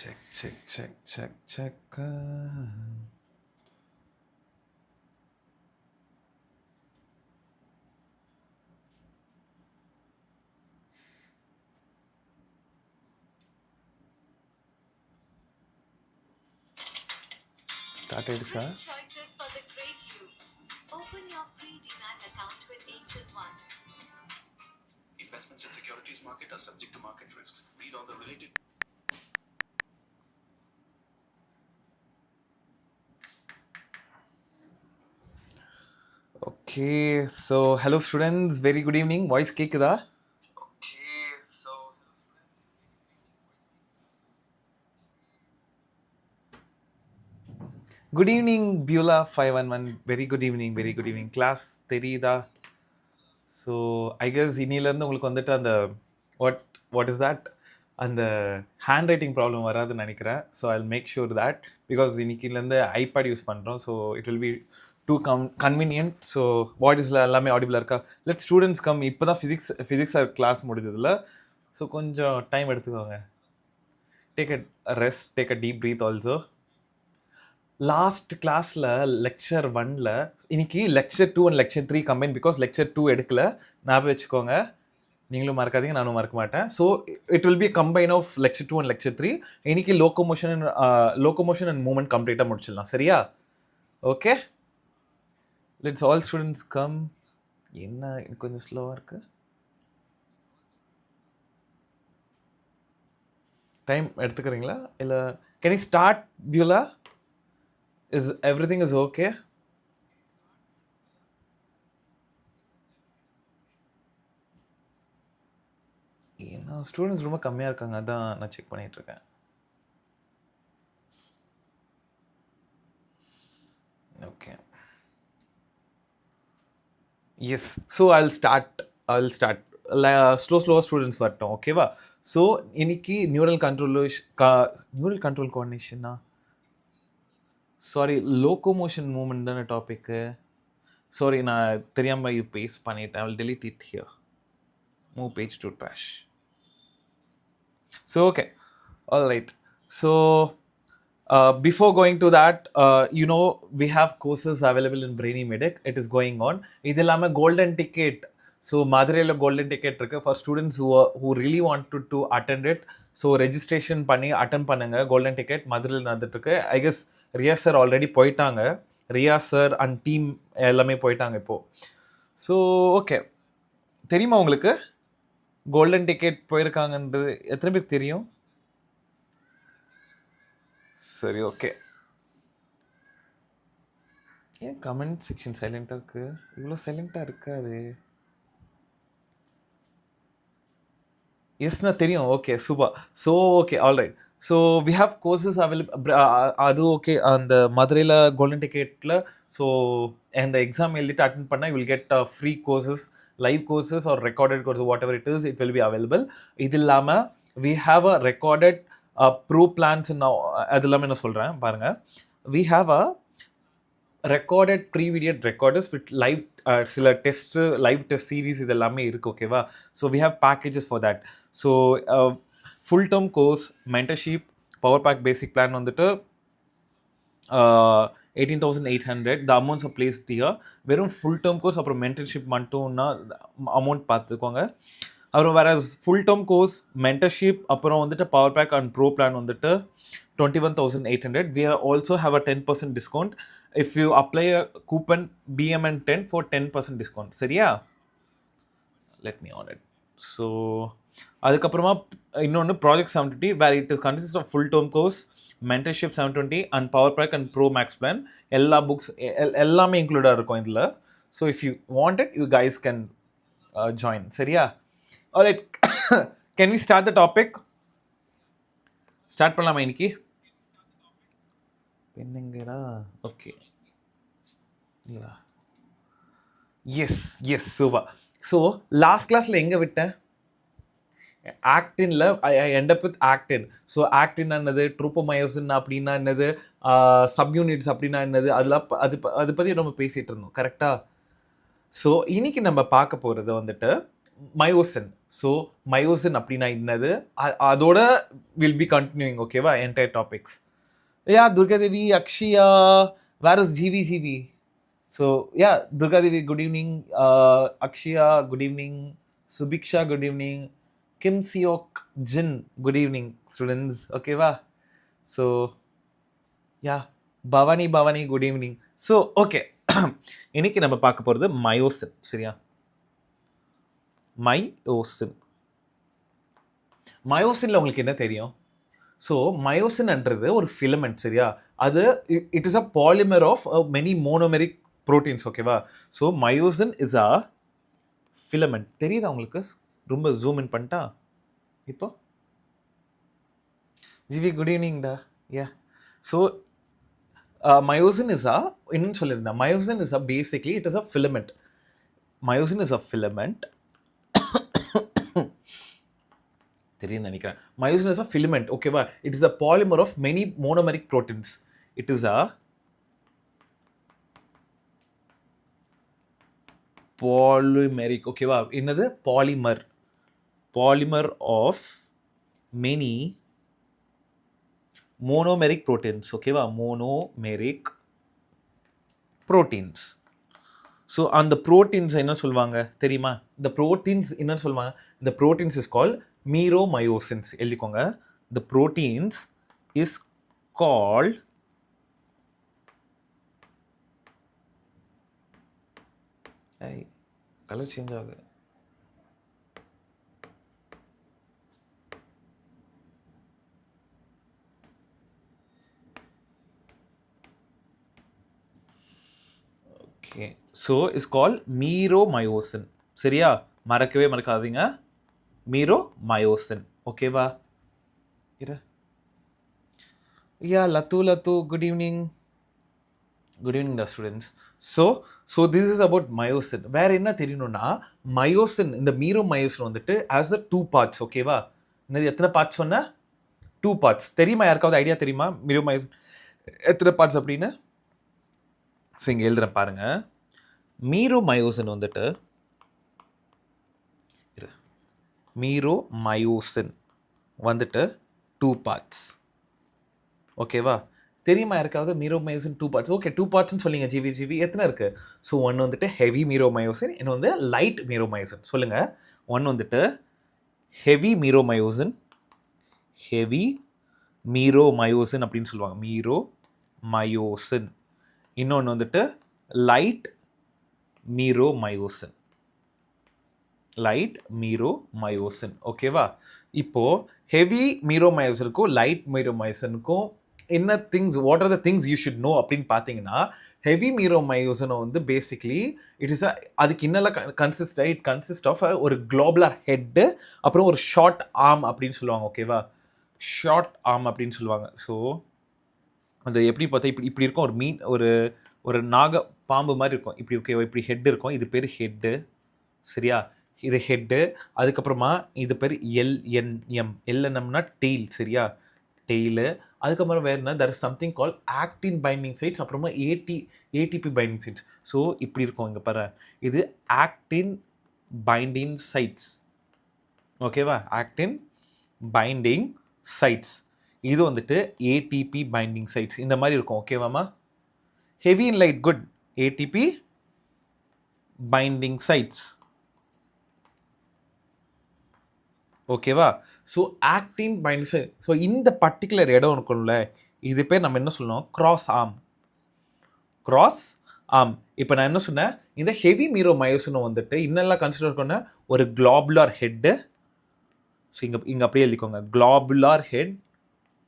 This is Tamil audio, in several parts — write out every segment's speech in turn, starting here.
Check. Started, sir. Choices for the great you. Open your free demat account with Angel One. Investments in securities market are subject to market risks. Read all the related. Okay, so hello students, very good evening. Voice கேக்குதா? Good evening, Beulah 511. Very good evening. Class தெரியுதா? So I guess இன்னிலிருந்து உங்களுக்கு வந்துட்டு அந்த what is that? அந்த ஹேண்ட் ரைட்டிங் ப்ராப்ளம் வராதுன்னு நினைக்கிறேன். So I make sure that because இன்னைக்கிலேருந்து ஐபேட் யூஸ் பண்ணுறோம். So it will be too convenient. So வாய்ஸில் எல்லாமே ஆடிபிளாக இருக்கா? Let students come. இப்போ தான் ஃபிசிக்ஸ் கிளாஸ் முடிஞ்சதில்ல. ஸோ கொஞ்சம் டைம் எடுத்துக்கோங்க. Take a rest, take a deep breath also. Last கிளாஸில் லெக்சர் 1ல் இன்னைக்கு lecture 2 and lecture 3 combine because lecture 2 எடுக்கல. ஞாபகம் வச்சுக்கோங்க. நீங்களும் மறக்காதீங்க, நானும் மறக்க மாட்டேன். So it will be combine of lecture 2 and lecture 3. இன்னைக்கு லோகோமோஷன் அண்ட் மூவ்மெண்ட் கம்ப்ளீட்டாக முடிச்சிடலாம். சரியா? Okay, let's all students come. என்ன கொஞ்சம் ஸ்லோவாக இருக்கு. டைம் எடுத்துக்கிறீங்களா? இல்லை can you start Beulah? Is everything is okay? ஏன்னா ஸ்டூடெண்ட்ஸ் ரொம்ப கம்மியாக இருக்காங்க, அதான் நான் செக் பண்ணிகிட்ருக்கேன். Okay, yes. So I will start ஸ்லோவாக ஸ்டூடெண்ட்ஸ் வரட்டும். ஓகேவா? ஸோ இன்னைக்கு நியூரல் கண்ட்ரோல் கோஆர்டினேஷனா, சாரி லோகோமோஷன் மூவ்மெண்ட் தானே டாப்பிக்கு. சாரி, நான் தெரியாமல் இது பேஸ்ட் பண்ணிட்டேன். I will delete it here. Move page to trash. So okay, all right. So before going to that, we have courses available in Brainy Medic. It is going on. Idellama golden ticket. So Madurai golden ticket இருக்கு for students who really wanted to attend it. So registration பண்ணி attend பண்ணுங்க. golden ticket மதுரையில் நடந்துட்டு இருக்கு. I guess Riya sir already போயிட்டாங்க. ரியா சார் அண்ட் டீம் எல்லாமே போயிட்டாங்க இப்போ. ஸோ ஓகே, தெரியுமா உங்களுக்கு கோல்டன் டிக்கெட் போயிருக்காங்கன்றது எத்தனை பேருக்கு தெரியும்? சரி, ஓகே. ஏன் கமெண்ட் செக்ஷன் சைலண்டாக இருக்கு? இவ்வளோ சைலண்டாக இருக்காது. எஸ்னா தெரியும். Okay, super. So okay, all right. So we have courses available. அது ஓகே, அந்த மதுரையில் கோல்டன் டிக்கெட்டில். ஸோ அந்த எக்ஸாம் எழுதிட்டு அட்டென்ட் பண்ணால் you will get free courses, live courses or recorded courses, whatever it is, it will be available. இது இல்லாமல் we have a recorded pro plans now. அது எல்லாமே நான் சொல்கிறேன் பாருங்க. we have a recorded pre-video recorders with live சில டெஸ்ட் லைவ் டெஸ்ட் சீரீஸ் இது எல்லாமே இருக்குது. ஓகேவா? So we have packages for that. So full term course mentorship power pack basic plan வந்துட்டு 18,800. the amounts are placed here. வெறும் ஃபுல் டேர்ம் கோர்ஸ் அப்புறம் மென்டர்ஷிப் மட்டும்னா அமௌண்ட் பார்த்துக்கோங்க. அப்புறம் வேற ஃபுல் டேர்ம் கோர்ஸ் மென்டர்ஷிப் அப்புறம் வந்துட்டு power pack and pro plan வந்துட்டு 21,800. we also have a 10% discount if you apply a coupon BMN10 for 10% discount. சரியா? let me on it. So அதுக்கப்புறமா இன்னொன்று project 720 where it is consist of full term course, mentorship 720 and power pack and pro max plan. எல்லா புக்ஸ் எல்லாமே இன்க்ளூடாக இருக்கும் இதில். So if you want it you guys can join. சரியா? Alright, can we start the topic? Start பண்ணலாமா இன்னைக்கு? என்னங்கடா? Okay, yes super. So last கிளாஸில் எங்கே விட்டேன்? ஆக்டினில் I end up with actin. So actin என்னது, ட்ரூப்போமயோசின் அப்படின்னா என்னது, சப்யூனிட்ஸ் அப்படின்னா என்னது, அதெல்லாம் அது பற்றி நம்ம பேசிகிட்டு இருந்தோம். கரெக்டாக? ஸோ இன்னைக்கு நம்ம பார்க்க போகிறது வந்துட்டு மயோசின். ஸோ மயோசின் அப்படின்னா என்னது, அதோட வில் பி கண்டினியூங், ஓகேவா, entire topics. Yeah Durgadevi, Akshaya, where is GV. So yeah Durgadevi, good evening. Akshaya, good evening. Subiksha, good evening. Kim Seok Jin, good evening students, ஓகேவா. So yeah Bhavani, good evening. So okay, இன்னைக்கு நம்ம பார்க்க போகிறது மயோசின், சரியா. மயோசின்ல உங்களுக்கு என்ன தெரியும்? ஸோ மயோசின்ன்றது ஒரு ஃபிலமெண்ட், சரியா. அது it is a polymer of many monomeric proteins, ஓகேவா. So myosin is a filament. தெரியுதா உங்களுக்கு? ரொம்ப ஜூம் இன் பண்ணிட்டா இப்போ. ஜிவி, குட் ஈவினிங்டா. Yeah so myosin is a என்னன்னு சொல்லியிருந்தேன், myosin is a basically it is a filament. myosin is a filament. தெரியும் நினைக்கிறேன். myosin is a filament, ஓகேவா. it is a polymer of many monomeric proteins. it is a polymeric, ஓகேவா. என்னது polymer of many monomeric proteins, ஓகேவா. monomeric proteins. ஸோ அந்த ப்ரோட்டீன்ஸ் என்ன சொல்லுவாங்க தெரியுமா? இந்த ப்ரோட்டீன்ஸ் என்னன்னு சொல்லுவாங்க? இந்த ப்ரோட்டீன்ஸ் இஸ் கால்ட் மீரோமயோசின்ஸ். எழுதிக்கோங்க. the proteins is called colour change ஆகுது. Okay, so is call meromyosin, சரியா. மறக்காதீங்க, மீரோமயோசின், ஓகேவா. Yeah Lathu, good evening the students. So this is about myosin. வேற என்ன தெரியணும்னா, மயோசின், இந்த மீரோமயோசின் வந்துட்டு ஆஸ் அ 2 parts, ஓகேவா. என்னது, எத்தனை பார்ட்ஸ் சொன்ன? 2 parts. தெரியுமா? யாருக்காவது ஐடியா தெரியுமா மீரோமயோசின் எத்தனை பார்ட்ஸ் அப்படின்னு? ஸோ இங்கே எழுதுறேன் பாருங்க. மீரோமயோசின் வந்துட்டு மீரோமயோசின் வந்துட்டு 2 parts, ஓகேவா. தெரியுமா யாருக்காவது மீரோமயோசின் 2 parts? ஓகே, 2 partsன்னு சொல்லிங்க. ஜிவி எத்தனை இருக்கு? ஸோ ஒன்று வந்துட்டு ஹெவி மீரோமயோசின், இன்னும் வந்து லைட் மீரோமயோசின். சொல்லுங்க. ஒன்று வந்துட்டு ஹெவி மீரோமயோசின் அப்படின்னு சொல்லுவாங்க, மீரோமயோசின். இன்னொன்று வந்துட்டு லைட் மீரோமயோசின், ஓகேவா. இப்போ ஹெவி மீரோமயோசினுக்கும் லைட் மீரோமயோசினுக்கும் என்ன things, what are the things you should know அப்படின்னு பார்த்தீங்கன்னா, ஹெவி மீரோமயோசினை வந்து பேசிக்லி அதுக்கு என்னெல்லாம் கன்சிஸ்ட் ஆஃப் ஒரு குளோபுலர் ஹெட்டு, அப்புறம் ஒரு ஷார்ட் ஆர்ம் அப்படின்னு சொல்லுவாங்க, ஓகேவா. ஷார்ட் ஆர்ம் அப்படின்னு சொல்லுவாங்க. ஸோ அது எப்படி பார்த்தா இப்படி இருக்கும், ஒரு நாக பாம்பு மாதிரி இருக்கும், இப்படி, ஓகேவா. இப்படி ஹெட் இருக்கும், இது பேர் ஹெட்டு, சரியா. இது ஹெட்டு. அதுக்கப்புறமா இது பேர் எல்என்எம்னா டெய்ல், சரியா, டெய்லு. அதுக்கப்புறம் வேறு என்ன, there is something call actin binding sites, அப்புறமா ஏடிபி பைண்டிங் சைட்ஸ். ஸோ இப்படி இருக்கும், இங்கே பாரு, இது ஆக்டின் பைண்டிங் சைட்ஸ், ஓகேவா. Actin binding sites. இது வந்துட்டு ஏடிபி பைண்டிங் சைட்ஸ், இந்த மாதிரி இருக்கும், ஓகேவாமா. Heavy and light, good. ATP binding sites, ஓகேவா. So actin binding site. So இந்த பர்டிகுலர் இடம் இருக்கும்ல, இது பேர் நம்ம என்ன சொல்லணும், கிராஸ் ஆர்ம். இப்போ நான் என்ன சொன்னேன், இந்த ஹெவி மீரோமயோசினை வந்துட்டு இன்னெல்லாம் கன்சிடர் பண்ண ஒரு குளோபுலர் ஹெட்டு. ஸோ இங்கே அப்படியே எழுதிக்கோங்க, குளோபுலர் ஹெட்.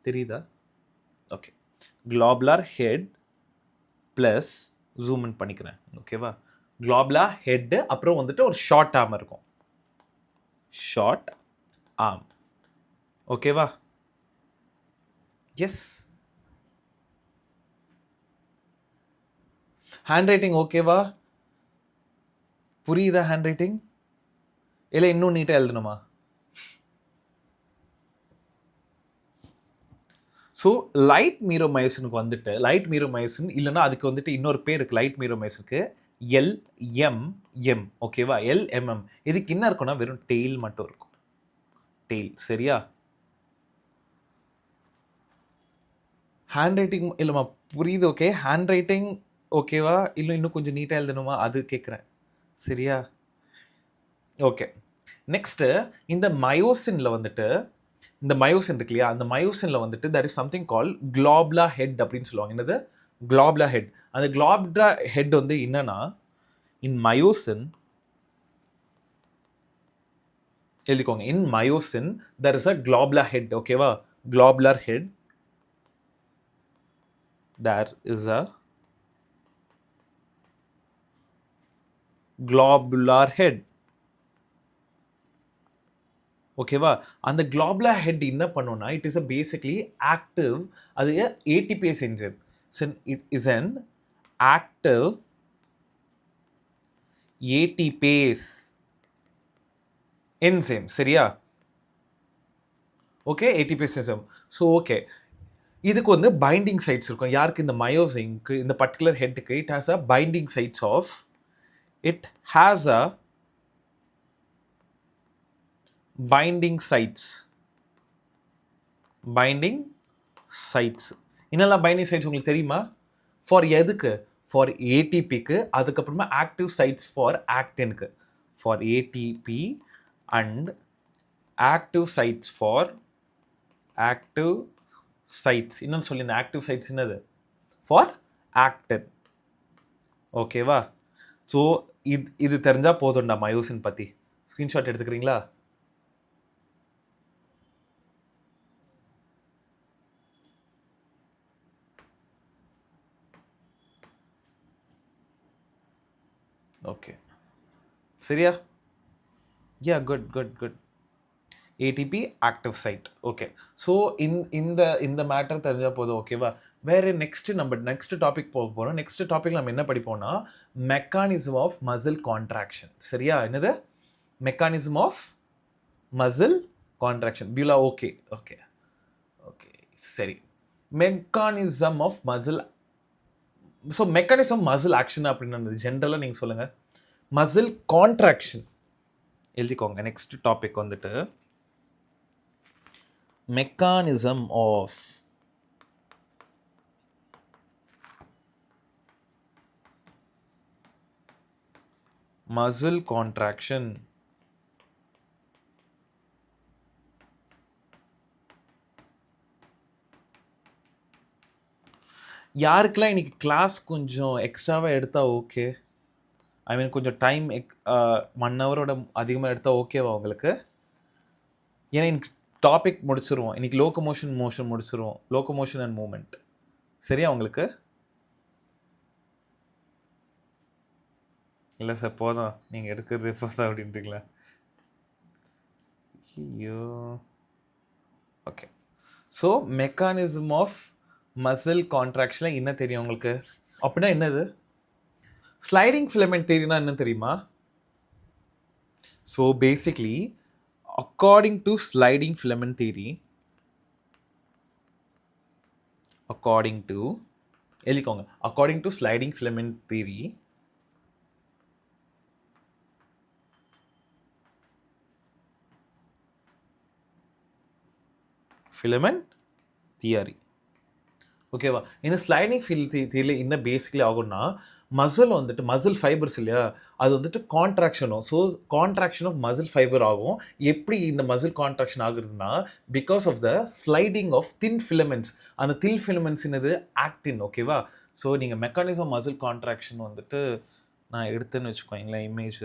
தெரியுதா? Okay, globular head plus zoom in பண்ணிக்கிறேன், ஓகேவா. குளோபுலர் ஹெட்டு, அப்புறம் வந்துட்டு ஒரு ஷார்ட் ஆர்ம் இருக்கும், ஷார்ட் ஆர்ம், ஓகேவா. எஸ், ஹேண்ட் ரைட்டிங் ஓகேவா? புரியுதா ஹேண்ட் ரைட்டிங்? இல்லை இன்னும் நீட்டாக எழுதணுமா? ஸோ லைட் மீரோமயோசினுக்கு வந்துட்டு, லைட் மீரோமயோசின் இல்லைன்னா அதுக்கு வந்துட்டு இன்னொரு பேர் இருக்குது லைட் மீரோமயோசினுக்கு, எல் எம் எம் ஓகேவா எல் எம்எம். இதுக்கு என்ன இருக்கும்னா வெறும் டெய்ல் மட்டும் இருக்கும். டெய்ல் சரியா. ஹேண்ட் ரைட்டிங் இல்லைம்மா புரியுது. ஓகே ஹேண்ட் ரைட்டிங் ஓகேவா இல்லை இன்னும் கொஞ்சம் நீட்டாக எழுதணுமா அது கேட்குறேன் சரியா. ஓகே நெக்ஸ்ட்டு இந்த மயோசின்ல வந்துட்டு இந்த மயோசின் இருக்கு இல்லையா, அந்த மயோசின்ல வந்துட்டு there is something called globular head அப்படின்னு சொல்லுவாங்க. என்னது globular head. அந்த globular head வந்து என்னன்னா in myosin எழுதிக்கோங்க. in myosin there is a globular head ஓகேவா. globular head there is a globular head ஓகேவா. அந்த globular head என்ன பண்ணும்னா it is a basically active. அது ATPase enzyme. It is an active ATPase enzyme சரியா. Okay ATPase enzyme. So okay இதுக்கு வந்து பைண்டிங் சைட்ஸ் இருக்கும். யாருக்கு இந்த மயோசின்க்கு இந்த பர்டிகுலர் ஹெட்டுக்கு it has a binding sites of it has a binding sites. Binding sites என்னெல்லாம் பைண்டிங் சைட்ஸ் உங்களுக்கு தெரியுமா? ஃபார் எதுக்கு? ஃபார் ஏடிபிக்கு. அதுக்கப்புறமா ஆக்டிவ் சைட்ஸ் ஃபார் ஆக்டினுக்கு. For ATP and active sites for active sides. இன்னொன்று சொல்லி இந்த ஆக்டிவ் சைட்ஸ் என்னது? ஃபார் ஆக்டின் ஓகேவா. ஸோ இது தெரிஞ்சால் போதும்டா மயோசின் பற்றி. ஸ்க்ரீன்ஷாட் எடுத்துக்கிறீங்களா? ஓகே சரியா. யா good good good. ATP active site. Okay so இந்த மேட்டர் தெரிஞ்சால் போதும் ஓகேவா. வேறு நெக்ஸ்ட் டாபிக் போக போகிறோம். நெக்ஸ்ட் டாபிக் நம்ம என்ன படிப்போம்னா மெக்கானிசம் ஆஃப் மசில் கான்ட்ராக்ஷன் சரியா. என்னது mechanism of muscle contraction. Beulah okay okay okay சரி. Mechanism of muscle. So mechanism muscle action அப்படின்னு ஜென்ரலாக நீங்கள் சொல்லுங்கள். மசில் கான்ட்ராக்ஷன் எழுதிக்கோங்க. நெக்ஸ்ட் டாபிக் வந்துட்டு மெக்கானிசம் ஆஃப் மசில் கான்ட்ராக்ஷன். யாருக்கெல்லாம் இன்னைக்கு கிளாஸ் கொஞ்சம் எக்ஸ்ட்ராவாக எடுத்தால் ஓகே, ஐ மீன் கொஞ்சம் டைம் 1 ஹவரோட அதிகமாக எடுத்தால் ஓகேவா உங்களுக்கு? ஏன்னா இன்னைக்கு டாபிக் முடிச்சிருவோம். இன்னைக்கு லோகோமோஷன் முடிச்சிருவோம். லோகோமோஷன் அண்ட் மூமெண்ட் சரியா உங்களுக்கு? இல்லை சார் போதும் நீங்கள் எடுக்கிறது போதும் அப்படின்ட்டுங்களா? ஐயோ okay. So mechanism of muscle கான்ட்ராக்ஷனில் என்ன தெரியும் உங்களுக்கு? அப்படின்னா என்னது? ஸ்லைடிங் ஃபிலமெண்ட் தியரினா என்ன தெரியுமா? So basically according to sliding filament theory, எழுதிக்கோங்க. According to sliding filament theory filament theory ஓகேவா. இந்த ஸ்லைடிங் தியரியில் என்ன பேசிக்கலி ஆகும்னா மசில் வந்துட்டு மசில் ஃபைபர்ஸ் இல்லையா, அது வந்துட்டு கான்ட்ராக்ஷனும். So contraction of muscle fibre ஆகும். எப்படி இந்த மசில் கான்ட்ராக்ஷன் ஆகுதுன்னா because of the sliding of thin filaments. அந்த தின் ஃபிலமெண்ட்ஸ் என்னது? ஆக்டின் ஓகேவா. ஸோ நீங்கள் மெக்கானிசம் மசில் கான்ட்ராக்ஷன் வந்துட்டு நான் எடுத்தேன்னு வச்சுக்கோங்களேன் இமேஜ்.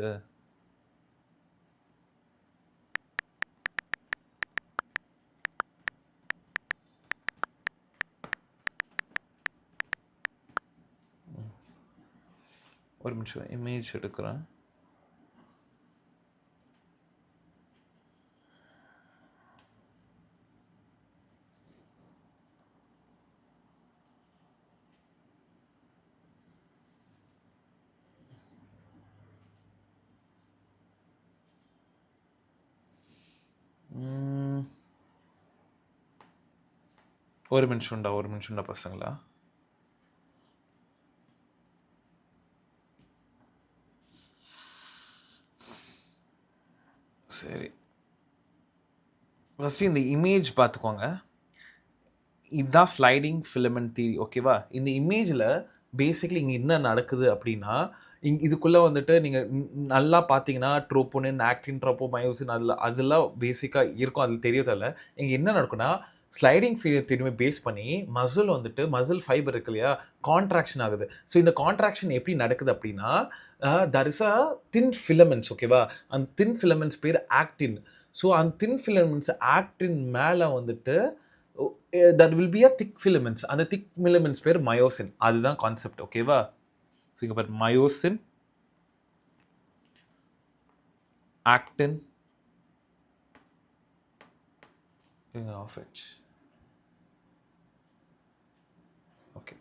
ஒரு நிமிஷம் இமேஜ் எடுக்கிறேன். ஒரு நிமிஷம்டா பசங்களா. சரி, ஃபஸ்ட்டு இந்த இமேஜ் பார்த்துக்கோங்க. இதுதான் ஸ்லைடிங் ஃபிலமெண்ட் தியரி, ஓகேவா? இந்த இமேஜில் பேசிக்கலி இங்கே என்ன நடக்குது அப்படின்னா, இதுக்குள்ளே வந்துட்டு நீங்கள் நல்லா பார்த்தீங்கன்னா ட்ரோப்போனின், ஆக்டின், ட்ரோப்போ, மயோசின் அதெல்லாம் பேசிக்காக இருக்கும், அதில் தெரியதில்ல. இங்கே என்ன நடக்குன்னா, ஸ்லைடிங் தியரியுமே பேஸ் பண்ணி மசில் வந்துட்டு மசில் ஃபைபர் இருக்கு இல்லையா, கான்ட்ராக்ஷன் ஆகுது. ஸோ இந்த கான்ட்ராக்ஷன் எப்படி நடக்குது அப்படின்னா, there is a thin filaments, ஓகேவா? அந்த தின் ஃபிலமெண்ட்ஸ் பேர் ஆக்டின். ஸோ அந்த தின் ஃபிலமெண்ட்ஸ் ஆக்டின் மேலே வந்துட்டு that will be a thick filaments. அந்த thick filaments பேர் myosin. அதுதான் கான்செப்ட், ஓகேவா? ஸோ இங்கே பாரு, myosin, actin, off it. Okay,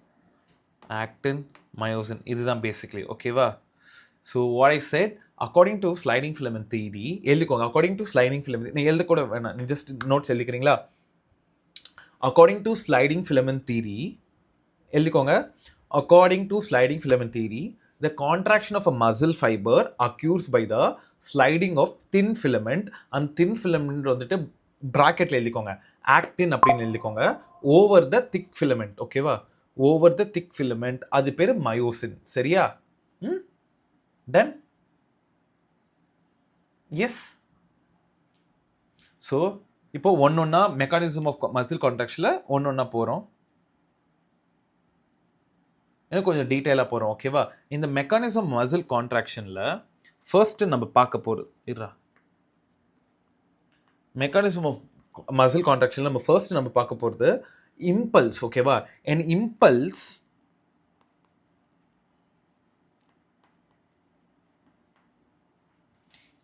actin, myosin, இதுதான் பேசிக்கலி, ஓகேவா? So what I said, according to sliding filament theory எழுதிக்கோங்க. அக்கார்டிங் டு ஸ்லைடிங் ஃபிலமெண்ட், நீ எழுத கூட வேணாம், நீ ஜஸ்ட் நோட்ஸ் எழுதிக்கிறீங்களா? According to sliding filament theory, எழுதிக்கோங்க. According to sliding filament theory, the contraction of a muscle fiber occurs by the sliding of thin filament, and thin filament வந்துட்டு bracketல எழுதிக்கோங்க, actin அப்படின்னு எழுதிக்கோங்க, over the thick filament, ஓகேவா? over the thick filament, அது பேர் myosin. சரியா? Done? Yes. So இப்போ ஒன்னொன்னா மெக்கானிசம் ஆஃப் மசில் கான்ட்ராக்ஷனில் ஒன்னொன்னா போகிறோம். இன்னும் கொஞ்சம் டீட்டெயிலாக போகிறோம், ஓகேவா? இந்த மெக்கானிசம் மசில் கான்ட்ராக்ஷனில் ஃபர்ஸ்ட்டு நம்ம பார்க்க போகிறது இருறா, மெக்கானிசம் ஆஃப் மசில் கான்ட்ராக்ஷனில் நம்ம பார்க்க போகிறது இம்பல்ஸ், ஓகேவா? அண்ட் இம்பல்ஸ்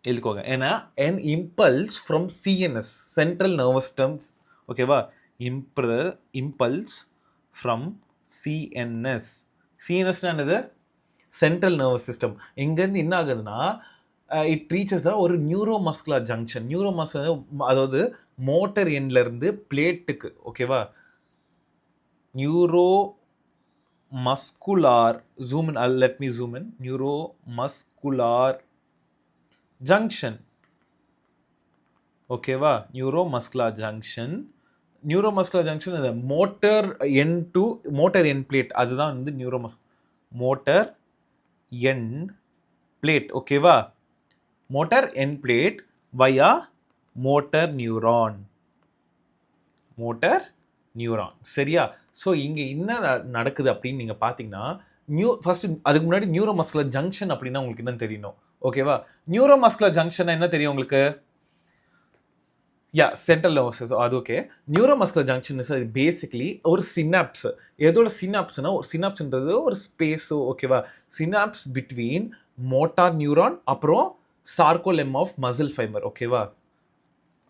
எழுதிக்கோங்க. ஏன்னா an impulse from CNS, central nervous systems, ஓகேவா? impulse from CNS. CNS என்னது? Central nervous system. இங்கேருந்து என்ன ஆகுதுன்னா, இட் ரீச்சஸ் ஒரு நியூரோமஸ்குலர் ஜங்ஷன். நியூரோமஸ்குலர் அதாவது மோட்டர் எண்ட்லேருந்து பிளேட்டுக்கு, ஓகேவா? Neuromuscular, zoom in, let me zoom in, neuromuscular junction, ஓகேவா? Neuromuscular junction. நியூரோமஸ்குலர் ஜங்ஷன் இந்த motor end to motor end plate, அதுதான் வந்து மோட்டர் என் பிளேட், ஓகேவா? Motor end plate via motor neuron, motor neuron. சரியா? ஸோ இங்கே என்ன நடக்குது அப்படின்னு நீங்கள் பார்த்தீங்கன்னா, ஃபர்ஸ்ட் அதுக்கு முன்னாடி நியூரோமஸ்குலர் ஜங்ஷன் அப்படின்னா உங்களுக்கு என்னன்னு தெரியணும், ஓகேவா? நியூரோமஸ்குலர் ஜங்ஷன் என்ன தெரியும் உங்களுக்கு? சென்ட்ரல் நர்வஸ் சிஸ்டம், அது okay. Neuromuscular junction is basically ஒரு சினாப்ஸ். எதோட சினாப்ஸ்னா, ஒரு சினாப்ஸ்ன்றது ஒரு ஸ்பேஸ், ஓகேவா? சினாப்ஸ் பிட்வீன் மோட்டார் நியூரான் அப்புறம் சார்கோலெம் ஆஃப் மசில் ஃபைபர், ஓகேவா?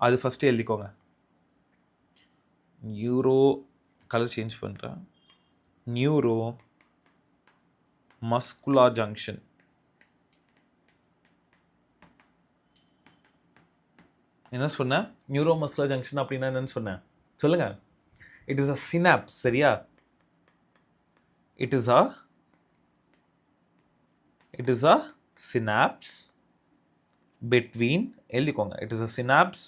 அது ஃபஸ்ட்டு எழுதிக்கோங்க. நியூரோ கலர் சேஞ்ச் பண்ணுறேன், நியூரோ மஸ்குலார் ஜங்ஷன். என்ன சொன்னேன்? நியூரோமஸ்குலர் ஜங்ஷன் அப்படின்னா என்னன்னு சொன்னேன், சொல்லுங்க. இட் இஸ் அ சினாப்ஸ், சரியா? It is a synapse between, எழுதிக்கோங்க. It is a synapse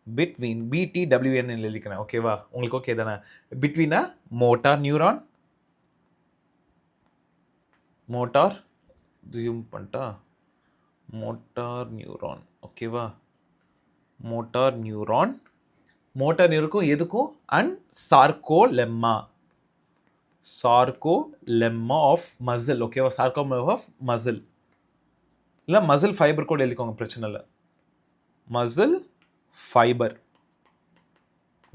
between, BTWN எழுதிக்கிறேன், ஓகேவா? உங்களுக்கு ஓகே தானே? Between a motor neuron, motor zoom பண்ணிட்டா, மோட்டார் நியூரான், ஓகேவா? மோட்டார் நியூரான், மோட்டார் நியூருக்கும் எதுக்கும், and sarcolemma, sarcolemma of muscle, ஓகேவா? சார்கோலெம்மா ஆஃப் மசில், இல்லை மசில் ஃபைபர் கூட எழுதிக்கோங்க, பிரச்சனை இல்லை. மசில் ஃபைபர்,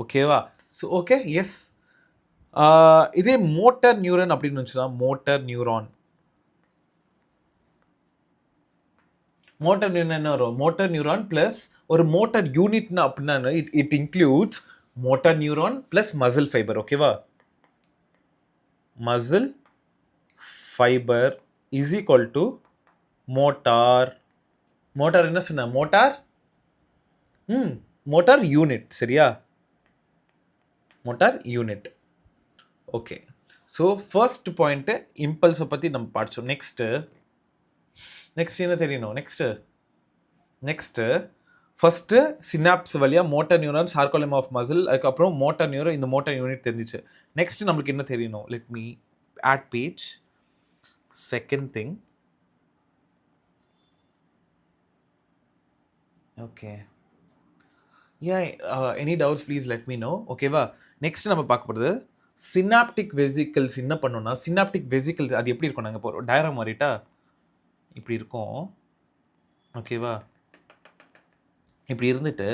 ஓகேவா? So okay, yes. இதே மோட்டார் நியூரான் அப்படின்னு வச்சுன்னா, மோட்டார் நியூரான், மோட்டார் நியூரான் என்ன வரும்? மோட்டார் நியூரான் ப்ளஸ் ஒரு மோட்டார் யூனிட்னா அப்படின்னா it includes motor neuron plus muscle fibre, ஓகேவா? Muscle fibre is equal to motor, motor என்ன சொன்ன? மோட்டார் மோட்டார் யூனிட், சரியா? Motor unit, okay. So first point இம்பல்ஸை பற்றி நம்ம படித்தோம். நெக்ஸ்ட்டு என்ன தெரியணும்? நெக்ஸ்ட்டு ஃபஸ்ட்டு சினாப்ஸ் வழியாக motor neuron sarcolemma of muscle, அதுக்கப்புறம் மோட்டார் நியூரோ, இந்த மோட்டார் யூனிட் தெரிஞ்சிச்சு. நெக்ஸ்ட் நம்மளுக்கு என்ன தெரியணும்? Let me add page. Second thing, okay, any doubts please let me know. ஓகேவா? நெக்ஸ்ட் நம்ம பார்க்க போகிறது சினாப்டிக் வெசிக்கல்ஸ். என்ன பண்ணோம்னா சினாப்டிக் வெசிக்கல்ஸ் அது எப்படி இருக்கும்? நாங்கள் இப்போ டயக்ராம் மாறிட்டா இப்படி இருக்கும். ஓகேவா? இப்படி இருந்துட்டு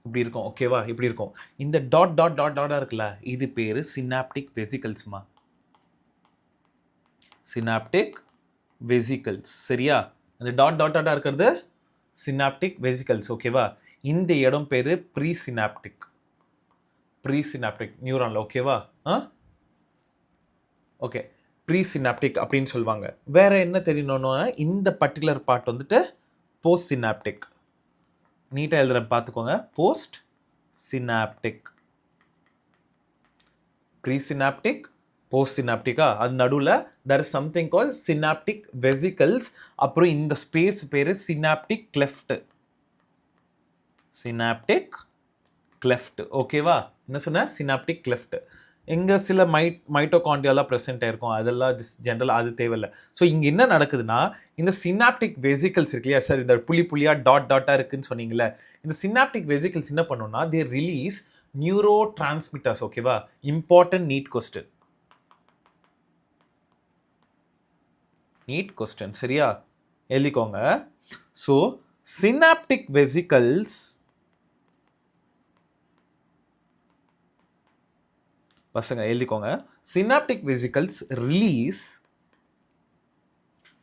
இப்படி இருக்கும். ஓகேவா? இப்படி இருக்கும். இந்த டாட் டாட் டாட் டாட்டாக இருக்குல்ல, இது பேர் சினாப்டிக் வெசிக்கல்ஸ்மா. Synaptic vesicles. சரியா? அந்த டாட் டாட் டாட்டாக இருக்கிறது சினாப்டிக் வெசிக்கல்ஸ். ஓகேவா? இந்த இடம் பேர் ப்ரீ சினாப்டிக். ப்ரீ சினாப்டிக் நியூரானில். ஓகேவா? ஓகே, ப்ரீ சினாப்டிக் அப்படின்னு சொல்லுவாங்க. வேற என்ன தெரியணும்னா இந்த பர்டிகுலர் பார்ட் வந்துட்டு போஸ்ட் சினாப்டிக். நீட்டாக எழுதுறேன் பார்த்துக்கோங்க. போஸ்ட் சினாப்டிக், ப்ரீ சினாப்டிக், போஸ்ட் சினாப்டிக்கா, அது நடுவில் there is something called synaptic vesicles. அப்புறம் இந்த ஸ்பேஸ் பேர் சினாப்டிக் கிளெஃப்ட். Synaptic cleft. ஓகேவா? என்ன சொன்ன? Synaptic cleft. இங்கே சில மைட்டோகாண்ட்ரியாலாம் ப்ரெசென்ட் ஆயிருக்கும், அதெல்லாம் ஜென்ரல், அது தேவையில்லை. ஸோ இங்கே என்ன நடக்குதுன்னா இந்த சினாப்டிக் வெசிக்கல்ஸ் இருக்கு இல்லையா சார், இந்த புள்ளி புள்ளியாக டாட் டாட்டாக இருக்குன்னு சொன்னீங்களே, இந்த சினாப்டிக் வெசிக்கல்ஸ் என்ன பண்ணோம்னா தே ரிலீஸ் நியூரோ டிரான்ஸ்மிட்டர்ஸ். ஓகேவா? Important NEET question. NEET question. சரியா? எழுதிக்கோங்க. ஸோ சினாப்டிக் வெசிக்கல்ஸ், பசங்க எழுதிக்கோங்க. Synaptic vesicles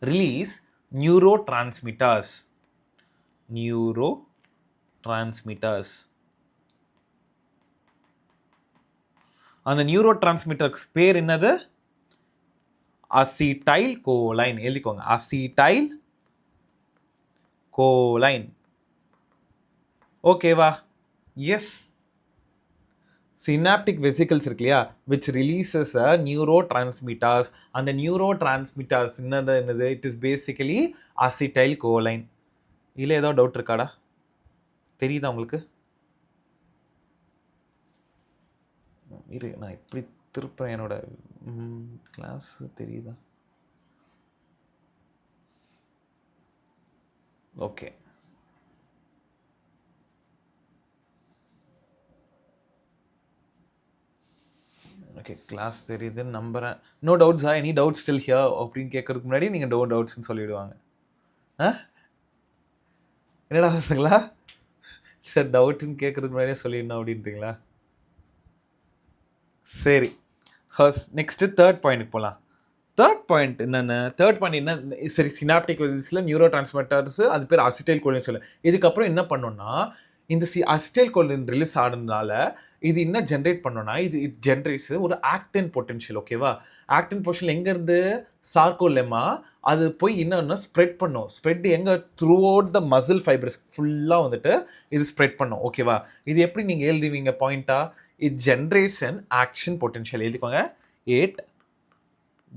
release neurotransmitters. Neurotransmitters. அந்த நியூரோ டிரான்ஸ்மிட்டர்ஸ் பேர் என்னது? Acetylcholine. எழுதிக்கோங்க. Acetylcholine. ஓகேவா? எஸ். சினாப்டிக் வெசிக்கல்ஸ் இருக்கு இல்லையா, which releases a neurotransmitters. அந்த நியூரோ டிரான்ஸ்மிட்டர்ஸ் என்னது? It is basically acetylcholine. இதில் ஏதோ டவுட் இருக்காடா? தெரியுதா உங்களுக்கு? இரு, நான் இப்படி திருப்பேன் என்னோட கிளாஸ். தெரியுதா? ஓகே, ஓகே, கிளாஸ் தெரியுதுன்னு நம்புகிறேன். நோ டவுட்ஸா? எனி டவுட் ஸ்டில் ஹியர் அப்படின்னு கேட்கறதுக்கு முன்னாடி நீங்கள் நோ டவுட்ஸ்ன்னு சொல்லிவிடுவாங்க. என்னடா பசங்களா சார் டவுட்டுன்னு கேட்கறதுக்கு முன்னாடியே சொல்லிடணும் அப்படின்றீங்களா? சரி, நெக்ஸ்ட்டு தேர்ட் பாயிண்ட்டுக்கு போகலாம். தேர்ட் பாயிண்ட் என்னென்ன? தேர்ட் பாயிண்ட் என்ன? சரி, சினாப்டிக் வெசிக்கல்ஸில் நியூரோ டிரான்ஸ்மிட்டர்ஸ், அது பேர் அசிடைல் கோலின் சொல்ல. இதுக்கப்புறம் என்ன பண்ணோம்னா இந்த அசிடைல் கோலின் ரிலீஸ் ஆனதுனால இது என்ன ஜென்ரேட் பண்ணோம்னா இட் ஜென்ரேட்ஸ் ஒரு ஆக்டின் பொட்டன்ஷியல். ஓகேவா? ஆக்டின் பொட்டன்ஷியல் எங்கேருந்து? சார்கோலெமா. அது போய் என்னன்னா ஸ்ப்ரெட் பண்ணும். ஸ்ப்ரெட் எங்கே? Through out the muscle fibres ஃபுல்லாக வந்துட்டு இது ஸ்ப்ரெட் பண்ணும். ஓகேவா? இது எப்படி நீங்கள் எழுதுவீங்க பாயிண்டா? It generates an action potential. எழுதிக்கோங்க. It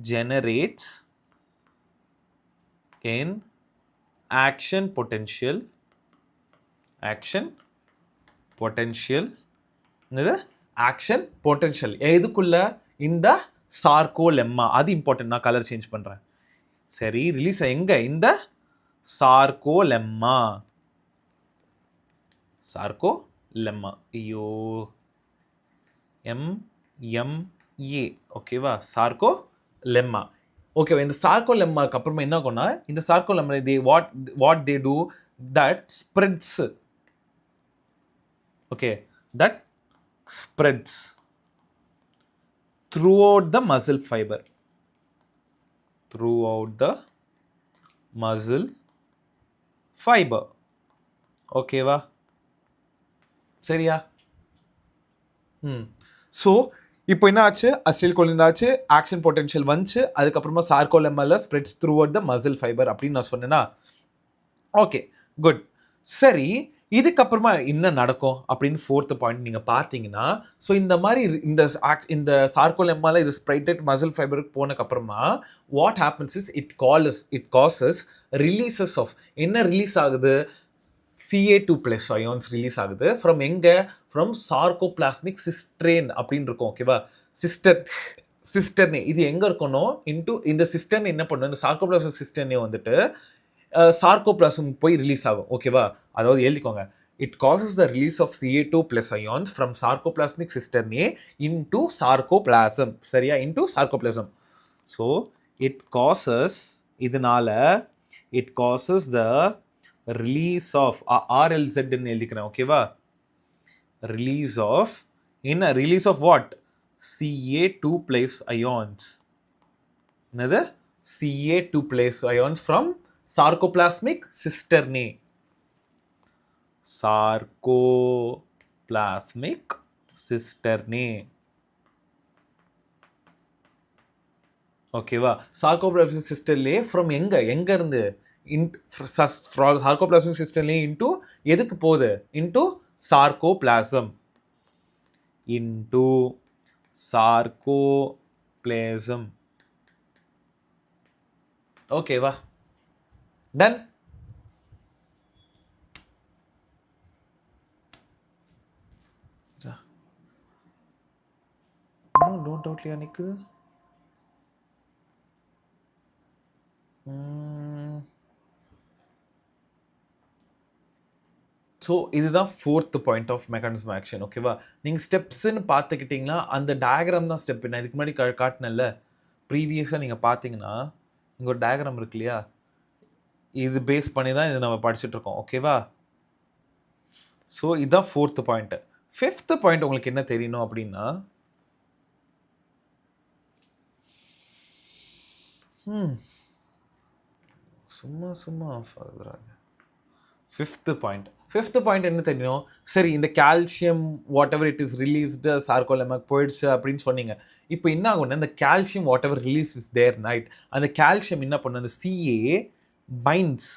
generates in action potential. என்னது? action potential. எதுக்குள்ள? இந்த சார்கோலெம்மா. அது இம்பார்ட்டன்ட். நான் கலர் சேஞ்ச் பண்றேன். சரி, ரிலீஸ் எங்க? இந்த சார்கோலெம்மா. சார்கோலெம்மா. ஐயோ, MMA. ஓகேவா? Charcot lemma. ஓகேவா? இந்த சார்கோலெம்மாக்கு அப்புறமா என்ன ஆகும்னா இந்த sarcolemma what they do that spreads. Okay, that spreads throughout the muscle fiber. Throughout the muscle fiber. ஓகேவா? சரியா? ஸோ இப்போ என்ன ஆச்சு? அசிடைல் கோலின் ஆச்சு, ஆக்ஷன் பொட்டன்ஷியல் வந்துச்சு, அதுக்கப்புறமா சார்கோலெம்மால spreads throughout the muscle fibre அப்படின்னு நான் சொன்னேன்னா. Okay, good. சரி, இதுக்கப்புறமா என்ன நடக்கும் அப்படின்னு ஃபோர்த் பாயிண்ட் நீங்கள் பார்த்தீங்கன்னா, ஸோ இந்த மாதிரி இந்த சார்கோலெம்மால இது ஸ்ப்ரைட்டட் மசில் ஃபைபருக்கு போனதுக்கப்புறமா what happens is it causes releases of என்ன ரிலீஸ் ஆகுது, Ca2+ அயான்ஸ் ரிலீஸ் ஆகுது ஃப்ரம் எங்கே, ஃப்ரம் சார்கோபிளாஸ்மிக் சிஸ்ட்ரேன் அப்படின்னு இருக்கும். ஓகேவா, சிஸ்டர்னே இது எங்கே இருக்கணும், இந்த சிஸ்டர்ன் என்ன பண்ணும், இந்த சார்கோபிளாஸ்மிக் சிஸ்டர்னே வந்துட்டு சார்கோபிளாசம் போய் ரிலீஸ் ஆகும். ஓகேவா, அதாவது எழுதிக்கோங்க, it causes the release of Ca2+ ions from sarcoplasmic cisternae into sarcoplasm. சரியா, into sarcoplasm. So it causes இதனால it causes the release of RLZ ன்னு எழுதிக்கிறேன். ஓகேவா, release of என்ன, release of what, Ca2+ ions. என்னது, Ca2+ ions from sarcoplasmic cisternae. Sarcoplasmic cisternae. ஓகேவா, sarcoplasmic cisternae ஃப்ரம் எங்க இருந்து, sarcoplasmic cisternae இன்டு எதுக்கு போகுது, இன்டு sarcoplasm, இன்டு sarcoplasm. ஓகேவா, டன். டோன்ட் அவுட்லியா நிக்குது. ஸோ இதுதான் fourth point of mechanism action. ஓகேவா, நீங்கள் ஸ்டெப்ஸ்ன்னு பார்த்துக்கிட்டிங்கன்னா அந்த டயக்ராம் தான் ஸ்டெப். நான் இதுக்கு முன்னாடி காட்டினேன்ல ப்ரீவியஸாக, நீங்கள் பார்த்தீங்கன்னா இங்கே ஒரு டயக்ராம் இருக்கு இல்லையா, இது பேஸ் பண்ணி தான் இது நம்ம படிச்சுட்ருக்கோம். ஓகேவா, ஸோ இதுதான் ஃபோர்த்து பாயிண்ட்டு. ஃபிஃப்த்து பாயிண்ட் உங்களுக்கு என்ன தெரியணும் அப்படின்னா, சும்மா ஆஃப் ஆகுதுறாங்க. ஃபிஃப்த்து பாயிண்ட் என்ன தெரியணும், சரி இந்த calcium whatever it is released சார்கோலெமாக்கு போயிடுச்சு அப்படின்னு சொன்னீங்க. இப்போ என்ன ஆகும்னா, இந்த calcium whatever release is there right, அந்த கால்சியம் என்ன பண்ணும், அந்த CA பைண்ட்ஸ்.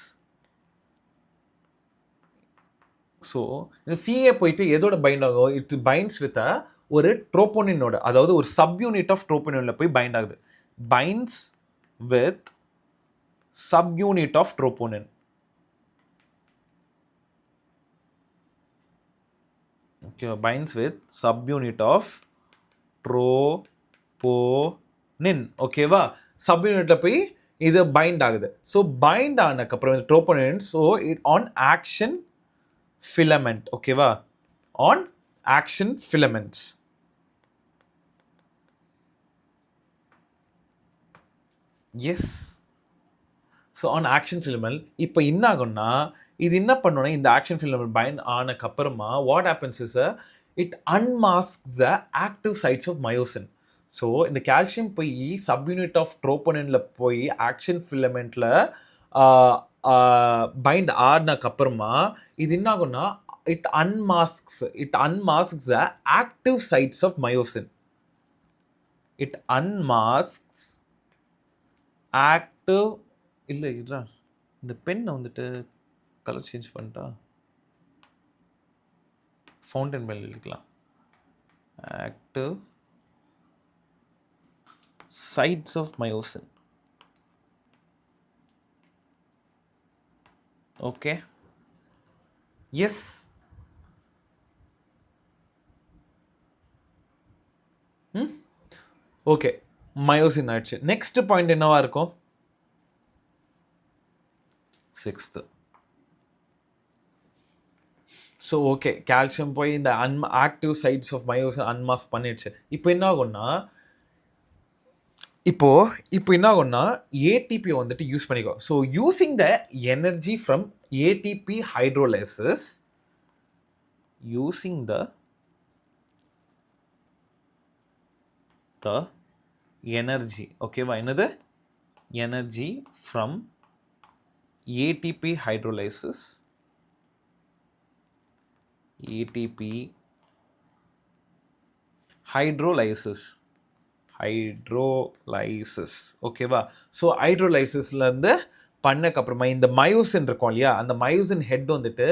ஸோ இந்த CA போயிட்டு எதோட பைண்ட் ஆகும், இட் பைண்ட்ஸ் வித் ஒரு ட்ரோபோனினோட, அதாவது ஒரு சப்யூனிட் ஆஃப் ட்ரோபோனின்ல போய் பைண்ட் ஆகுது. Binds with subunit of troponin. Okay, binds with subunit of troponin. ஓகேவா, சப்யூனிட்ல போய் இது பைண்ட் ஆகுது. ஸோ பைண்ட் ஆனதுக்கப்புறம் troponin, so it on actin filament. ஓகேவா, on actin filaments. Yes, so on actin filament. இப்போ என்ன ஆகும்னா, இது என்ன பண்ணோன்னா, இந்த ஆக்ஷன் ஃபிலமெண்ட் பைண்ட் ஆனதுக்கப்புறமா what happens is it unmasks the active sites of myosin. So இந்த கால்சியம் போய் சப்யூனிட் ஆஃப் ட்ரோபோனின்ல போய் ஆக்ஷன் ஃபிலமெண்ட்டில் பைண்ட் ஆடினதுக்கப்புறமா இது என்ன ஆகும்னா, it unmasks the active sites of myosin. It unmasks active, இல்லை இதுதான் இந்த பென்னை வந்துட்டு கலர் சேஞ்ச் பண்ணிட்டா, ஃபவுண்டன் பென் எழுதிக்கலாம். Active sites of myosin. Okay, yes. Okay, myosin ஆயிடுச்சு. நெக்ஸ்ட் பாயிண்ட் என்னவா இருக்கும், சிக்ஸ்த்து. ஸோ ஓகே, கால்சியம் போய் இந்த active sites of myosin unmask பண்ணிடுச்சு. இப்போ என்ன ஆகும்னா, இப்போ என்ன ஆகும்னா, ஏடிபி வந்துட்டு யூஸ் பண்ணிக்கோ. So using the energy from ATP hydrolysis, using the energy. ஓகேவா, என்னது, energy from ATP hydrolysis, ATP hydrolysis. ஓகேவா, ஸோ ஹைட்ரோலைசிஸ்லேருந்து பண்ணக்கப்புறமா இந்த மயோசின் இருக்கும் இல்லையா, அந்த மயோசின் ஹெட் வந்துட்டு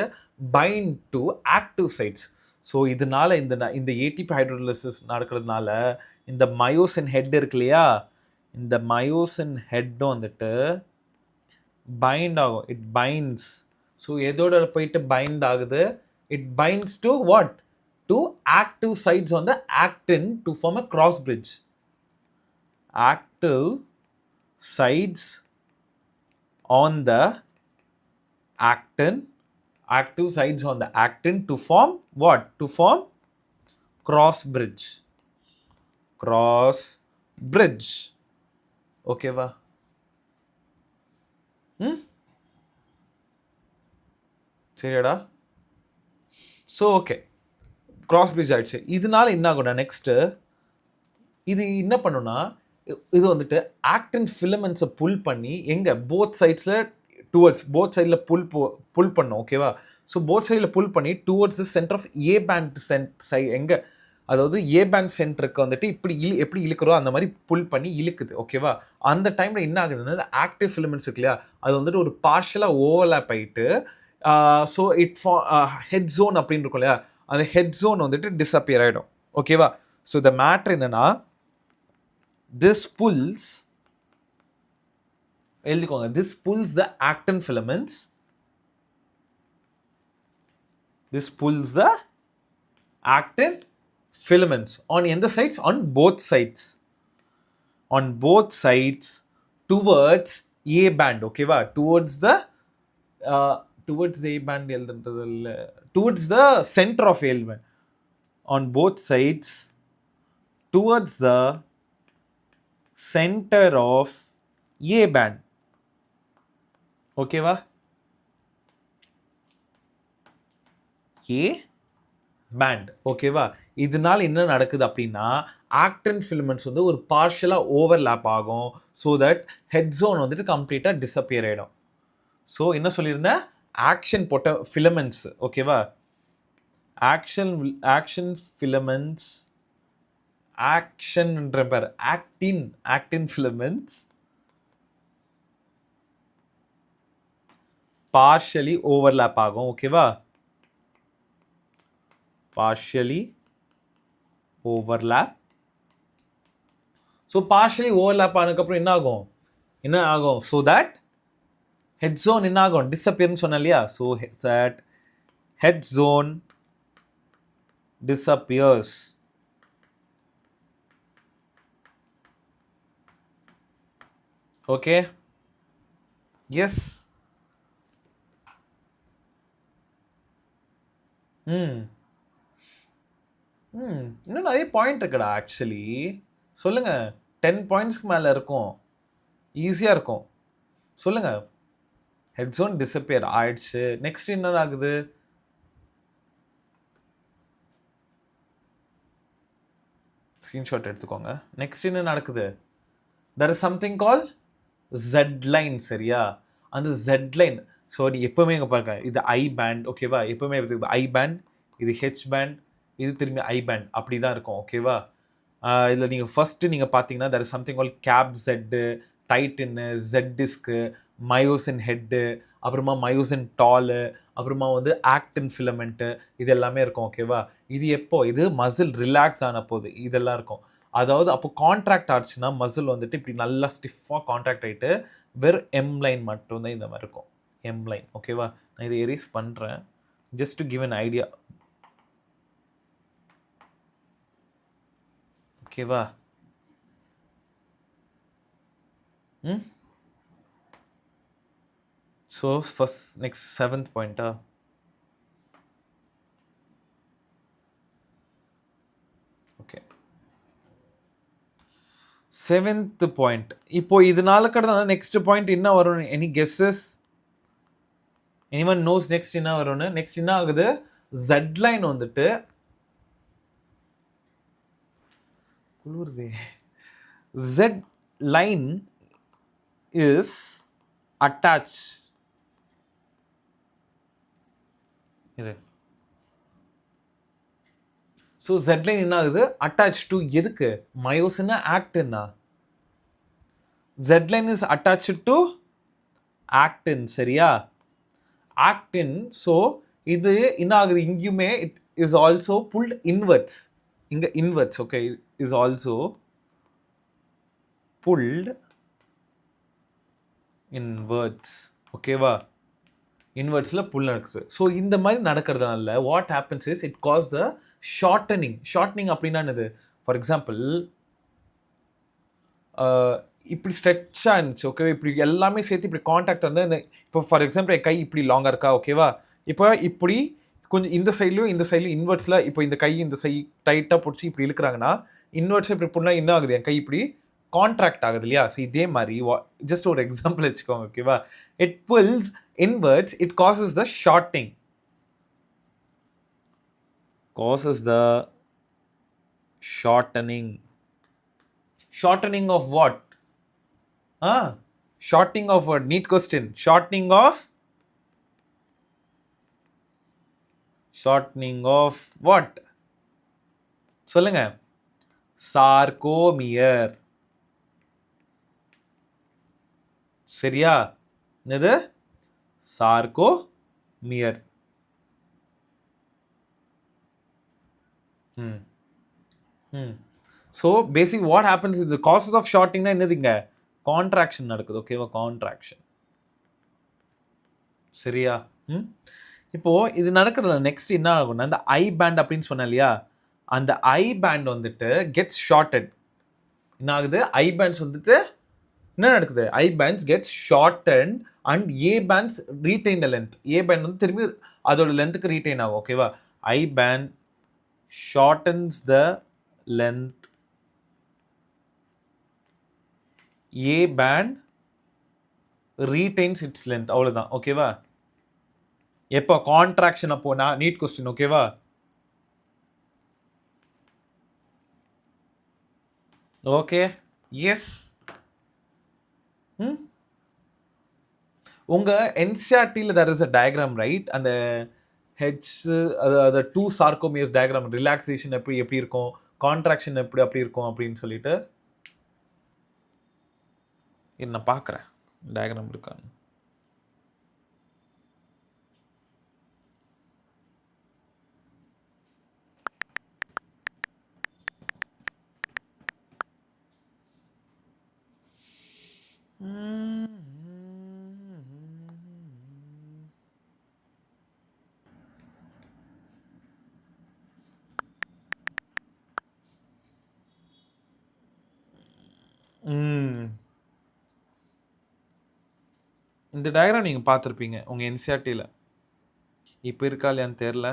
bind to active sites. So இதனால இந்த ஏடிபி ஹைட்ரோலிசிஸ் நடக்கிறதுனால இந்த மயோசின் ஹெட் இருக்கு இல்லையா, இந்த மயோசின் ஹெட் வந்துட்டு பைண்ட் ஆகும். It binds. ஸோ எதோட போயிட்டு பைண்ட் ஆகுது? It binds to what? To active sites on the actin to form a cross bridge. Active sides on the actin, active sides on the actin to form what? To form cross bridge. Cross bridge. Okay va? சரியாடா? ஸோ ஓகே, கிராஸ் பிரிட்ஜ் ஆயிடுச்சு. இதனால என்ன ஆகும்னா நெக்ஸ்ட்டு இது என்ன பண்ணுன்னா, இது வந்துட்டு ஆக்டின் ஃபிலமெண்ட்ஸை புல் பண்ணி எங்கே போத் சைட்ஸில் டுவர்ட்ஸ் போத் சைடில் புல் பண்ணும். ஓகேவா? ஸோ போத் சைடில் புல் பண்ணி towards the centre of A band எங்கே, அதாவது ஏ பேண்ட் சென்டருக்கு வந்துட்டு இப்படி எப்படி இழுக்கிறோ அந்த மாதிரி புல் பண்ணி இழுக்குது. ஓகேவா? அந்த டைமில் என்ன ஆகுதுன்னா ஆக்டிவ் ஃபிலமெண்ட்ஸ் இருக்கு இல்லையா, அது வந்துட்டு ஒரு பார்ஷலாக ஓவர்லேப் ஆகிட்டு ஸோ ஹெட் ஜோன் அப்படின்னு இருக்கும் இல்லையா, அந்த ஹெட் ஜோன் வந்துட்டு டிஸப்பியர் ஆகிடும். ஓகேவா? ஸோ இந்த மேட்ரு என்னன்னா, this pulls the actin filaments. This pulls the actin filaments on the sides, on both sides, towards A band. Okay va? Towards the A band, towards the center of A band, on both sides towards the center of A band. Okay va? A band. Okay va? இதனால என்ன நடக்குது அப்படின்னா, ஆக்டின் ஃபிலமெண்ட்ஸ் வந்து ஒரு பார்ஷலாக ஓவர்லேப் ஆகும். ஸோ தட் ஹெட் ஜோன் வந்துட்டு கம்ப்ளீட்டாக டிஸப்பியர் ஆகிடும். ஸோ என்ன சொல்லியிருந்தேன், ஆக்ஷன் போட்ட ஃபிலமெண்ட்ஸ். ஓகேவா? ஆக்ஷன் ஃபிலமெண்ட்ஸ், ஆக்ஷன்ன்ற பேர் ஆக்டின் ஃபிலமெண்ட்ஸ் பார்ஷலி ஓவர்லேப் ஆகும். ஓகேவா? Partially overlap. So partially overlap ஆனதுக்கப்புறம் என்ன ஆகும் ஸோ தட் ஹெட் ஜோன் என்ன ஆகும், டிஸப்பியர்னு சொன்னேன் இல்லையா. So that H zone disappears. Okay? Yes? இன்னும் நிறைய பாயிண்ட் இருக்குடா ஆக்சுவலி. சொல்லுங்க, 10 பாயிண்ட்ஸ்க்கு மேலே இருக்கும், ஈஸியாக இருக்கும். சொல்லுங்க. ஹெட் ஜோன் டிஸப்பியர் ஆயிடுச்சு. நெக்ஸ்ட் என்ன ஆகுது, ஸ்க்ரீன்ஷாட் எடுத்துக்கோங்க. நெக்ஸ்ட் என்ன நடக்குது, there is something called Z line. சரியா? அந்த Z line, ஸோ நீ எப்போவுமே இங்கே பாருங்க, இது ஐ பேண்ட். ஓகேவா? எப்போவுமே ஐ பேண்ட், இது ஹெச் பேண்ட், இது திரும்பி ஐ பேண்ட், அப்படி தான் இருக்கும். ஓகேவா? இதில் நீங்கள் ஃபஸ்ட்டு நீங்கள் பார்த்தீங்கன்னா there is something called cap Z, டைட்டின்னு, ஜெட் டிஸ்க்கு, மயோசின் ஹெட்டு, அப்புறமா மயோசின் டாலு, அப்புறமா வந்து ஆக்டின் ஃபிலமெண்ட்டு, இது எல்லாமே இருக்கும். ஓகேவா? இது எப்போ, இது மசில் ரிலாக்ஸ் ஆன போது இதெல்லாம் இருக்கும். அதாவது அப்போ கான்ட்ராக்ட் ஆச்சுன்னா மசில் வந்துட்டு இப்படி நல்லா ஸ்டிஃபாக கான்ட்ராக்ட் ஆகிட்டு வெறும் எம் லைன் மட்டும்தான் இந்த மாதிரி இருக்கும். M line. ஓகேவா? நான் இதை எரேஸ் பண்ணுறேன் just to give an idea. ஓகேவா? ஸோ ஃபர்ஸ்ட் நெக்ஸ்ட் 7th பாயிண்டா, ஓகே 7th பாயிண்ட். இப்போ இதனால கடந்த நெக்ஸ்ட் பாயிண்ட் என்ன வரும், any guesses, anyone knows next என்ன வரும்னு? நெக்ஸ்ட் என்ன ஆகுது, ஜெட் லைன் வந்துட்டு குளிருதே, Z line is attach. So Z line என்ன ஆகுது, அட்டாச் டு எதுக்கு, மயோசினா ஆக்டினா? Z line is attach to actin. சரியா? ஆக்டின். ஸோ இது என்ன ஆகுது, இங்கேயுமே it is also pulled inwards. இங்கே inwards. Okay, is also pulled inwards. ஓகேவா? இன்வெர்ட்ஸில் புல் நடக்குது. ஸோ இந்த மாதிரி நடக்கிறதுனால what happens is it cos the shortening. Shortening அப்படின்னா என்னது? ஃபார் எக்ஸாம்பிள் இப்படி ஸ்ட்ரெச்சாக இருந்துச்சு. ஓகேவா? இப்படி எல்லாமே சேர்த்து இப்படி காண்டாக்ட் வந்து இப்போ ஃபார் எக்ஸாம்பிள் என் கை இப்படி லாங்காக இருக்கா? ஓகேவா? இப்போ இப்படி கொஞ்சம் இந்த சைட்லையும் இந்த சைட்லையும் இன்வெர்ட்ஸில் இப்போ இந்த கை இந்த சை டைட்டாக பிடிச்சி இப்படி இழுக்கிறாங்கன்னா இன்வெர்ட்ஸை இப்படி பண்ணால் என்ன ஆகுது? என் கை இப்படி கான்ட்ராக்ட் ஆகுது இல்லையா? ஸோ இதே மாதிரி ஜஸ்ட் ஒரு எக்ஸாம்பிள் வச்சுக்கோங்க. ஓகேவா? It pulls inwards, it causes the shortening. Causes the shortening. Shortening of what? Shortening of what? Neat question. Shortening of what? சொல்லுங்க. sarcomere. சரியா? என்னது? sarcomere. So basically what happens is the causes of shortening na என்னதுங்க? contraction நடக்குது. ஓகேவா? contraction. சரியா? இப்போ இது நடக்கிறதுல நெக்ஸ்ட் என்ன ஆகும்னா இந்த ஐ பேண்ட் அப்படின்னு சொன்னேன் இல்லையா? அந்த ஐ பேண்ட் வந்துட்டு கெட்ஸ் ஷார்ட்டட். என்ன ஆகுது? ஐ பேண்ட்ஸ் வந்துட்டு என்ன நடக்குது? I bands gets shortened and A bands retain the length. A band வந்து திரும்பி அதோட லென்த்துக்கு ரீடைன் ஆகும். ஓகேவா? I band shortens the length, A band retains its length. அவ்வளோதான். ஓகேவா? எப்போ? கான்ட்ராக்ஷன் அப்போ. நான் நீட் கொஸ்டின். ஓகேவா? Okay, yes. உங்கள் என்சிஆர்டியில் there is a diagram, right? அந்த ஹெச் அது டூ சார்கோமியர்ஸ் டயக்ராம், ரிலாக்ஸேஷன் எப்படி இருக்கும், கான்ட்ராக்ஷன் அப்படி இருக்கும் அப்படின்னு சொல்லிட்டு நான் பார்க்குறேன் டயக்ராம் இருக்கான்னு. இந்த டயக்ராம் நீங்கள் பார்த்துருப்பீங்க உங்கள் என்சிஆர்டியில். இப்போ இருக்கா இல்லையான்னு தெரில.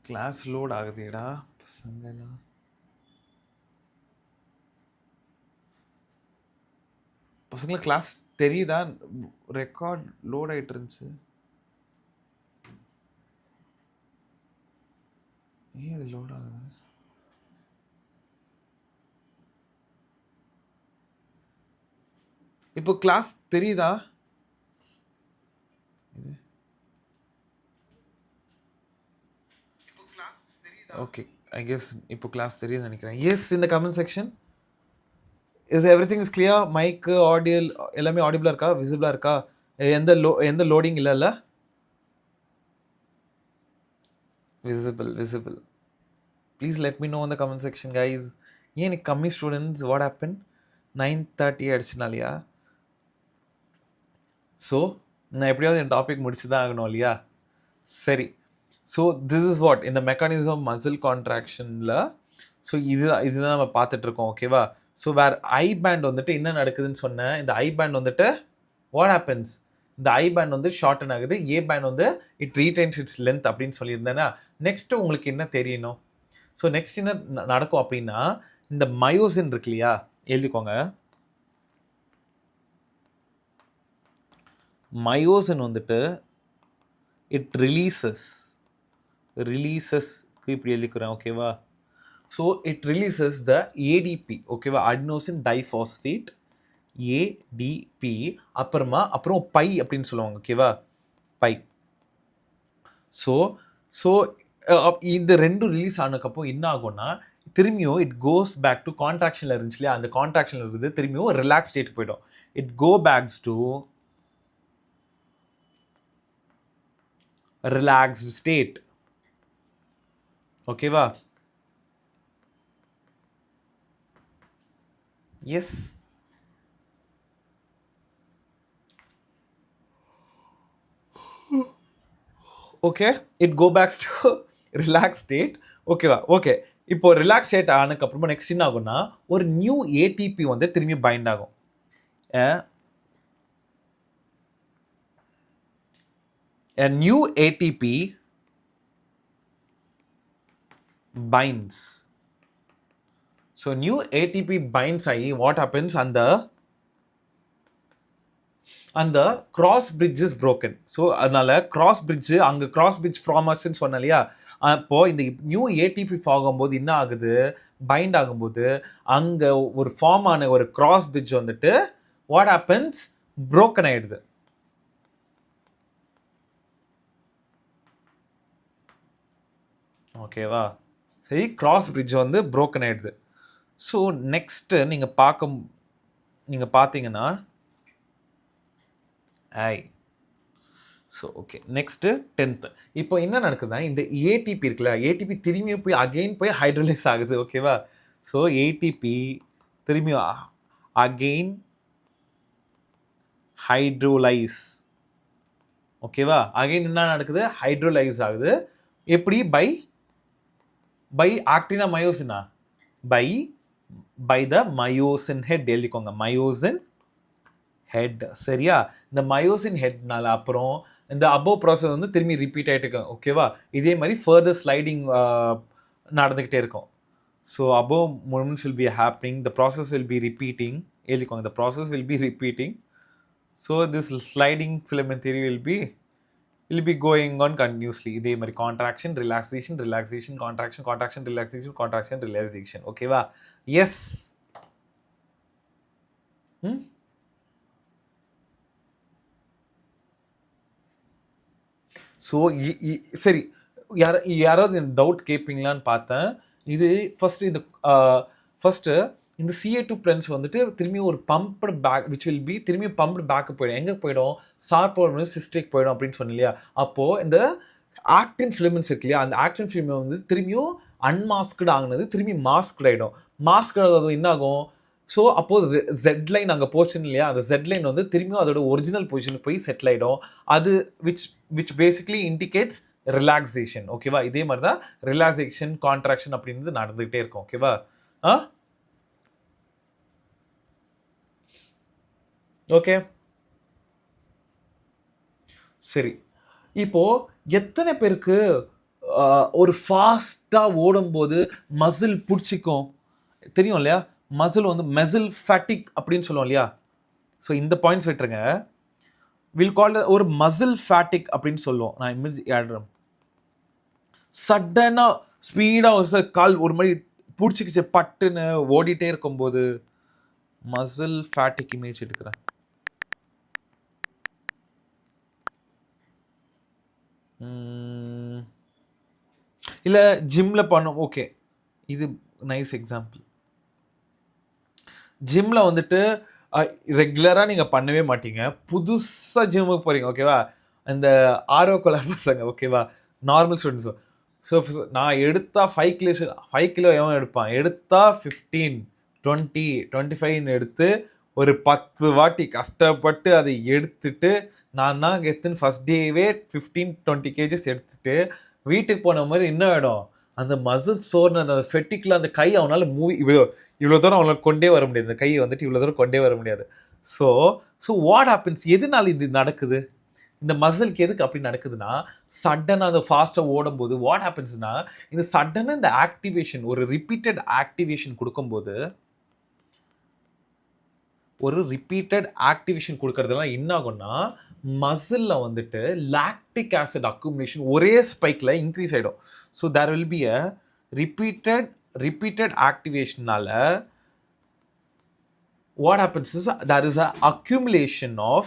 கிளாஸ் லோட் ஆகுதுடா பசங்கலாம். பசங்களுக்கு கிளாஸ் தெரியுதா? ரெக்கார்ட் லோட் ஆகிட்டு இருந்துச்சு. ஏன் இது லோட் ஆகுது? இப்போ கிளாஸ் தெரியுதா? ஓகே, ஐ கெஸ் இப்போ கிளாஸ் தெரியுதுன்னு நினைக்கிறேன். எஸ், இந்த comment section is everything is clear. Mic, audio எல்லாமே ஆடிபிளாக இருக்கா? விசிபிளாக இருக்கா? எந்த லோடிங் இல்லைல்ல? Visible. Please let me know இந்த கமெண்ட் செக்ஷன் கைஸ். ஏன் எனக்கு கம்மி ஸ்டூடெண்ட்ஸ்? What happen? 9:30 ஆயிடுச்சுனாலையா? ஸோ நான் எப்படியாவது என் டாபிக் முடிச்சு தான் ஆகணும் இல்லையா? சரி. ஸோ திஸ் இஸ் வாட் இந்த மெக்கானிசம் மசில் கான்ட்ராக்ஷனில். ஸோ இதுதான் நம்ம பார்த்துட்ருக்கோம். ஓகேவா? ஸோ வேர் ஐ பேண்ட் வந்துட்டு என்ன நடக்குதுன்னு சொன்னேன். இந்த ஐ பேண்ட் வந்துட்டு வாட் ஹேப்பன்ஸ்? இந்த ஐ பேண்ட் வந்து ஷார்டன் ஆகுது, ஏ பேண்ட் வந்து இட் ரீடைன்ஸ் இட்ஸ் லென்த் அப்படின்னு சொல்லியிருந்தேன்னா நெக்ஸ்ட்டு உங்களுக்கு என்ன தெரியணும்? ஸோ நெக்ஸ்ட் என்ன நடக்கும் அப்படின்னா இந்த மயோசின் இருக்கு இல்லையா? எழுதிக்கோங்க. மயோசின் வந்துட்டு இட் ரிலீசஸ்க்கு இப்படி எழுதிக்கிறேன். ஓகேவா? So it releases the ATP. ஓகேவா? Adenosine diphosphate, ATP. அப்புறம் பை அப்படின்னு சொல்லுவாங்க. ஓகேவா? பை. ஸோ இந்த ரெண்டும் ரிலீஸ் ஆனதுக்கப்புறம் என்ன ஆகும்னா திரும்பியும் இட் கோஸ் பேக் டு கான்ட்ராக்ஷனில் இருந்துச்சு இல்லையா, அந்த கான்ட்ராக்ஷனில் இருந்து திரும்பியும் ரிலாக்ஸ் ஸ்டேட்டுக்கு போயிடும். It go backs to relaxed state. ஓகேவா? Yes. Okay, it go backs to relax state. ஓகேவா? ஓகே, இப்போ ரிலாக்ஸ் ஸ்டேட் ஆனதுக்கப்புறமா நெக்ஸ்ட் என்ன ஆகும்னா ஒரு நியூ ஏடிபி வந்து திரும்பி பைண்ட் ஆகும். A new ATP binds. So new ATP binds ஆகி what happens, அந்த cross bridge is broken. So அதனால cross bridge, அங்கே cross bridge ஃபார்மேஷன் சொன்னேன் இல்லையா, அப்போ இந்த நியூ ஏடிபி ஆகும்போது என்ன ஆகுது, பைண்ட் ஆகும்போது அங்கே ஒரு ஃபார்ம் ஆன ஒரு cross bridge வந்துட்டு what happens, broken ஆயிடுது. ஓகேவா? சரி, கிராஸ் பிரிட்ஜ் வந்து broken ஆயிடுது. ஸோ நெக்ஸ்ட்டு நீங்கள் பார்த்தீங்கன்னா ஸோ ஓகே, நெக்ஸ்ட்டு 10th. இப்போ என்ன நடக்குதுன்னா இந்த ஏடிபி இருக்குல்ல, ஏடிபி திரும்பியும் போய் அகெயின் போய் ஹைட்ரோலைஸ் ஆகுது. ஓகேவா? ஸோ ஏடிபி திரும்பியும் அகெயின் ஹைட்ரோலைஸ். ஓகேவா? அகெயின் என்ன நடக்குது, ஹைட்ரோலைஸ் ஆகுது. எப்படி? பை ஆக்டினா மயோசினா, பை த மயோசின் ஹெட் எழுதிக்கோங்க, மயோசின் ஹெட். சரியா? இந்த மயோசின் ஹெட்னால அப்புறம் இந்த அபோவ் ப்ராசஸ் வந்து திரும்பி ரிப்பீட் ஆகிட்டு இருக்கும். ஓகேவா? இதே மாதிரி ஃபர்தர் ஸ்லைடிங் நடந்துக்கிட்டே இருக்கும். So above movements will be happening, the process will be repeating. எழுதிக்கோங்க, the process will be repeating. So this sliding filament theory will be going on continuously. இதே மாதிரி contraction, relaxation, relaxation, contraction, contraction, relaxation, contraction, relaxation. ஓகேவா? எஸ். ஸோ சரி, யாராவது டவுட் கேட்பீங்களான்னு பார்த்தேன். இது ஃபஸ்ட்டு இந்த CA2 பிளன்ஸ் வந்துட்டு திரும்பி ஒரு pumped back which will be திரும்பி பம்ப்டு பேக்கு போயிடும். எங்கே போயிடும்? சார்போல் சிஸ்டிக் போயிடும் அப்படின்னு சொன்னேன் இல்லையா. அப்போது இந்த ஆக்டின் ஃபிலிமெண்ட்ஸ் இருக்கு இல்லையா, அந்த ஆக்டின் ஃபிலிமெண்ட் வந்து திரும்பியும் அன்மாஸ்க்டு ஆகுனது திரும்பி மாஸ்க்டு ஆகிடும். மாஸ்க் ஆகிறது என்ன ஆகும்? ஸோ அப்போது ஜெட் லைன் அங்கே போச்சுன்னு இல்லையா, அந்த ஜெட் லைன் வந்து திரும்பியும் அதோட ஒரிஜினல் பொசிஷனுக்கு போய் செட்டில் ஆகிடும். அது விச் பேசிக்லி இண்டிகேட்ஸ் ரிலாக்ஸேஷன். ஓகேவா? இதே மாதிரி தான் ரிலாக்ஸேஷன், கான்ட்ராக்ஷன் அப்படின்றது நடந்துகிட்டே இருக்கும். ஓகேவா? ஓகே, சரி. இப்போ எத்தனை பேருக்கு ஒரு ஃபாஸ்ட்டாக ஓடும்போது மசில் பிடிச்சிக்கும் தெரியும் இல்லையா? மசில் வந்து மெசில் ஃபேட்டிக் அப்படின்னு சொல்லுவோம் இல்லையா. ஸோ இந்த பாயிண்ட்ஸ் விட்டுருங்க. வில் கால் ஒரு மசில் ஃபேட்டிக் அப்படின்னு சொல்லுவோம். நான் இமேஜ் ஆடுறேன். சடனாக ஸ்பீடாக கால் ஒரு மாதிரி பிடிச்சிக்கிச்சு பட்டுன்னு ஓடிட்டே இருக்கும்போது மசில் ஃபேட்டிக் இமேஜ் எடுக்கிறேன். இல்லை ஜிம்மில் பண்ணும். ஓகே, இது நைஸ் எக்ஸாம்பிள். ஜிம்மில் வந்துட்டு ரெகுலராக நீங்கள் பண்ணவே மாட்டீங்க, புதுசாக ஜிம்முக்கு போகிறீங்க. ஓகேவா? இந்த ஆர்வக்கோளாறு பசங்க. ஓகேவா? நார்மல் ஸ்டூடெண்ட்ஸும். ஸோ நான் எடுத்தால் 5 கிலோ எவன் எடுப்பான்? எடுத்தால் 15, 20, 25 எடுத்து ஒரு 10 வாட்டி கஷ்டப்பட்டு அதை எடுத்துட்டு நான் தான் எடுத்துன்னு ஃபஸ்ட் டேவே 15-20 kgs எடுத்துட்டு வீட்டுக்கு போன மாதிரி என்ன ஆகிடும்? அந்த மசில் சோர்ன அந்த ஃபெட்டிக்கில் அந்த கை அவனால் இவ்வளோ தூரம் அவனால் கொண்டே வர முடியாது. அந்த கையை வந்துட்டு இவ்வளோ தூரம் கொண்டே வர முடியாது. So what happens? எதனால இது நடக்குது? இந்த மசிலுக்கு எதுக்கு அப்படி நடக்குதுன்னா, சடனாக அந்த ஃபாஸ்ட்டாக ஓடும்போது வாட் ஹேப்பன்ஸ்னா, இந்த சடனாக இந்த ஆக்டிவேஷன், ஒரு ரிப்பீட்டட் ஆக்டிவேஷன் கொடுக்கும்போது, ஒரு ரிப்பீட்டட் ஆக்டிவேஷன் கொடுக்கறதுலாம் என்ன ஆகும்னா மசிலில் வந்துட்டு லாக்டிக் ஆசிட் அக்குமுலேஷன் ஒரே ஸ்பைக்கில் இன்க்ரீஸ் ஆகிடும். So there will be a repeated ஆக்டிவேஷனால what happens is there is a accumulation of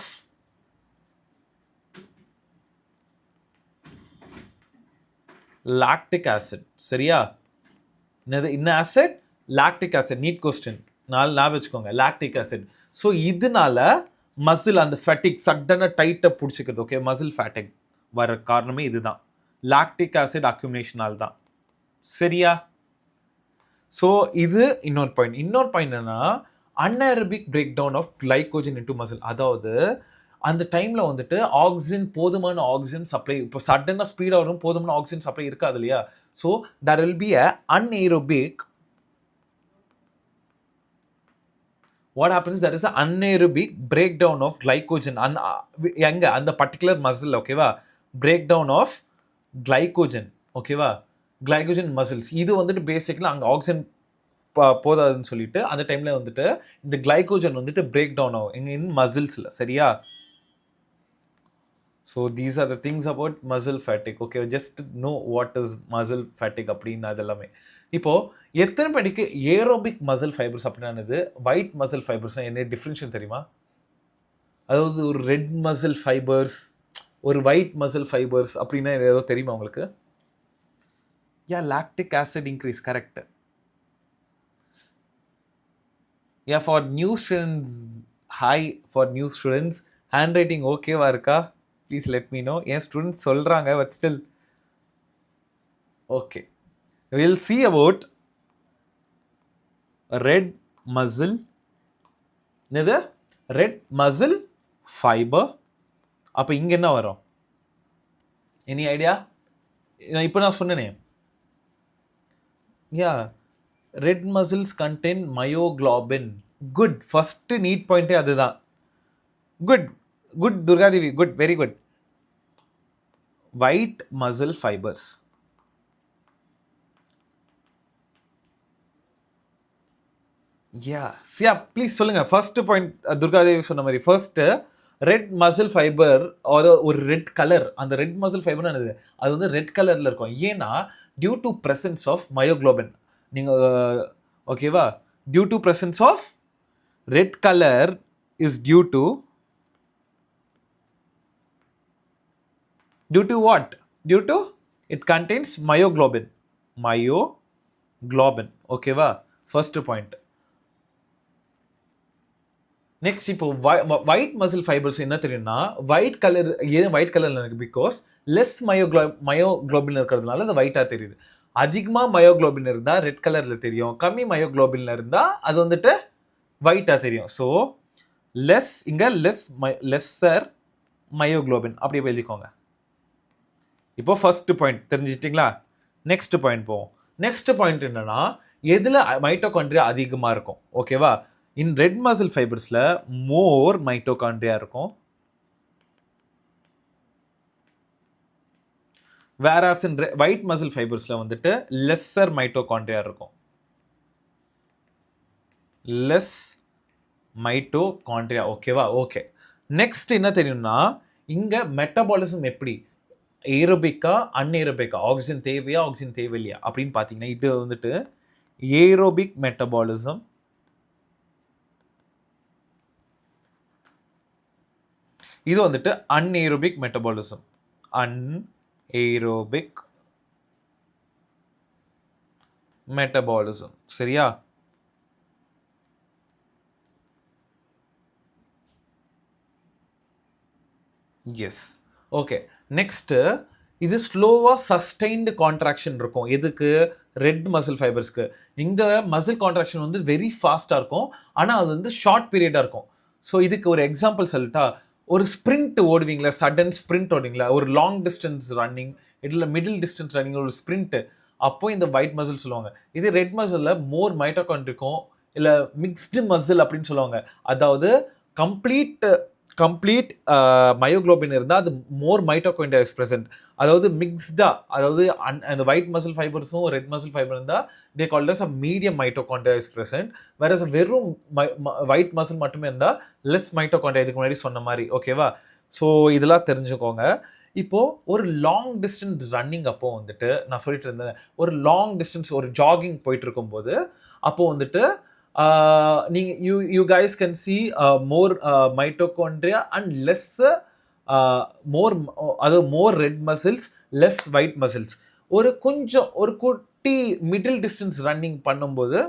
lactic acid. சரியா? என்ன acid? Lactic acid. NEET question ஞாபகம் வச்சுக்கோங்க, லாக்டிக் ஆசிட். ஸோ இதனால மசில் அந்த ஃபேட்டிக் சட்டனாக டைட்டாக பிடிச்சிக்கிறது. ஓகே, மசில் ஃபேட்டிக் வர காரணமே இதுதான், லாக்டிக் ஆசிட் அக்யூமினேஷனால் தான். சரியா? ஸோ இது இன்னொரு பாயிண்ட் என்னன்னா, anaerobic break down of glycogen into muscle. அதாவது அந்த டைமில் வந்துட்டு போதுமான ஆக்சிஜன் சப்ளை, இப்போ சடனாக ஸ்பீடாக வரும், போதுமான ஆக்சிஜன் சப்ளை இருக்காது இல்லையா? So there will be a anaerobic, what happens, there is an anaerobic breakdown of glycogen எங்க அந்த பர்டிகுலர் மசில். ஓகேவா? breakdown of glycogen. ஓகேவா? glycogen muscles. இது வந்துட்டு பேசிக்கலி அங்கே ஆக்சிஜன் போதாதுன்னு சொல்லிட்டு அந்த டைமில் வந்துட்டு இந்த கிளைகோஜன் வந்துட்டு பிரேக் டவுன் ஆகும் எங்க இன் மசில்ஸில். சரியா? So these are the things about muscle fatigue. Okay, just know what is muscle fatigue அப்படின்னு அது எல்லாமே. இப்போது எத்தனை படிக்கு ஏரோபிக் மசில் ஃபைபர்ஸ் அப்படின்னானது ஒயிட் மசில் ஃபைபர்ஸ் என்ன டிஃப்ரென்ஷியல் தெரியுமா? அதாவது ஒரு ரெட் மசில் ஃபைபர்ஸ், ஒரு ஒயிட் மசில் ஃபைபர்ஸ் அப்படின்னா ஏதோ தெரியுமா உங்களுக்கு? Yeah, lactic acid increase. Correct. Yeah, for new students, hi for new students, handwriting ஓகேவா இருக்கா? Please let me know. N students சொல்கிறாங்க, but still okay. Will see about red muscle. என்னது? Red muscle fibre. அப்போ இங்கே என்ன வரும்? Any idea? இப்போ நான் சொன்னேனே, yeah, red muscles contain myoglobin. Good, first NEET பாயிண்ட்டே அதுதான். Good good Durgadevi, good, very good. White muscle fibres. Yeah, Siya please சொல்லுங்க. ஃபர்ஸ்ட் பாயிண்ட் துர்காதேவி சொன்ன மாதிரி, ஃபர்ஸ்ட் ரெட் மசில் ஃபைபர் ஒரு ரெட் கலர். அந்த ரெட் மசில் ஃபைபர் என்னது? அது வந்து ரெட் கலரில் இருக்கும். ஏன்னா due to presence of myoglobin. நீங்கள் ஓகேவா? Due to presence of red colour is due to what? Due to it contains myoglobin. ஓகேவா? First point. நெக்ஸ்ட், இப்போ ஒயிட் மசில் ஃபைபர்ஸ் என்ன தெரியும்னா, ஒயிட் கலர். ஏன் ஒயிட் கலரில் இருக்குது? பிகாஸ் லெஸ் மயோக்ளோபின் இருக்கிறதுனால அது ஒயிட்டாக தெரியுது. அதிகமாக மயோக்ளோபின் இருந்தால் ரெட் கலரில் தெரியும், கம்மி மயோக்ளோபின் இருந்தால் அது வந்துட்டு ஒயிட்டாக தெரியும். ஸோ லெஸ், இங்கே லெஸ்ஸர் மயோக்ளோபின் அப்படி எழுதிக்கோங்க. இப்போ ஃபர்ஸ்ட் பாயிண்ட் தெரிஞ்சிட்டிங்களா? நெக்ஸ்ட் பாயிண்ட் போவோம். நெக்ஸ்ட் பாயிண்ட் என்னன்னா, எதில் மைட்டோகாண்ட்ரியா அதிகமாக இருக்கும்? ஓகேவா? இன் ரெட் மசில் ஃபைபர்ஸில் மோர் மைட்டோகாண்ட்ரியா இருக்கும். வேராஸ் இன் ஒயிட் மசில் ஃபைபர்ஸில் வந்துட்டு லெஸ்ஸர் மைட்டோகாண்ட்ரியா இருக்கும். Less mitochondria. ஓகேவா? ஓகே. நெக்ஸ்ட் என்ன தெரியும்னா, இங்கே மெட்டபாலிசம் எப்படி, ஏரோபிக்கா அன்ஏரோபிக்கா, ஆக்சிஜன் தேவையா ஆக்சிஜன் தேவையில்லையா அப்படின்னு பார்த்தீங்கன்னா, இது வந்துட்டு ஏரோபிக் மெட்டபாலிசம். இது வந்துட்டு அன்ஏரோபிக் மெட்டபாலிசம். Anaerobic metabolism. சரியா? எஸ். ஓகே. நெக்ஸ்ட்டு, இது ஸ்லோவாக சஸ்டைன்டு கான்ட்ராக்ஷன் இருக்கும். எதுக்கு? ரெட் மசில் ஃபைபர்ஸ்க்கு. இங்கே மசில் கான்ட்ராக்ஷன் வந்து வெரி ஃபாஸ்ட்டாக இருக்கும், ஆனால் அது வந்து ஷார்ட் பீரியடாக இருக்கும். ஸோ இதுக்கு ஒரு எக்ஸாம்பிள் சொல்லிட்டா, ஒரு ஸ்ப்ரிண்ட் ஓடுவீங்களா, சடன் ஸ்ப்ரிண்ட் ஓடுவீங்களா, ஒரு லாங் டிஸ்டன்ஸ் ரன்னிங், இல்லை மிடில் டிஸ்டன்ஸ் ரன்னிங், ஒரு ஸ்ப்ரிண்ட்டு, அப்போ இந்த ஒயிட் மசில் சொல்லுவாங்க. இது ரெட் மசிலில் மோர் மைட்டோகாண்ட்ரியா இருக்கும், இல்லை மிக்ஸ்டு மசில் அப்படின்னு சொல்லுவாங்க. அதாவது கம்ப்ளீட் மயோக்ளோபின் இருந்தால் அது மோர் மைட்டோகாண்ட்ரியா இஸ் ப்ரெசென்ட். அதாவது மிக்ஸ்டாக, அதாவது அந்த ஒயிட் மசில் ஃபைபர்ஸும் ரெட் மசில் ஃபைபர் இருந்தால் they called as a medium mitochondria is present. வேற வெறும் ஒயிட் மசில் மட்டுமே இருந்தால் லெஸ் மைட்டோகாண்ட்ரியா, இதுக்கு முன்னாடி சொன்ன மாதிரி. ஓகேவா? ஸோ இதெல்லாம் தெரிஞ்சுக்கோங்க. இப்போது ஒரு லாங் டிஸ்டன்ஸ் ரன்னிங் அப்போ வந்துட்டு நான் சொல்லிட்டு இருந்தேன், ஒரு லாங் டிஸ்டன்ஸ் ஒரு ஜாகிங் போயிட்டு இருக்கும்போது அப்போது வந்துட்டு நீங்கள் you guys can see more mitochondria and less more red muscles, less white muscles. ஒரு குட்டி மிடில் டிஸ்டன்ஸ் ரன்னிங் பண்ணும்போது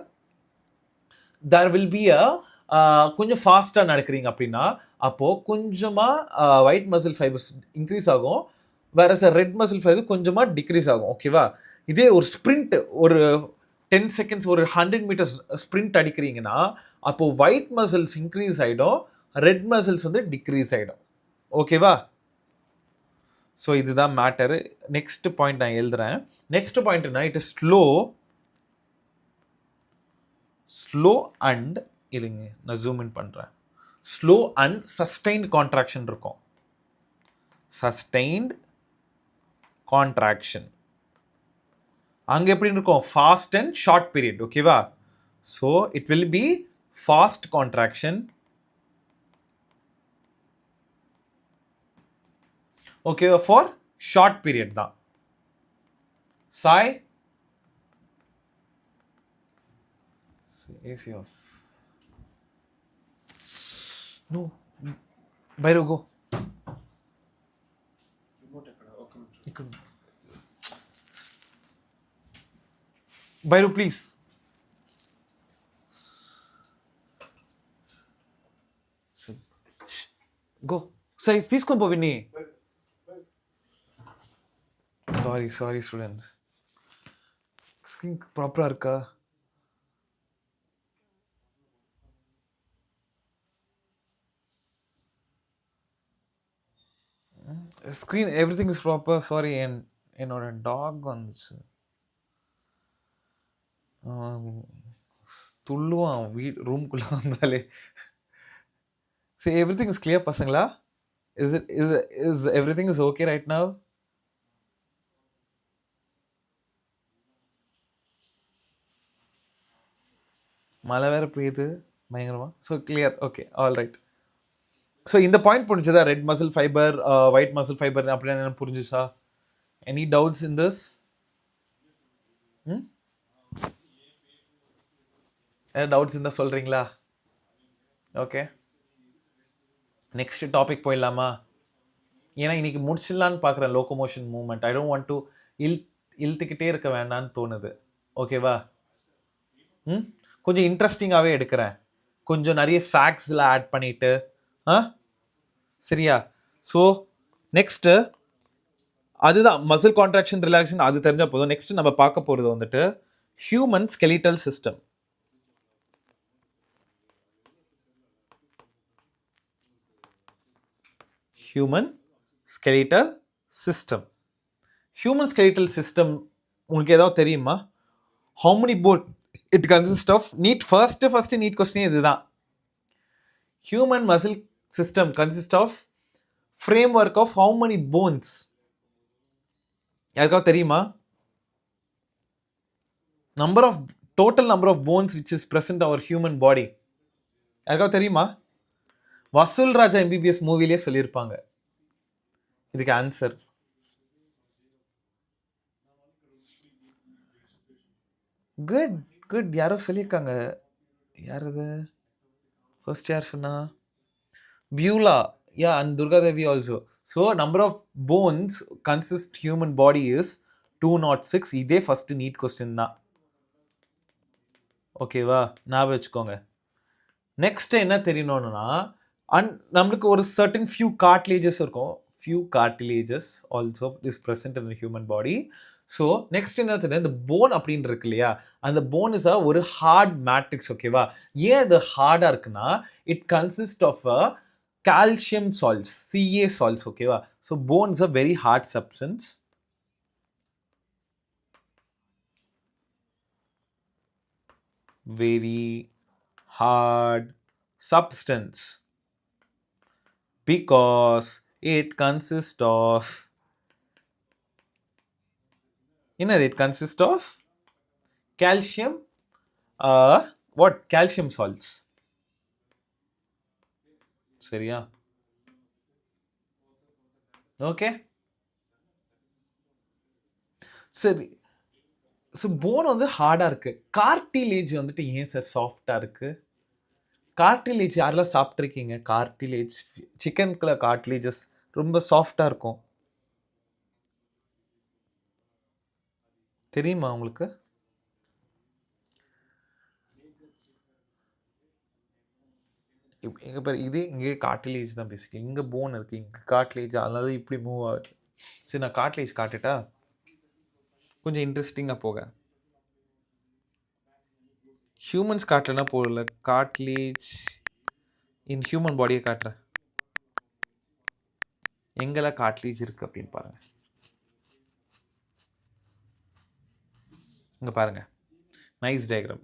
there will be a கொஞ்சம் ஃபாஸ்ட்டாக நடக்கிறீங்க அப்படின்னா அப்போது கொஞ்சமாக ஒயிட் மசில் ஃபைபர்ஸ் இன்க்ரீஸ் ஆகும், வேற ரெட் மசில் ஃபைபர் கொஞ்சமாக டிக்ரீஸ் ஆகும். ஓகேவா? இதே ஒரு ஸ்ப்ரிண்ட் ஒரு 10 செகண்ட்ஸ் ஒரு 100 மீட்டர்ஸ் ஸ்ப்ரிண்ட் அடிக்கிறீங்கன்னா அப்போது ஒயிட் மசில்ஸ் இன்க்ரீஸ் ஆகிடும், ரெட் மசில்ஸ் வந்து டிக்ரீஸ் ஆகிடும். ஓகேவா? ஸோ இதுதான் மேட்டரு. நெக்ஸ்ட் பாயிண்ட் நான் எழுதுறேன். நெக்ஸ்ட் பாயிண்ட்னா இட் இஸ் ஸ்லோ அண்ட் இல்லைங்க நான் ஜூம் இன் பண்ணுறேன். ஸ்லோ அண்ட் சஸ்டைன்ட் கான்ட்ராக்ஷன் இருக்கும். சஸ்டைன்ட் கான்ட்ராக்ஷன் அங்கே எப்படி இருக்கும்? Fast and short period. ஓகேவா? So it will be fast contraction. ஓகேவா? ஃபார் ஷார்ட் பீரியட் தான். Sai AC off. No. Bhairav, go. Bhairav, please. Go. Sai, తీసుకొని పో విన్ని. Sorry students. Screen proper இருக்கா? Screen everything is proper. Sorry, என்னோட டாக் வந்துச்சு, துள்ளுவான் ரூம்குள்ள வந்தாலே. சரி, everything is clear பசங்களா? Is everything is okay right now? மழை வேற பெய்யுது பயங்கரமா. So clear. Okay, all right. So இந்த பாயிண்ட் புரிஞ்சுதா? Red muscle fibre, white muscle fibre அப்படின்னு என்ன புரிஞ்சுச்சா? Any doubts in this? ஏதாவது டவுட்ஸ் இருந்தால் சொல்கிறீங்களா? ஓகே, நெக்ஸ்ட் டாபிக் போயிடலாமா? ஏன்னா இன்னைக்கு முடிச்சிடலான்னு பார்க்குறேன் locomotion movement. I don't want to இழுத்துக்கிட்டே இருக்க வேண்டான்னு தோணுது. ஓகேவா? கொஞ்சம் இன்ட்ரெஸ்டிங்காகவே எடுக்கிறேன், கொஞ்சம் நிறைய ஃபேக்ட்ஸில் ஆட் பண்ணிவிட்டு. சரியா? ஸோ நெக்ஸ்ட்டு அதுதான் மசில் கான்ட்ராக்ஷன் ரிலாக்ஸேஷன், அது தெரிஞ்சால் போதும். நெக்ஸ்ட் நம்ம பார்க்க போகிறது வந்துட்டு human skeletal system. Human skeletal system. Human skeletal system உங்களுக்கு ஏதாவது தெரியுமா? How many bone it consist of? NEET first NEET question இதுதான். Human muscle system consists of framework of how many bones? யாருக்காவது தெரியுமா? Total number of bones which is present in our human body. யாருக்காவது தெரியுமா? வசூல் ராஜா MBBS மூவிலே சொல்லியிருப்பாங்க இதுக்கு ஆன்சர். குட் யாரோ சொல்லியிருக்காங்க. யார் அது? ஃபர்ஸ்ட் யார் சொன்னா? Beulah. Yeah, and Durga Devi also. So number of bones consist human body is 206. இதே ஃபர்ஸ்ட் நீட் கொஸ்டின் தான். ஓகேவா? ஞாபகம் வச்சுக்கோங்க. நெக்ஸ்ட் என்ன தெரியணும்னா, நம்மளுக்கு ஒரு சர்டன் few cartilages இருக்கும். Few cartilages also is present in the human body. So next என்ன தெரியும்? இந்த போன் அப்படின்னு இருக்கு இல்லையா, அந்த போன் இஸ் ஒரு ஹார்ட் மேட்ரிக்ஸ். ஓகேவா? ஏன் அது ஹார்டாக இருக்குன்னா, it consist of a calcium salts, Ca salts. Okay, so bone is a very hard substance. Very hard substance because it consists of, it consists of calcium, calcium salts. சரியா? ஓகே, சரி. ஸோ போன் வந்து ஹார்டாக இருக்கு. கார்டிலேஜ் வந்துட்டு ஏன் சார் சாஃப்டாக இருக்கு? கார்டிலேஜ் யாரெல்லாம் சாப்பிட்ருக்கீங்க? கார்டிலேஜ், சிக்கனுக்குள்ள கார்டிலேஜஸ் ரொம்ப சாஃப்டாக இருக்கும். தெரியுமா உங்களுக்கு? இங்கே பாரு, இது இங்கே கார்டிலேஜ் தான் பேசிக்கலி. இங்கே போன் இருக்குது, இங்கே கார்டிலேஜ், அதாவது இப்படி மூவ் ஆகுது. சரி, நான் கார்டிலேஜ் காட்டுட்டா கொஞ்சம் இன்ட்ரெஸ்டிங்காக போக. ஹியூமன்ஸ் காட்டலனா போகல, கார்டிலேஜ் இன் ஹியூமன் பாடியை காட்டுறேன். எங்கெல்லாம் கார்டிலேஜ் இருக்குது அப்படின்னு பாருங்கள். இங்கே பாருங்கள், nice diagram.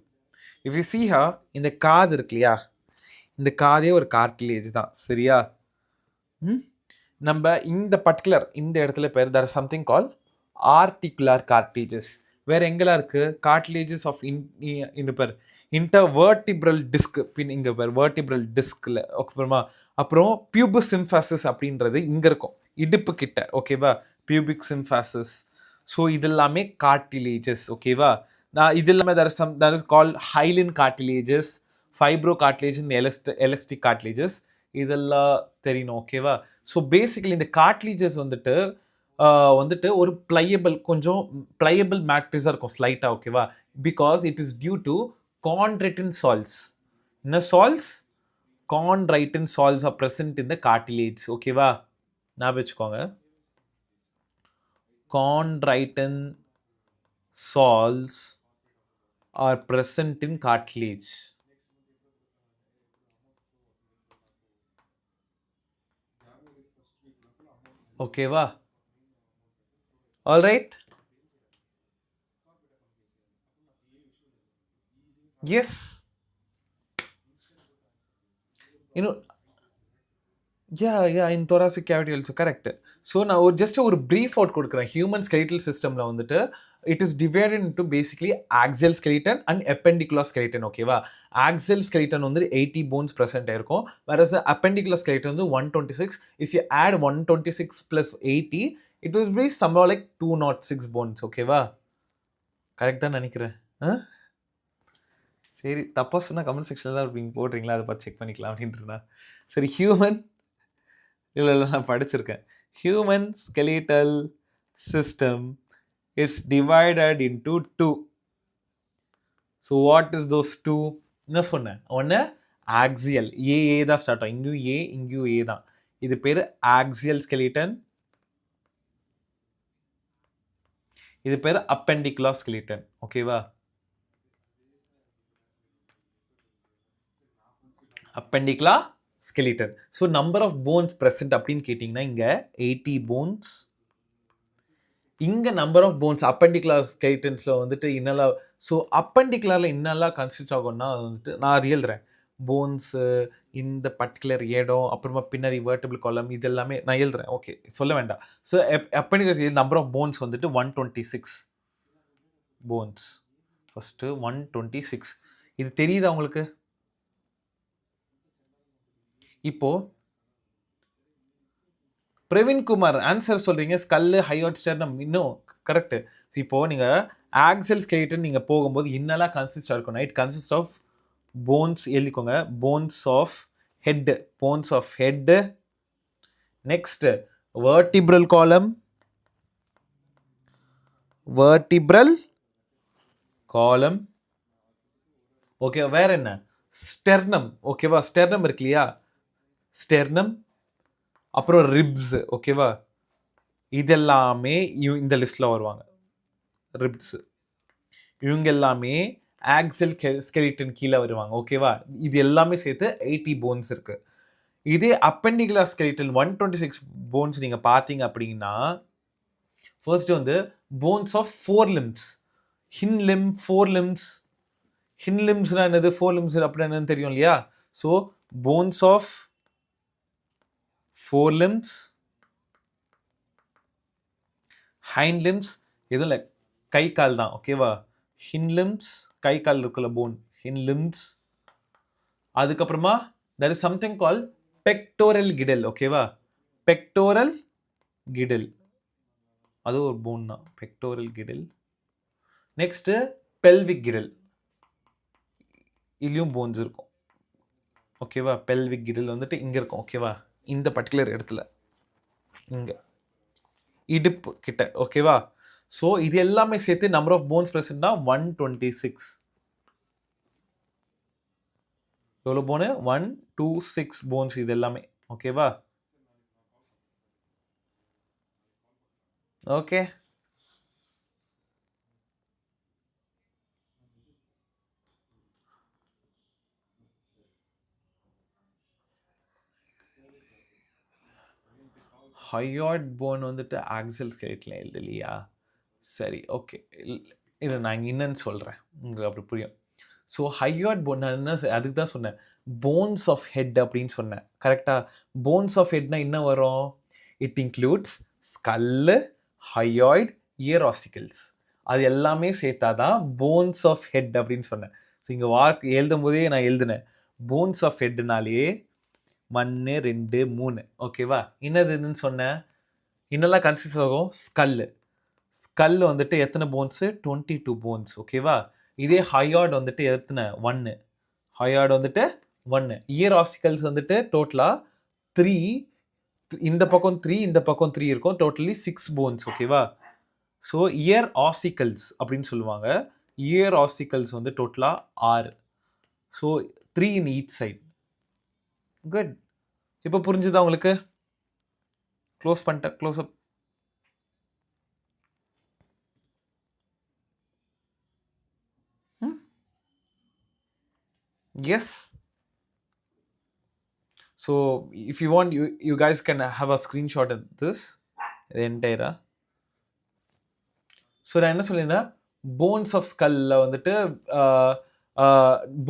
If you see here, இந்த காது இருக்கு இல்லையா, இந்த காதே ஒரு கார்டிலேஜ் தான், சரியா? நம்ம இந்த பர்டிகுலர் இந்த இடத்துல பேர் there is something called articular cartilages. வேற எங்கெல்லாம் இருக்கு? கார்டிலேஜஸ் ஆஃப் இந்த பேர் இன்டர்வர்டிபிரல் டிஸ்க், பின் இங்கே பேர் வேர்டிபிரல் டிஸ்கில், அப்புறமா அப்புறம் பியூபிக் சிம்ஃபாசிஸ் அப்படின்றது இங்கே இருக்கும், இடுப்பு கிட்ட, ஓகேவா? பியூபிக் சிம்ஃபாசிஸ். ஸோ இது எல்லாமே கார்டிலேஜஸ், ஓகேவா? நான் இது எல்லாமே that is called hyaline cartilages, fibro cartilage, elastic cartilages, இதெல்லாம் தெரியணும், ஓகேவா? ஸோ பேசிக்கலி இந்த கார்டிலேஜஸ் வந்துட்டு ஒரு கொஞ்சம் ப்ளையபிள் மேட்ரிஸாக இருக்கும் ஸ்லைட்டாக, ஓகேவா? Because it is due to chondritin salts. என்ன salts? chondritin salts are present in the cartilage, ஓகேவா? ஞாபகம் வச்சுக்கோங்க, chondritin salts are present in cartilage. ஓகேவா? ஆல்ரைட்? எஸ், இன்னும் in thoracic cavity also, correct. So நான் ஒரு ப்ரீஃப் அவுட் கொடுக்குறேன். ஹியூமன் skeletal சிஸ்டமில் வந்துட்டு it is divided into basically axial skeleton and appendicular skeleton, ஓகேவா? axial skeleton வந்து 80 bones present ஆயிருக்கும், whereas the appendicular skeleton வந்து 126. if you add 126 plus 80, it will be somehow like 206 bones, ஓகேவா? கரெக்ட் தான் நினைக்கிறேன். சரி, தப்பாக சொன்னால் கமெண்ட் செக்ஷனில் தான் நீங்கள் போடுறீங்களா, அதை பார்த்து செக் பண்ணிக்கலாம் அப்படின்றா. சரி, ஹியூமன் இல்லை நான் படிச்சிருக்கேன். Human skeletal system is divided into two. So what is those two? என்ன சொன்னேன்? ஒன்று axial, ஏ தான் ஸ்டார்ட் ஆகும், இங்கேயும் ஏ தான். இது பேர் axial skeleton, இது பேர் appendicular skeleton, ஓகேவா? appendicular skeleton. So number of bones present அப்படின்னு கேட்டிங்கன்னா இங்கே 80 bones. இங்கே நம்பர் ஆஃப் போன்ஸ் அப்பெண்டிகுலர் ஸ்கெலிட்டன்ஸில் வந்துட்டு இன்னெல்லாம், ஸோ அப்பெண்டிகுலரில் இன்னெல்லாம் கன்சிஸ்ட் ஆகும்னா வந்துட்டு நான் அது எழுதுறேன். போன்ஸு, இந்த பர்டிகுலர் இடம், அப்புறமா பின்னாடி வெர்டிபிள் காலம், இது எல்லாமே நான் எழுதுறேன், ஓகே, சொல்ல வேண்டாம். So appendicular number of bones வந்துட்டு 126 போன்ஸ். ஃபஸ்ட்டு 126, இது தெரியுதா உங்களுக்கு? இப்போ பிரவீன்குமார் ஆன்சர் சொல்கிறீங்க, ஸ்கல்லு, ஹையோட், ஸ்டெர்னம், இன்னும் கரெக்டு. இப்போது நீங்கள் ஆக்சல் ஸ்கெலிட்டன் நீங்கள் போகும்போது இன்னெல்லாம் கன்சிஸ்டாக இருக்கும். இட் கன்சிஸ்ட் ஆஃப் போன்ஸ், எழுதிக்கோங்க, bones of head, next vertebral column, okay. வேற என்ன? ஸ்டெர்னம், ஓகேவா? ஸ்டெர்னம் இருக்கு இல்லையா, ஸ்டெர்னம், அப்புறம் ரிப்ஸ், ஓகேவா? இதெல்லாமே இந்த லிஸ்ட்டில் வருவாங்க. ரிப்ஸ் இவங்க எல்லாமே ஆக்சல் ஸ்கெலிட்டன் கீழே வருவாங்க, ஓகேவா? இது எல்லாமே சேர்த்து 80 போன்ஸ் இருக்குது. இதே அப்பெண்டிகுலர் ஸ்கெலிட்டன் 126 போன்ஸ் நீங்கள் பார்த்தீங்க அப்படின்னா, ஃபர்ஸ்ட் வந்து bones of 4 limbs, hind limb, 4 limbs. ஹின்லிம்ஸ்னா என்னது, 4 limbs அப்படி என்னன்னு தெரியும் இல்லையா? So bones of 4 limbs, hind limbs எதுவும் இல்லை, கை கால் தான், ஓகேவா? hind limbs, கை கால் இருக்குல்ல போன், hind limbs. அதுக்கப்புறமா there is something called pectoral girdle, ஓகேவா? pectoral girdle அது ஒரு போன் தான், pectoral girdle. Next pelvic girdle, இதுலேயும் போன்ஸ் இருக்கும், ஓகேவா? pelvic girdle வந்துட்டு இங்கே இருக்கும், ஓகேவா? இந்த பர்டிகுலர் இடத்துல இங்கே இடுப்பு கிட்ட, ஓகேவா? ஸோ இது எல்லாமே சேர்த்து நம்பர் ஆஃப் போன்ஸ் ப்ரெசென்ட்னா 126, எவ்வளோ போனு 1 2 6 போன்ஸ் இது எல்லாமே ஓகேவா ஓகே ஹயோட் போன் வந்துட்டு ஆக்சல் ஸ்கெலிட்டில் எழுதலையா சரி ஓகே இதை நான் இங்கே என்னன்னு சொல்கிறேன் உங்களுக்கு அப்படி புரியும் ஸோ ஹையாட் போன் நான் என்ன அதுக்கு தான் சொன்னேன் போன்ஸ் ஆஃப் ஹெட் அப்படின்னு சொன்னேன் கரெக்டாக போன்ஸ் ஆஃப் ஹெட்னா என்ன வரும் it includes skull ஹையாய்ட் year ossicles அது எல்லாமே சேர்த்தாதான் போன்ஸ் ஆஃப் ஹெட் அப்படின்னு சொன்னேன் ஸோ இங்கே எழுதும் போதே நான் எழுதினேன் போன்ஸ் ஆஃப் ஹெட்னாலே 1 2 3 ஓகேவா என்னதுன்னு சொன்னேன் இன்னெல்லாம் கன்சிஸ்ட் ஆகும் ஸ்கல் வந்துட்டு எத்தனை போன்ஸு 22 போன்ஸ் ஓகேவா இதே ஹையார்ட் வந்துட்டு எத்தனை 1 ஹையார்ட் வந்துட்டு 1 இயர் ஆசிக்கல்ஸ் வந்துட்டு டோட்டலாக 3 இந்த பக்கம் 3 இந்த பக்கம் 3 இருக்கும் டோட்டலி 6 போன்ஸ் ஓகேவா ஸோ இயர் ஆசிக்கல்ஸ் அப்படின்னு சொல்லுவாங்க இயர் ஆசிக்கல்ஸ் வந்து டோட்டலாக 6 so 3 in each side good இப்போ புரிஞ்சுதா உங்களுக்கு க்ளோஸ் பண்ணிட்டேன் close up yes so if you want you guys can have a screenshot of this the entire so நான் என்ன சொல்லியிருந்தேன் போன்ஸ் ஆஃப் ஸ்கல்ல வந்துட்டு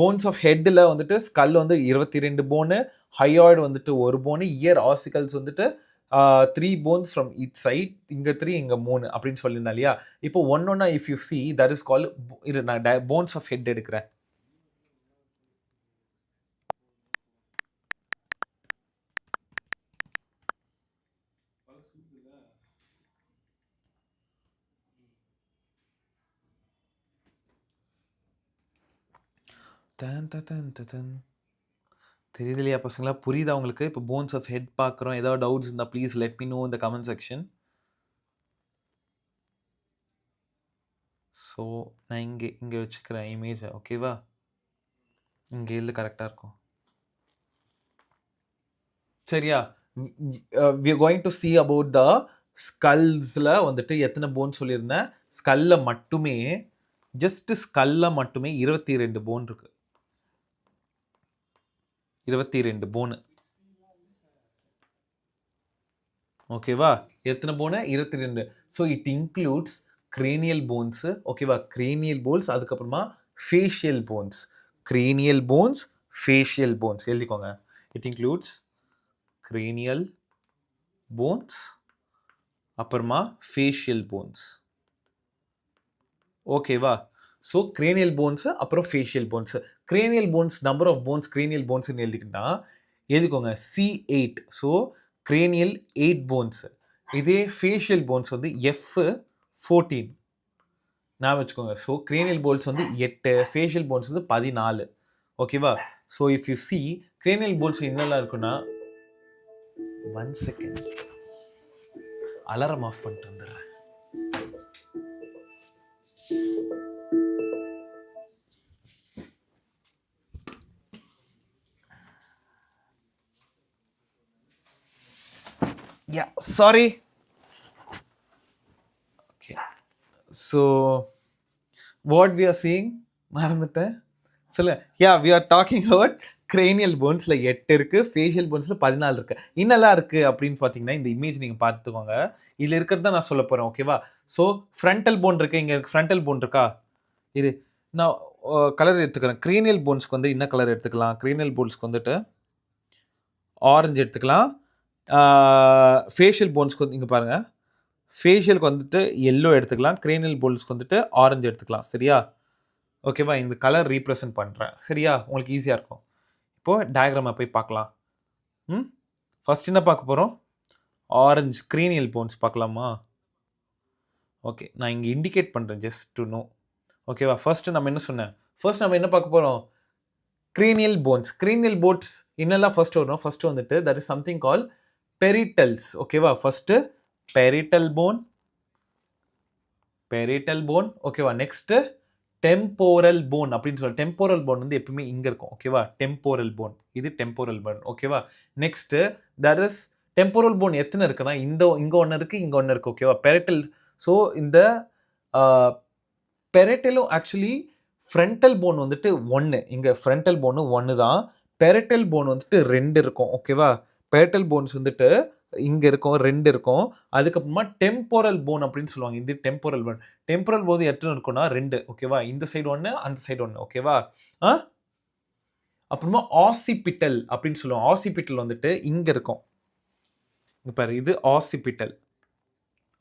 போன்ஸ் ஆஃப் ஹெட்டில் வந்துட்டு ஸ்கல் வந்து 22 போனு ஹையாய்டு வந்துட்டு 1 போனு இயர் ஆசிக்கல்ஸ் வந்துட்டு 3 போன்ஸ் ஃப்ரம் ஈச் சைட் இங்கே 3 இங்கே 3 அப்படின்னு சொல்லியிருந்தேன் இல்லையா இப்போ ஒன்னொன்னா if you see that is call இது நான் போன்ஸ் ஆஃப் ஹெட் எடுக்கிறேன் தெரியுது இல்லையா பசங்களா புரியுதா உங்களுக்கு இப்போ போன்ஸ் ஆஃப் ஹெட் பார்க்குறோம் ஏதாவது டவுட்ஸ் இருந்தால் ப்ளீஸ் லெட் மீ நோ இந்த கமெண்ட் செக்ஷன் ஸோ நான் இங்கே வச்சுக்கிறேன் இமேஜை ஓகேவா இங்கே எழுது கரெக்டாக இருக்கும் சரியா we are going to see about the ஸ்கல்ஸில் வந்துட்டு எத்தனை போன் சொல்லியிருந்தேன் ஸ்கல்ல மட்டுமே ஜஸ்ட் ஸ்கல்ல மட்டுமே 22 போன் இருக்கு 22 போனு ஓகேவா எத்தனை bone 22 so it includes cranial bones ஓகேவா கிரேனியல் போன்ஸ் அதுக்கப்புறமா facial bones cranial bones facial bones எழுதிக்கோங்க இட் இன்க்ளூட்ஸ் கிரேனியல் போன்ஸ் அப்புறமா ஃபேஷியல் போன்ஸ் ஓகேவா ஸோ கிரேனியல் போன்ஸு அப்புறம் facial bones cranial bones number of bones cranial போன்ஸ்ன்னு எழுதிக்கிட்டா எழுதிக்கோங்க C8 ஸோ கிரேனியல் 8 போன்ஸ் இதே ஃபேஷியல் போன்ஸ் வந்து F14 நான் வச்சுக்கோங்க ஸோ கிரேனியல் போன்ஸ் வந்து 8 ஃபேஷியல் போன்ஸ் வந்து 14 ஓகேவா so if you see cranial bones என்னெல்லாம் இருக்குன்னா 1 செகண்ட் அலாரம் ஆஃப் பண்ணிட்டு வந்துடுறேன் yeah sorry okay so what we are seeing மறந்துட்டேன் சொல்ல yeah we are talking about cranial bonesல 8 இருக்கு facial bonesல 14 இருக்கு இன்னெல்லாம் இருக்கு அப்படின்னு பார்த்தீங்கன்னா இந்த இமேஜ் நீங்கள் பார்த்துக்கோங்க இதில் இருக்கிறது தான் நான் சொல்ல போகிறேன் ஓகேவா ஸோ ஃப்ரண்டல் போன் இருக்கு இங்கே ஃப்ரண்டல் போன் இருக்கா இது நான் கலர் எடுத்துக்கிறேன் cranial போன்ஸ்க்கு வந்து என்ன கலர் எடுத்துக்கலாம் cranial போன்ஸ்க்கு வந்துட்டு ஆரஞ்சு எடுத்துக்கலாம் ஃபேஷியல் போன்ஸ்க்கு வந்து இங்கே பாருங்கள் ஃபேஷியலுக்கு வந்துட்டு எல்லோ எடுத்துக்கலாம் கிரேனியல் போன்ஸ்க்கு வந்துட்டு ஆரஞ்சு எடுத்துக்கலாம் சரியா ஓகேவா இந்த கலர் ரீப்ரசன்ட் பண்ணுறேன் சரியா உங்களுக்கு ஈஸியாக இருக்கும் இப்போது டயக்ராமை போய் பார்க்கலாம் ஃபஸ்ட் என்ன பார்க்க போகிறோம் ஆரஞ்சு கிரேனியல் போன்ஸ் பார்க்கலாமா ஓகே நான் இங்கே இண்டிகேட் பண்ணுறேன் ஜஸ்ட் டு நோ ஓகேவா ஃபர்ஸ்ட்டு நம்ம என்ன சொன்னேன் ஃபர்ஸ்ட் நம்ம என்ன பார்க்க போகிறோம் cranial bones என்னெல்லாம் ஃபர்ஸ்ட் வரும் ஃபர்ஸ்ட் வந்துட்டு that is something called peritals ஓகேவா ஃபர்ஸ்ட் parietal bone ஓகேவா நெக்ஸ்ட் டெம்போரல் போன் அப்படின்னு சொல்லுவோம். டெம்போரல் போன் வந்து எப்பவுமே இங்கே இருக்கும். ஓகேவா, டெம்போரல் போன், இது டெம்போரல் போன். ஓகேவா, next there is temporal phone எத்தனை இருக்குன்னா இங்கே ஒன்று இருக்குது, இங்கே ஒன்று இருக்குது. ஓகேவா, பெரட்டல். ஸோ இந்த பெரட்டலும் ஆக்சுவலி ஃப்ரண்டல் போன் வந்துட்டு ஒன்று, இங்கே ஃப்ரண்டல் போனு ஒன்று தான், பெரட்டல் போன் வந்துட்டு 2 இருக்கும். ஓகேவா, பெரட்டல் போன்ஸ் வந்துட்டு இங்கே இருக்கும், 2 இருக்கும். அதுக்கப்புறமா டெம்போரல் போன் அப்படின்னு சொல்லுவாங்க. இது டெம்போரல் போன். டெம்போரல் போது எத்தனை இருக்குன்னா 2. ஓகேவா, இந்த சைடு ஒன்று, அந்த சைடு ஒன்று. ஓகேவா, அப்புறமா ஆசிபிட்டல் அப்படின்னு சொல்லுவோம். ஆசிபிட்டல் வந்துட்டு இங்கே இருக்கும். பாரு, இது ஆசிபிட்டல்.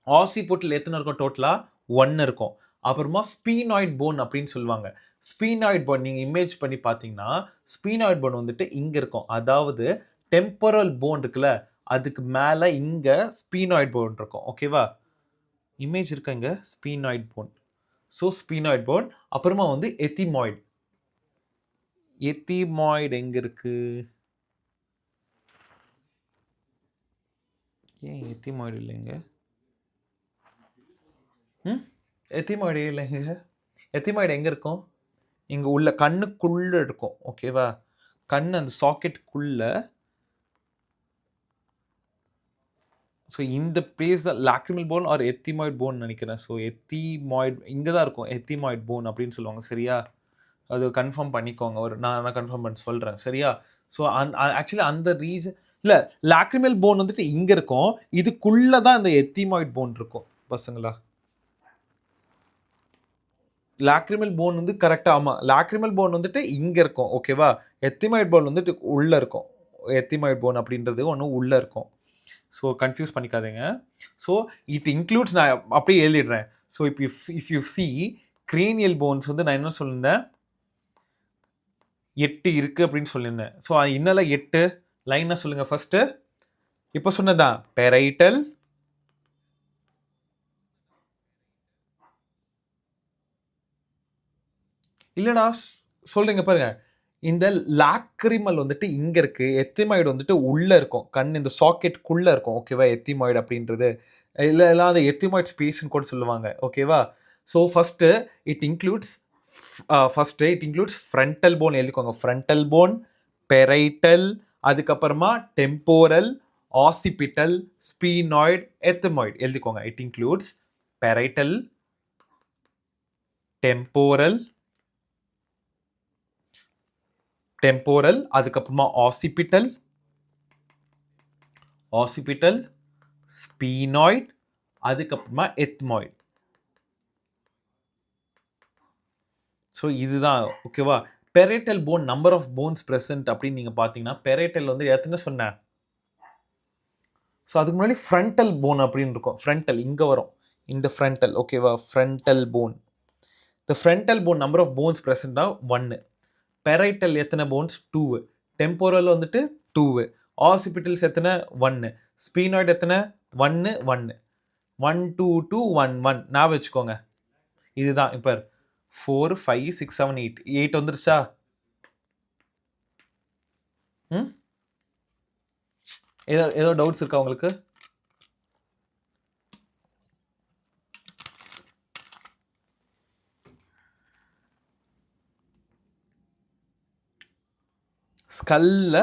ஆசிபிட்டல் எத்தனை இருக்கும் டோட்டலாக? 1 இருக்கும். அப்புறமா ஸ்பீனாய்ட் போன் அப்படின்னு சொல்லுவாங்க. ஸ்பீனாய்ட் போன் நீங்கள் இமேஜ் பண்ணி பார்த்தீங்கன்னா ஸ்பீனாய்ட் போன் வந்துட்டு இங்கே இருக்கும். அதாவது டெம்பரல் போன் இருக்குல்ல, அதுக்கு மேலே இங்கே ஸ்பீனாய்ட் போன் இருக்கும். ஓகேவா, இமேஜ் இருக்கு இங்கே sphenoid phone. So sphenoid phone. அப்புறமா வந்து எத்திமாய்டு. எத்திமாய்டு எங்கே இருக்கு? ஏன் எத்திமாய்டு இல்லைங்க? எத்திமாய்டு இல்லைங்க. எத்திமாய்டு எங்கே இருக்கும்? இங்கே உள்ள கண்ணுக்குள்ளே இருக்கும். ஓகேவா, கண் அந்த சாக்கெட்டுக்குள்ளே. ஸோ இந்த பிளேஸ் தான் லாக்ரிமல் போன் ஆர் எத்திமாய்ட் போன் நினைக்கிறேன். ஸோ எத்திமாய்ட் இங்கே தான் இருக்கும். எத்திமாய்ட் போன் அப்படின்னு சொல்லுவாங்க. சரியா, அது கன்ஃபார்ம் பண்ணிக்கோங்க. நான் கன்ஃபார்ம் பண்ணி சொல்கிறேன். சரியா, ஸோ ஆக்சுவலி அந்த ரீசன் இல்லை, லாக்ரிமல் போன் வந்துட்டு இங்கே இருக்கும், இதுக்குள்ளே தான் இந்த எத்திமாய்ட் போன் இருக்கும் பசங்களா. லாக்ரிமல் போன் வந்து கரெக்டாக, ஆமாம், லாக்ரிமல் போன் வந்துட்டு இங்கே இருக்கும். ஓகேவா, எத்திமாய்ட் போன் வந்துட்டு உள்ளே இருக்கும். எத்திமாய்ட் போன் அப்படின்றது ஒன்று உள்ளே இருக்கும். ஸோ கன்ஃபியூஸ் பண்ணிக்காதீங்க. ஸோ இட் இன்க்ளூட்ஸ், நான் அப்படியே எழுதிடுறேன். So if you see cranial bones வந்து நான் என்ன சொல்லியிருந்தேன், 8 இருக்குது அப்படின்னு சொல்லியிருந்தேன். ஸோ இன்னெல்லாம் 8 லைனாக சொல்லுங்கள் ஃபஸ்ட்டு. இப்போ சொன்னதான் பெரைட்டல், இல்லைடா சொல்கிறீங்க பாருங்க, இந்த லாக்ரிமல் வந்துட்டு இங்கே இருக்குது, எத்திமாய்டு வந்துட்டு உள்ளே இருக்கும், கண் இந்த சாக்கெட்டுக்குள்ளே இருக்கும். ஓகேவா, எத்திமாய்டு அப்படின்றது இல்லை எல்லாம் அந்த எத்திமாய்டு ஸ்பேஸ்ன்னு கூட சொல்லுவாங்க. ஓகேவா, so first it includes frontal bone எழுதிக்கோங்க. ஃப்ரண்டல் போன், பெரைட்டல், அதுக்கப்புறமா டெம்போரல், ஆசிபிட்டல், ஸ்பீனாய்டு, எத்திமாய்டு எழுதிக்கோங்க. இட் இன்க்ளூட்ஸ் பெரைட்டல், டெம்போரல், அதுக்கப்புறமா ஆசிபிட்டல், ஸ்பீனாய்டு, அதுக்கப்புறமா எத்மாய்டு. ஸோ இதுதான். ஓகேவா, parietal bone number of bones present அப்படின்னு நீங்கள் பார்த்தீங்கன்னா பெரேட்டல் வந்து எத்தனை சொன்னேன்? ஸோ அதுக்கு முன்னாடி ஃப்ரண்டல் போன் அப்படின்னு இருக்கும். ஃப்ரண்டல் இங்கே வரும், இந்த ஃப்ரண்டல். ஓகேவா, ஃப்ரண்டல் போன். இந்த frontal bone number of bones பிரசன்ட்னா 1. பெரைட்டல் எத்தனை போன்ஸ்? 2. டெம்போரல் வந்துட்டு 2. ஆசிபிட்டல்ஸ் எத்தனை? 1. ஸ்பீனாய்டு எத்தனை? 1 1 1 2 2 1 1 நான் வச்சுக்கோங்க. இதுதான் இப்போ 4 5 6 7 8 8 வந்துருச்சா? ஏதோ டவுட்ஸ் இருக்கா உங்களுக்கு? ஸ்கல்ல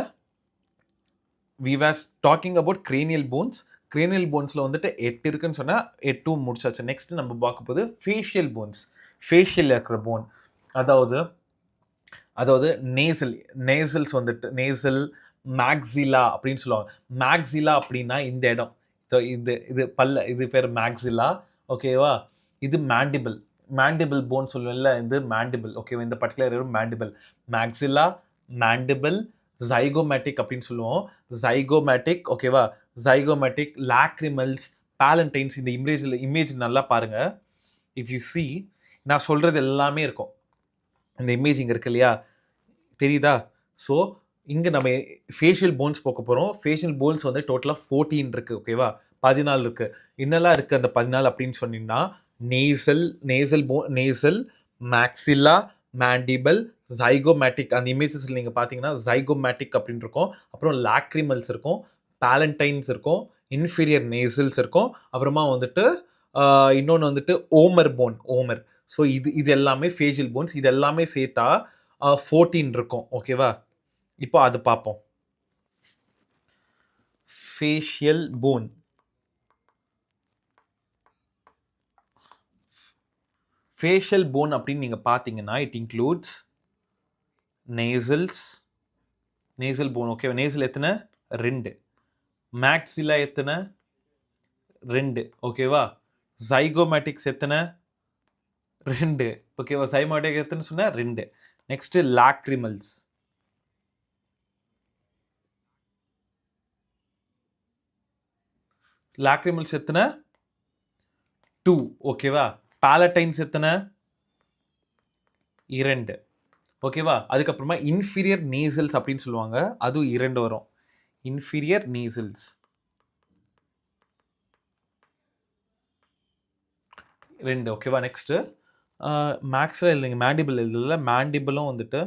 we were talking about cranial bones. cranial bonesல வந்துட்டு 8 இருக்குன்னு சொன்னா 8 முடிச்சாச்சு. நெக்ஸ்ட் நம்ம பார்க்க போது ஃபேஷியல் போன்ஸ். ஃபேஷியல் இருக்கிற போன், அதாவது நேசல்ஸ் வந்துட்டு நேசல், மேக்ஸிலா அப்படின்னு சொல்லுவாங்க. மேக்ஸிலா அப்படின்னா இந்த இடம், இது பல்ல, இது பேர் மேக்ஸிலா. ஓகேவா, இது மேண்டிபிள் போன் சொல்லுவேன்ல, இது மேண்டிபிள். ஓகேவா, இந்த பர்டிகுலர் மேண்டிபிள், மேக்ஸிலா, மேண்டிபிள், ஜைகோமேட்டிக் அப்படின்னு சொல்லுவோம். ஜைகோமேட்டிக். ஓகேவா, ஜைகோமேட்டிக், லாக்ரிமல்ஸ், பேலண்டைன்ஸ். இந்த இமேஜ் நல்லா பாருங்க. இஃப் யூ சி, நான் சொல்றது எல்லாமே இருக்கும் இந்த இமேஜ். இங்கே இருக்கு இல்லையா, தெரியுதா? ஸோ இங்கே நம்ம ஃபேஷியல் போன்ஸ் பார்க்க போகிறோம். ஃபேஷியல் போன்ஸ் வந்து டோட்டலாக 14 இருக்குது. ஓகேவா, 14 இருக்குது. என்னெல்லாம் இருக்குது அந்த 14 அப்படின்னு சொன்னீங்கன்னா நேசல், மேக்ஸில்லா, மேண்டிபிள், ஜைகோமேட்டிக். அந்த இமேஜஸில் நீங்கள் பார்த்தீங்கன்னா ஜைகோமேட்டிக் அப்படின்னு இருக்கும். அப்புறம் லாக்ரிமல்ஸ் இருக்கும், பேலண்டைன்ஸ் இருக்கும், இன்ஃபீரியர் நேசல்ஸ் இருக்கும். அப்புறமா வந்துட்டு இன்னொன்று வந்துட்டு ஓமர் போன். ஸோ இது எல்லாமே ஃபேஷியல் போன்ஸ். இது எல்லாமே சேர்த்தா 14 இருக்கும். ஓகேவா? இப்போ அது பார்ப்போம். Facial phone. ஃபேஷியல் போன் அப்படின்னு நீங்கள் பார்த்தீங்கன்னா it includes nasals. Nasal bone. ஓகேவா? நேசல் எத்தனை? 2. மேக்ஸிலா எத்தனை? 2. ஓகேவா? ஜைகோமேட்டிக்ஸ் எத்தனை? 2. ஓகேவா? ஜைகோமேட்டிக் எத்தனை சொன்னா? 2. நெக்ஸ்ட் லாக்ரிமல்ஸ். லாக்ரிமல்ஸ் எத்தனை? 2. ஓகேவா? பாலடைன்ஸ் எத்தனை? 2. ஓகேவா? அதுக்கப்புறமா இன்ஃபீரியர் நேசல்ஸ் அப்படின்னு சொல்லுவாங்க. அதுவும் 2 வரும். இன்ஃபீரியர் நேசல்ஸ் 2. ஓகேவா? நெக்ஸ்ட் மேக்ஸில் இல்லைங்க, மேண்டிபிள் இல்லை. மேண்டிபிளும் வந்துட்டு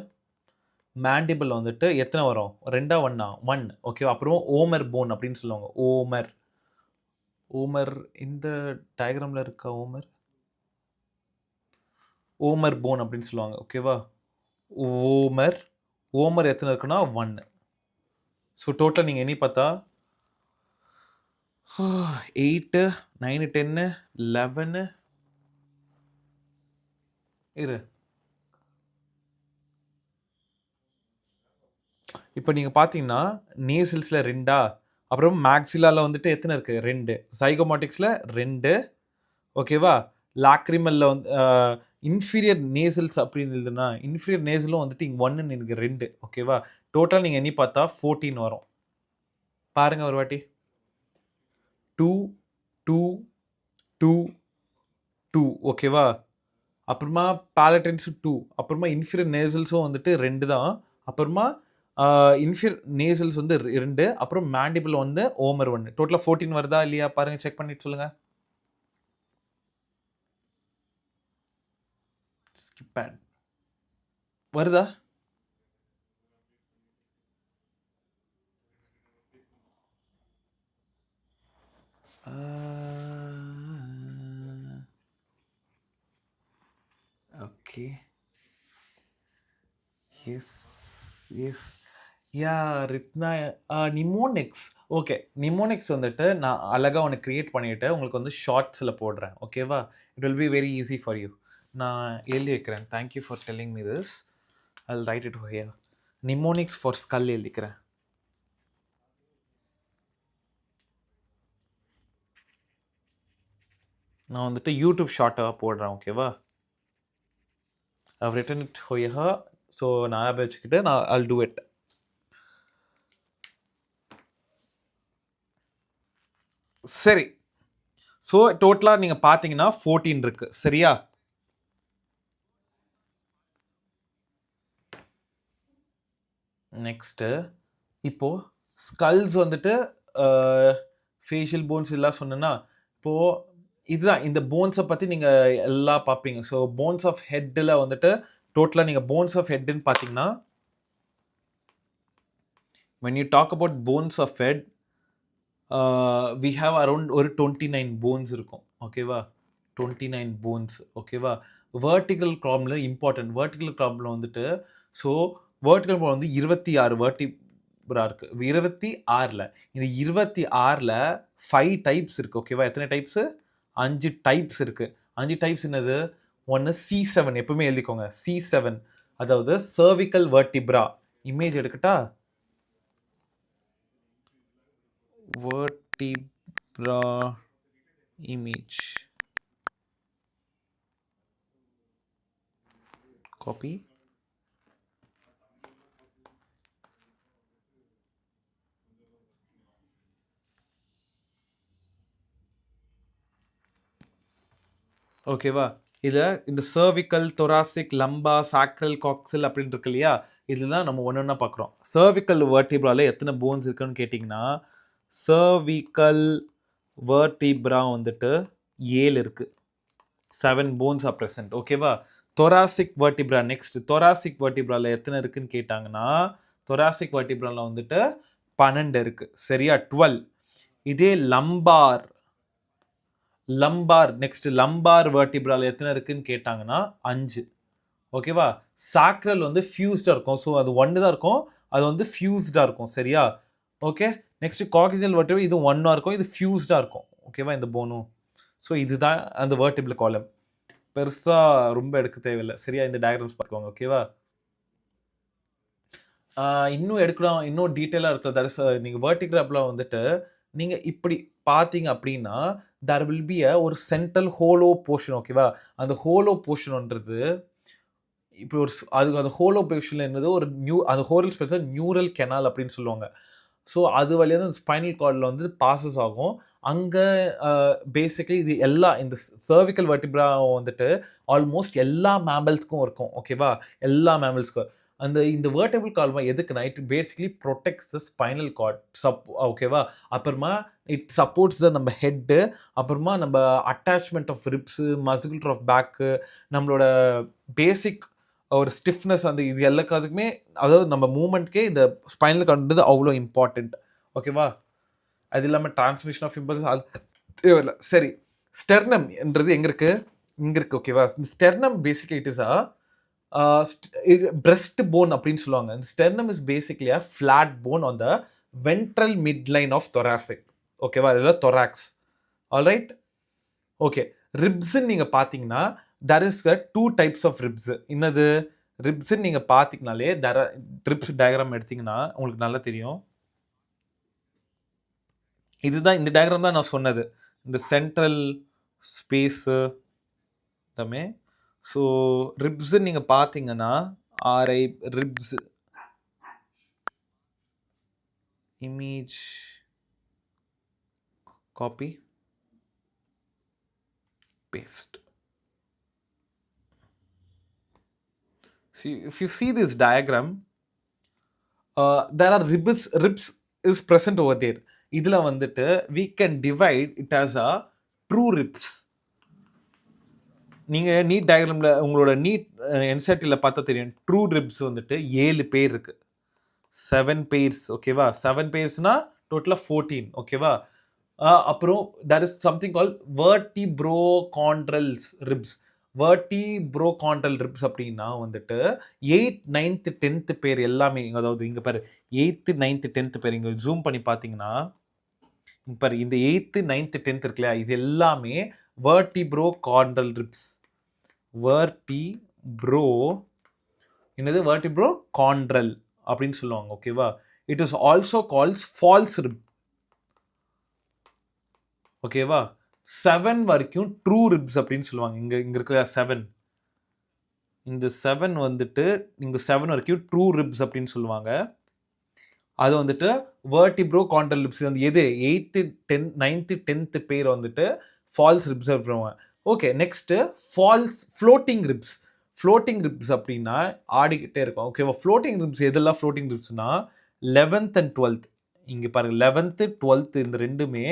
மேண்டிபிள் வந்துட்டு எத்தனை வரும்? 2 1 1. ஓகேவா? அப்புறம் ஓமர் போன் அப்படின்னு சொல்லுவாங்க. ஓமர். ஓமர் இந்த டயக்ராமில் இருக்க ஓமர். ஓமர் போன் அப்படின்னு சொல்லுவாங்க. ஓகேவா? ஓமர். ஓமர் எத்தனை இருக்குன்னா 1. ஸோ டோட்டல் நீங்கள் எண்ணி பார்த்தா 8 9 10 11 இரு. இப்போ நீங்கள் பார்த்தீங்கன்னா நேசல்ஸில் 2, அப்புறம் மேக்ஸிலாவில் வந்துட்டு எத்தனை இருக்குது? 2. சைகோமாட்டிக்ஸில் 2. ஓகேவா? லாக்ரிமலில் வந்து இன்ஃபீரியர் நேசல்ஸ் அப்படின்னு இருந்ததுன்னா இன்ஃபீரியர் நேசலும் வந்துட்டு இங்கே 1ன்னு இருக்குது 2. ஓகேவா? டோட்டல் நீங்கள் எண்ணி பார்த்தா 14 வரும். பாருங்கள் ஒரு வாட்டி. 2 2 2 2. ஓகேவா? அப்புறமா பாலடைன்ஸு 2. அப்புறமா இன்ஃபீரியர் நேசல்ஸும் வந்துட்டு 2 தான். அப்புறமா இன்ஃபீரியர் நேசல்ஸ் வந்து 2. அப்புறம் மேண்டிபிள் வந்து ஓமர் 1. டோட்டலாக 14 வருதா இல்லையா? பாருங்க, செக் பண்ணிட்டு சொல்லுங்க. ஸ்கிப் அண்ட் வருதா? Okay. Yes yes yeah Rithna. Mnemonics. Okay, mnemonics வந்துட்டு நான் அழகாக ஒன்று க்ரியேட் பண்ணிவிட்டு உங்களுக்கு வந்து ஷார்ட்ஸில் போடுறேன். ஓகேவா? It will be very easy for you. நான் எழுதி வைக்கிறேன். Thank you for telling me this. I will write it here. Mnemonics for skull எழுதிக்கிறேன். நான் வந்துட்டு யூடியூப் ஷார்ட்டாக போடுறேன். ஓகேவா? I've written it here. So நான் வச்சுக்கிட்டு I'll do it. சரி. ஸோ டோட்டலாக நீங்கள் பார்த்தீங்கன்னா 14 இருக்கு. சரியா? நெக்ஸ்ட்டு இப்போது ஸ்கல்ஸ் வந்துட்டு ஃபேஷியல் போன்ஸ் எல்லாம் சொன்னேன்னா இப்போது இதுதான் இந்த போன்ஸை பற்றி நீங்கள் எல்லாம் பார்ப்பீங்க. ஸோ போன்ஸ் ஆஃப் ஹெட்டில் வந்துட்டு டோட்டலாக நீங்கள் போன்ஸ் ஆஃப் ஹெட்டுன்னு பார்த்தீங்கன்னா when you talk about bones of head, we have around ஒரு 29 போன்ஸ் இருக்கும். ஓகேவா? 29 போன்ஸ். ஓகேவா? Vertical problem important. Vertical problem வந்துட்டு ஸோ வெர்டிகல் ப்ராப்ளம் வந்து 26 வெர்டிப்ரா இருக்குது. 26ல் இந்த 26ல் 5 டைப்ஸ் இருக்குது. ஓகேவா? எத்தனை டைப்ஸு? 5 டைப்ஸ் இருக்குது. 5 டைப்ஸ் என்னது? ஒன்று C7. எப்பவுமே எழுதிக்கோங்க. C7 அதாவது cervical vertebra. இமேஜ் எடுக்கட்டா? vertebra image. Copy. ஓகேவா? இதில் இந்த cervical, thoracic, lumbar, sacral, coxal அப்படின்னு இருக்கு இல்லையா? இதில் தான் நம்ம ஒன்று ஒன்றா பார்க்குறோம். cervical vertebraல எத்தனை போன்ஸ் இருக்குன்னு கேட்டிங்கன்னா cervical vertebra வந்துட்டு 7 இருக்குது. 7 போன்ஸ் ஆர் ப்ரெசன்ட். ஓகேவா? thoracic vertebra next. thoracic vertebraல எத்தனை இருக்குன்னு கேட்டாங்கன்னா thoracic vertebraல வந்துட்டு 12 இருக்குது. சரியா? 12. இதே lumbar லம்பார் நெக்ஸ்ட் லம்பார் வெர்டிப்ரால் எத்தனை இருக்குன்னு கேட்டாங்கன்னா 5. ஓகேவா? சாக்ரல் வந்து ஃபியூஸ்டாக இருக்கும். ஸோ அது ஒன்று தான் இருக்கும். அது வந்து ஃபியூஸ்டாக இருக்கும். சரியா? ஓகே. நெக்ஸ்ட் காக்சியல் வெர்டிபிள் இது ஒன்னாக இருக்கும். இது ஃபியூஸ்டாக இருக்கும். ஓகேவா? இந்த போனும். ஸோ இதுதான் அந்த வெர்டிபிள் காலம். பெருசாக ரொம்ப எடுக்க தேவையில்லை. சரியா? இந்த டயக்ராம்ஸ் பார்த்துக்கோங்க. ஓகேவா? இன்னும் எடுக்கலாம், இன்னும் டீட்டெயிலாக இருக்கிற தட் இஸ் நீங்கள் வெர்டிகிராஃபில் வந்துட்டு நீங்கள் இப்படி பார்த்தீங்க அப்படின்னா தர் வில் பி ஒரு சென்ட்ரல் ஹோலோ போர்ஷன். ஓகேவா? அந்த ஹோலோ போர்ஷன்ன்றது இப்போ ஒரு அது ஹோலோ போர்ஷனில் என்னது ஒரு அந்த ஹோரல் ஸ்பேஸ் நியூரல் கெனால் அப்படின்னு சொல்லுவாங்க. ஸோ அது வழியாக தான் ஸ்பைனல் கார்டில் வந்து பாசஸ் ஆகும். அங்கே பேசிக்கலி இது எல்லா இந்த சர்விக்கல் வெர்டிப்ரா வந்துட்டு ஆல்மோஸ்ட் எல்லா மேமல்ஸ்க்கும் இருக்கும். ஓகேவா? எல்லா மேமல்ஸ்க்கும் இந்த வெர்டிபிள் கால்மா எதுக்குன்னா it basically protects the spinal cord ஓகேவா? அப்புறமா இட் சப்போர்ட்ஸ் த நம்ம ஹெட்டு, அப்புறமா நம்ம attachment of ribs, muscular of back, நம்மளோட பேசிக் ஒரு ஸ்டிஃப்னஸ் அந்த இது எல்லாத்துக்குமே அதாவது நம்ம மூமெண்ட்கே இந்த ஸ்பைனல் கார்டுன்றது அவ்வளோ இம்பார்ட்டண்ட். ஓகேவா? அது இல்லாமல் டிரான்ஸ்மிஷன் ஆஃப் இம்பல்ஸ் அது தேவையில்லை. சரி, ஸ்டெர்னம் என்றது எங்கே இருக்குது? இங்கே இருக்குது. ஓகேவா? இந்த sternum basically it is breast bone அப்படின்னு சொல்லுவாங்க. இந்த sternum is basically a flat bone on the ventral midline of thoracic. ஓகேவா? இல்ல thorax. All right? Okay. ribs நீங்க பாத்தீங்கன்னா there is two types of ribs. என்னது ribs நீங்க பாத்தீங்கனாலே ribs diagram எடுத்தீங்கன்னா உங்களுக்கு நல்லா தெரியும். இதுதான் இந்த diagram தான் நான் சொன்னது. இந்த central space தமே. ஸோ ரிப்ஸு நீங்கள் பார்த்தீங்கன்னா ஆர்ஐ ribs image copy paste. If you see this diagram, there are ribs is present over there. இதில் வந்துட்டு we can divide it as a true ribs. நீங்கள் நீட் டயக்ராமில் உங்களோட நீட் என்சிஆர்டியில் பார்த்தா தெரியும். ட்ரூ ரிப்ஸ் வந்துட்டு 7 பேர் இருக்குது. 7 பேர்ஸ். ஓகேவா? 7 பேர்ஸ்னா டோட்டலாக 14. ஓகேவா? அப்புறம் there is something called vertebrochondrals ribs. vertebrochondral ribs அப்படின்னா வந்துட்டு 8th 9th 10th பேர் எல்லாமே, அதாவது இங்கே பாரு 8th 9th 10th பேர் இங்கே ஜூம் பண்ணி பார்த்தீங்கன்னா பாரு இந்த 8th 9th 10th இருக்குல்லையா, இது எல்லாமே vertebrochondral ribs. vertebrochondral அப்படின்னு சொல்லுவாங்க. ஓகேவா? It is also calls false rib. ஓகேவா? 7 வரைக்கும் ட்ரூ ரிப்ஸ் அப்படின்னு சொல்லுவாங்க. இங்க இருக்கிற 7, இந்த 7 வந்துட்டு இங்க 7 வரைக்கும் ட்ரூ ரிப்ஸ் அப்படின்னு சொல்லுவாங்க. அது வந்துட்டு vertebrochondral ribs வந்து எது 8th 10th 9th 10th pair வந்துட்டு ஃபால்ஸ் ரிப்ஸ் அப்படிவாங்க. Okay, next false floating ribs. Floating ribs அப்படின்னா ஆடிக்கிட்டே இருக்கும். ஓகேவா? ஃப்ளோட்டிங் ரிப்ஸ் எதெல்லாம் ஃப்ளோட்டிங் ரிப்ஸ்னா 11th and 12th. இங்கே பாருங்க 11th 12th இந்த ரெண்டுமே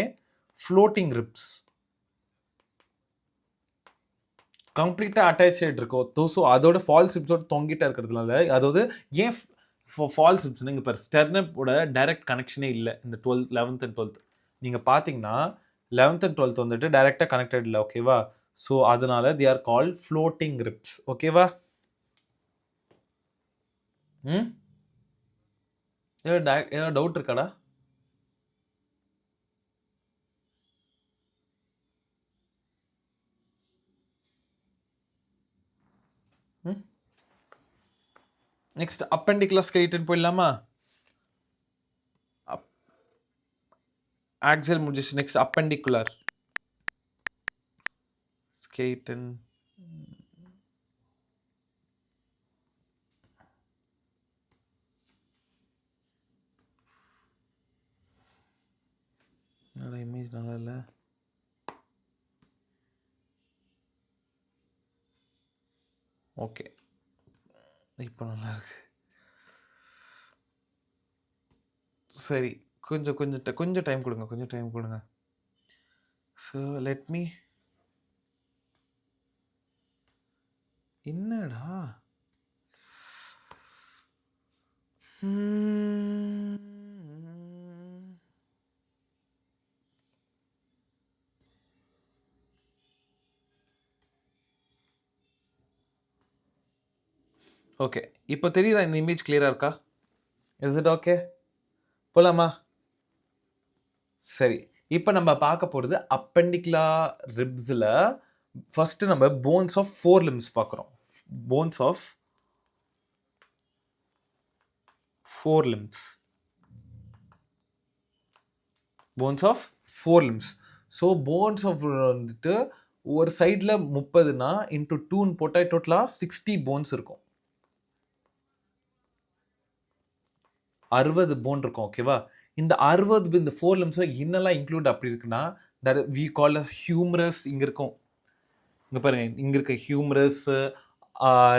ஃப்ளோட்டிங் ரிப்ஸ். கம்ப்ளீட்டாக அட்டாச் ஆகிட்டு இருக்கும். ஸோ அதோட ஃபால்ஸ் ரிப்ஸோட தொங்கிட்டே இருக்கிறதுனால, அதாவது ஏன் ஃபால்ஸ் ரிப்ஸ்னு இங்கே பாரு ஸ்டெர்னப்போட டைரக்ட் கனெக்ஷனே இல்லை இந்த 11th and 12th. நீங்கள் பார்த்தீங்கன்னா 11th and 12th வந்துட்டு டைரெக்டாக கனெக்டட் இல்லை. ஓகேவா? ஸோ அதனால they are called floating ribs. ஓகேவா? ஏதாவது டவுட் இருக்காடா? நெக்ஸ்ட் அப்பெண்டிகுலர் ஸ்கெலிட்டன் போயிடலாமா? ஆக்சியல் முடிஞ்சிச்சு. Next அப்பெண்டிகுலர் skeleton. இமேஜ் நல்லா இல்லை. ஓகே, இப்போ நல்லா இருக்கு. சரி, கொஞ்சம் டைம் கொடுங்க. So let me. என்னடா ஓகே, இப்போ தெரியுதா? இந்த இமேஜ் கிளியராக இருக்கா? Is it okay? போலாமா? சரி, இப்போ நம்ம பார்க்க போகிறது அப்பெண்டிகுலர் ரிப்ஸில் ஃபஸ்ட்டு நம்ம போன்ஸ் ஆஃப் 4 limbs பார்க்குறோம். Bones of 4 limbs. Bones of 4 limbs. So bones of வந்துட்டு ஒரு சைடில் 30னா இன்ட்டு 2ன்னு போட்டால் டோட்டலாக 60 போன்ஸ் இருக்கும். 60 போன் இருக்கும். ஓகேவா? இந்த 60 இந்த 4 limbஸில் என்னெல்லாம் இன்க்ளூட் அப்படி இருக்குன்னா, that we call a humerus. இங்கே இருக்கும், இங்கே பாருங்க, இங்கே இருக்க ஹியூமரஸ்,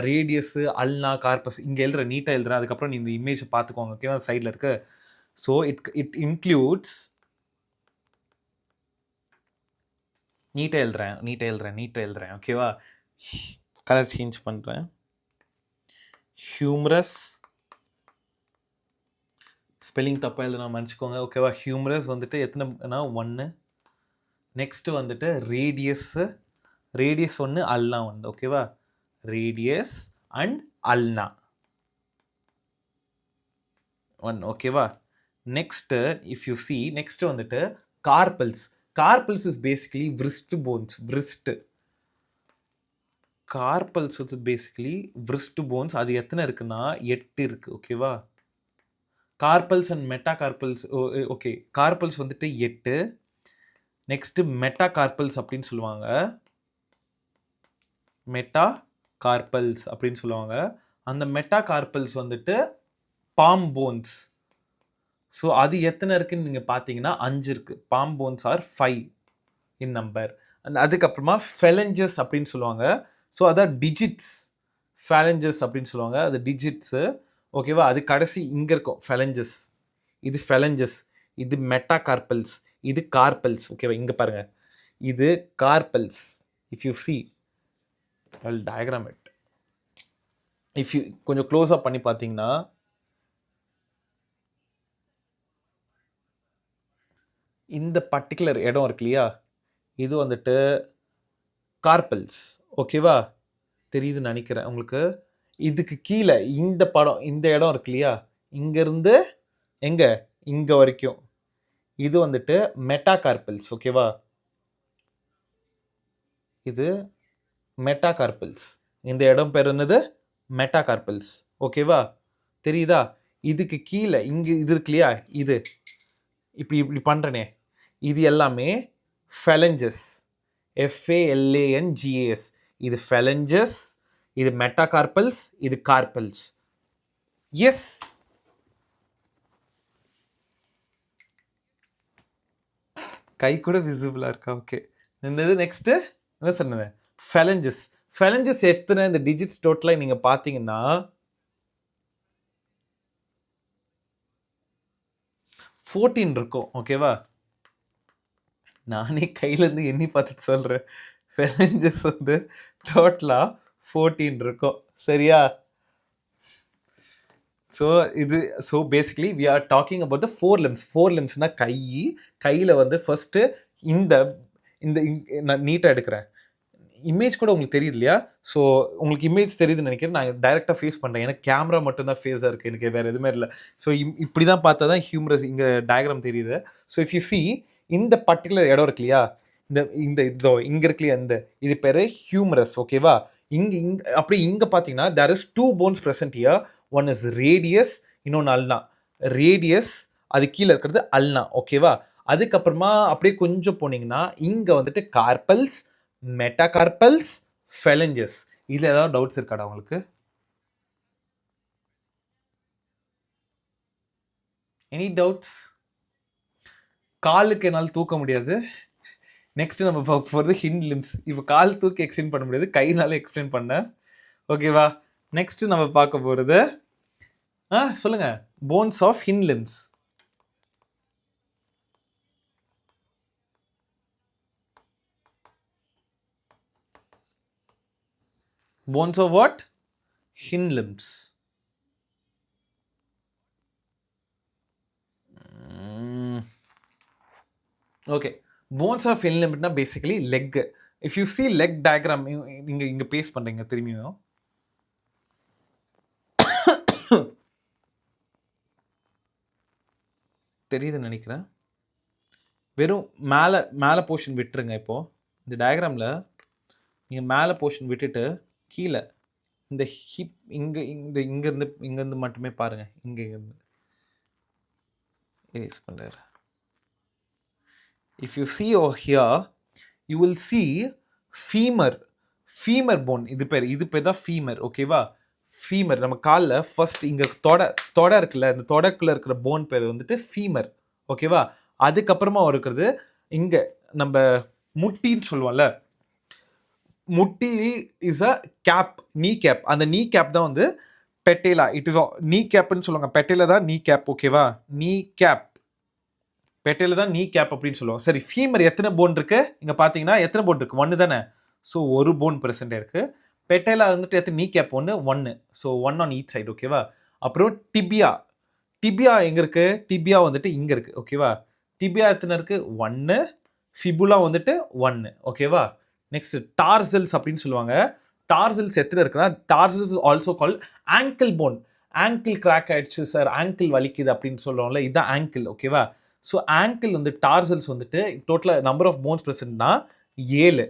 ரேடியஸ், அல்னா, கார்பஸ். இங்கே எழுதுற நீட்டாக எழுதுறேன், அதுக்கப்புறம் நீ இந்த இமேஜை பார்த்துக்கோங்க. ஓகேவா? சைடில் இருக்கு. ஸோ இட் இன்க்ளூட்ஸ், நீட்டாக எழுதுறேன். ஓகேவா? கலர் சேஞ்ச் பண்ணுறேன். ஹியூமரஸ், ஸ்பெல்லிங் தப்பாக எழுதுனா மன்னிச்சுக்கோங்க. ஓகேவா? ஹியூமரஸ் வந்துட்டு எத்தனைனா 1. நெக்ஸ்ட்டு வந்துட்டு ரேடியஸ் 1, அல்னா 1. ஓகேவா? Radius and ulna 1. ஓகேவா? Next if you see, next வந்துட்டு carpals. Carpals is basically wrist bones. Carpals வந்து பேசிக்கலி wrist போன்ஸ். அது எத்தனை இருக்குன்னா 8 இருக்கு. ஓகேவா? Carpals and metacarpals. Okay, carpals வந்துட்டு 8. நெக்ஸ்ட்டு மெட்டா கார்பல்ஸ் அப்படின்னு சொல்லுவாங்க. அந்த மெட்டா கார்பல்ஸ் வந்துட்டு பாம் போன்ஸ். ஸோ அது எத்தனை இருக்குன்னு நீங்கள் பார்த்தீங்கன்னா 5 இருக்கு. Palm bones are 5 in number. And அதுக்கப்புறமா ஃபெலஞ்சஸ் அப்படின்னு சொல்லுவாங்க. ஸோ அதான் டிஜிட்ஸ். ஃபேலஞ்சஸ் அப்படின்னு சொல்லுவாங்க, அது டிஜிட்ஸு. ஓகேவா? அது கடைசி இங்கே இருக்கும் ஃபெலஞ்சஸ். இது ஃபெலஞ்சஸ், இது மெட்டா கார்பல்ஸ், இது கார்பல்ஸ். ஓகேவா? இங்கே பாருங்கள், இது carpals. If you C, I will diagram it. If you கொஞ்சம் க்ளோஸ் அப் பண்ணி பார்த்தீங்கன்னா, இந்த பர்டிகுலர் இடம் இருக்கு இல்லையா, இது வந்துட்டு கார்பல்ஸ். ஓகேவா? தெரியுதுன்னு நினைக்கிறேன் உங்களுக்கு. இதுக்கு கீழே இந்த படம், இந்த இடம் இருக்கு இல்லையா, இங்கேருந்து எங்கே இங்கே வரைக்கும் இது வந்துட்டு மெட்டா கார்பல்ஸ். ஓகேவா? இது மெட்டா கார்பல்ஸ். இந்த இடம் பேர் என்னது? Meta carpals. ஓகேவா? தெரியுதா? இதுக்கு கீழே இங்கே இது இருக்கு இல்லையா, இது இப்படி பண்ணுறனே, இது எல்லாமே ஃபெலஞ்சஸ். FALANGAS. இது ஃபெலஞ்சஸ், இது மெட்டா கார்பல்ஸ், இது கார்பல்ஸ். எஸ், கை கூட விசிபிளாக இருக்கா? ஓகே, என்னது நெக்ஸ்ட்டு என்ன சொன்னேன்? ஃபெலஞ்சஸ். ஃபெலஞ்சஸ் எத்தனை இந்த டிஜிட்ஸ் டோட்டலாக நீங்கள் பார்த்தீங்கன்னா 14 இருக்கும். ஓகேவா? நானே கையிலேருந்து எண்ணி பார்த்துட்டு சொல்கிறேன். ஃபெலஞ்சஸ் வந்து டோட்டலாக 14 இருக்கும். சரியா? So basically we are talking about the 4 limbs. 4 limbsனா கையில் வந்து ஃபஸ்ட்டு இந்த நான் நீட்டாக எடுக்கிறேன். இமேஜ் கூட உங்களுக்கு தெரியுது இல்லையா? ஸோ உங்களுக்கு இமேஜ் தெரியுதுன்னு நினைக்கிறேன். நான் டைரெக்டாக ஃபேஸ் பண்ணுறேன், எனக்கு கேமரா மட்டும்தான் ஃபேஸாக இருக்குது, எனக்கு வேறு எதுவுமே இல்லை. ஸோ இப்படி தான் பார்த்தா தான் ஹியூமரஸ் இங்கே டயக்ராம் தெரியுது. ஸோ இஃப் யூ சி, இந்த பர்டிகுலர் இடம் இருக்கு இல்லையா, இதோ இங்கே இருக்கு இல்லையா, இது பேர் ஹியூமரஸ். ஓகேவா? அப்படி இங்கே பார்த்தீங்கன்னா there is 2 bones present here. One is radius, இன்னொன்று அல்னா. ரேடியஸ், அது கீழே இருக்கிறது அல்னா. ஓகேவா? அதுக்கப்புறமா அப்படியே கொஞ்சம் போனீங்கன்னா இங்கே வந்துட்டு கார்பல்ஸ், மெட்டாகார்பல்ஸ், ஃபெலஞ்சஸ். இதில் ஏதாவது டவுட்ஸ் இருக்காடா உங்களுக்கு? Any doubts? காலுக்கு என்னால் தூக்க முடியாது. நெக்ஸ்ட் நம்ம பார்க்க போகிறது ஹிண்ட் லிம்ஸ். இப்போ கால் தூக்கி எக்ஸ்பிளைன் பண்ண முடியாது, கைனால எக்ஸ்பிளைன் பண்ணேன். ஓகேவா? நெக்ஸ்ட் நம்ம பார்க்க போகிறது சொல்லுங்க, bones of hind limbs. Bones of what? Hind limbs. Okay. Bones of hind limb na basically leg. If you see leg diagram, இங்க பேஸ்ட் பண்றீங்க திரும்பியும். தெரியுதுன்னு நினைக்கிறேன். வெறும் மேலே போர்ஷன் விட்டுருங்க. இப்போது இந்த டயக்ராமில் நீங்கள் மேலே போர்ஷன் விட்டுட்டு கீழே இந்த ஹிப் இங்கேருந்து மட்டுமே பாருங்கள். இங்கேருந்து erase பண்ணுறாரு. If you see over here, you will see femur bone. இது பேர் தான் ஃபீமர். ஓகேவா? ஃபீமர் நம்ம காலில் ஃபர்ஸ்ட் இங்கே தொடை இருக்குல்ல, இந்த தொடைக்குள்ளே இருக்கிற போன் பேர் வந்துட்டு ஃபீமர். ஓகேவா? அதுக்கப்புறமா இருக்கிறது இங்கே நம்ம முட்டின்னு சொல்லுவோம்ல, முட்டி இஸ் அ கேப், நீ கேப். அந்த நீ கேப் தான் வந்து பெட்டேலா. இட் இஸ் நீ கேப்னு சொல்லுவாங்க. பெட்டேலா தான் நீ கேப். ஓகேவா? நீ கேப், பெட்டேல தான் நீ கேப் அப்படின்னு சொல்லுவாங்க. சரி, ஃபீமர் எத்தனை போன் இருக்கு இங்கே பார்த்தீங்கன்னா? எத்தனை போன் இருக்கு? 1 தானே. ஸோ ஒரு போன் ப்ரெசென்ட் இருக்கு. பெட்டேலா வந்துட்டு எத்தனை? Knee cap 1. So 1 on each side. ஓகேவா? அப்புறம் டிபியா எங்கே இருக்கு? டிபியா வந்துட்டு இங்கே இருக்கு. ஓகேவா? டிபியா எத்தனை இருக்கு? 1. ஃபிபுலா வந்துட்டு 1. ஓகேவா? நெக்ஸ்ட் டார்சல்ஸ் அப்படின்னு சொல்லுவாங்க. டார்சல்ஸ் எத்தனை இருக்குன்னா, tarsals also call angle phone. Angle crack ஆயிடுச்சு சார், ஆங்கிள் வலிக்குது அப்படின்னு சொல்லுவோம்ல, இதுதான் ஆங்கிள். ஓகேவா? ஸோ ஆங்கிள் வந்து டார்சல்ஸ் வந்துட்டு டோட்டலாக நம்பர் ஆஃப் போன்ஸ் ப்ரெசென்ட்னா 7.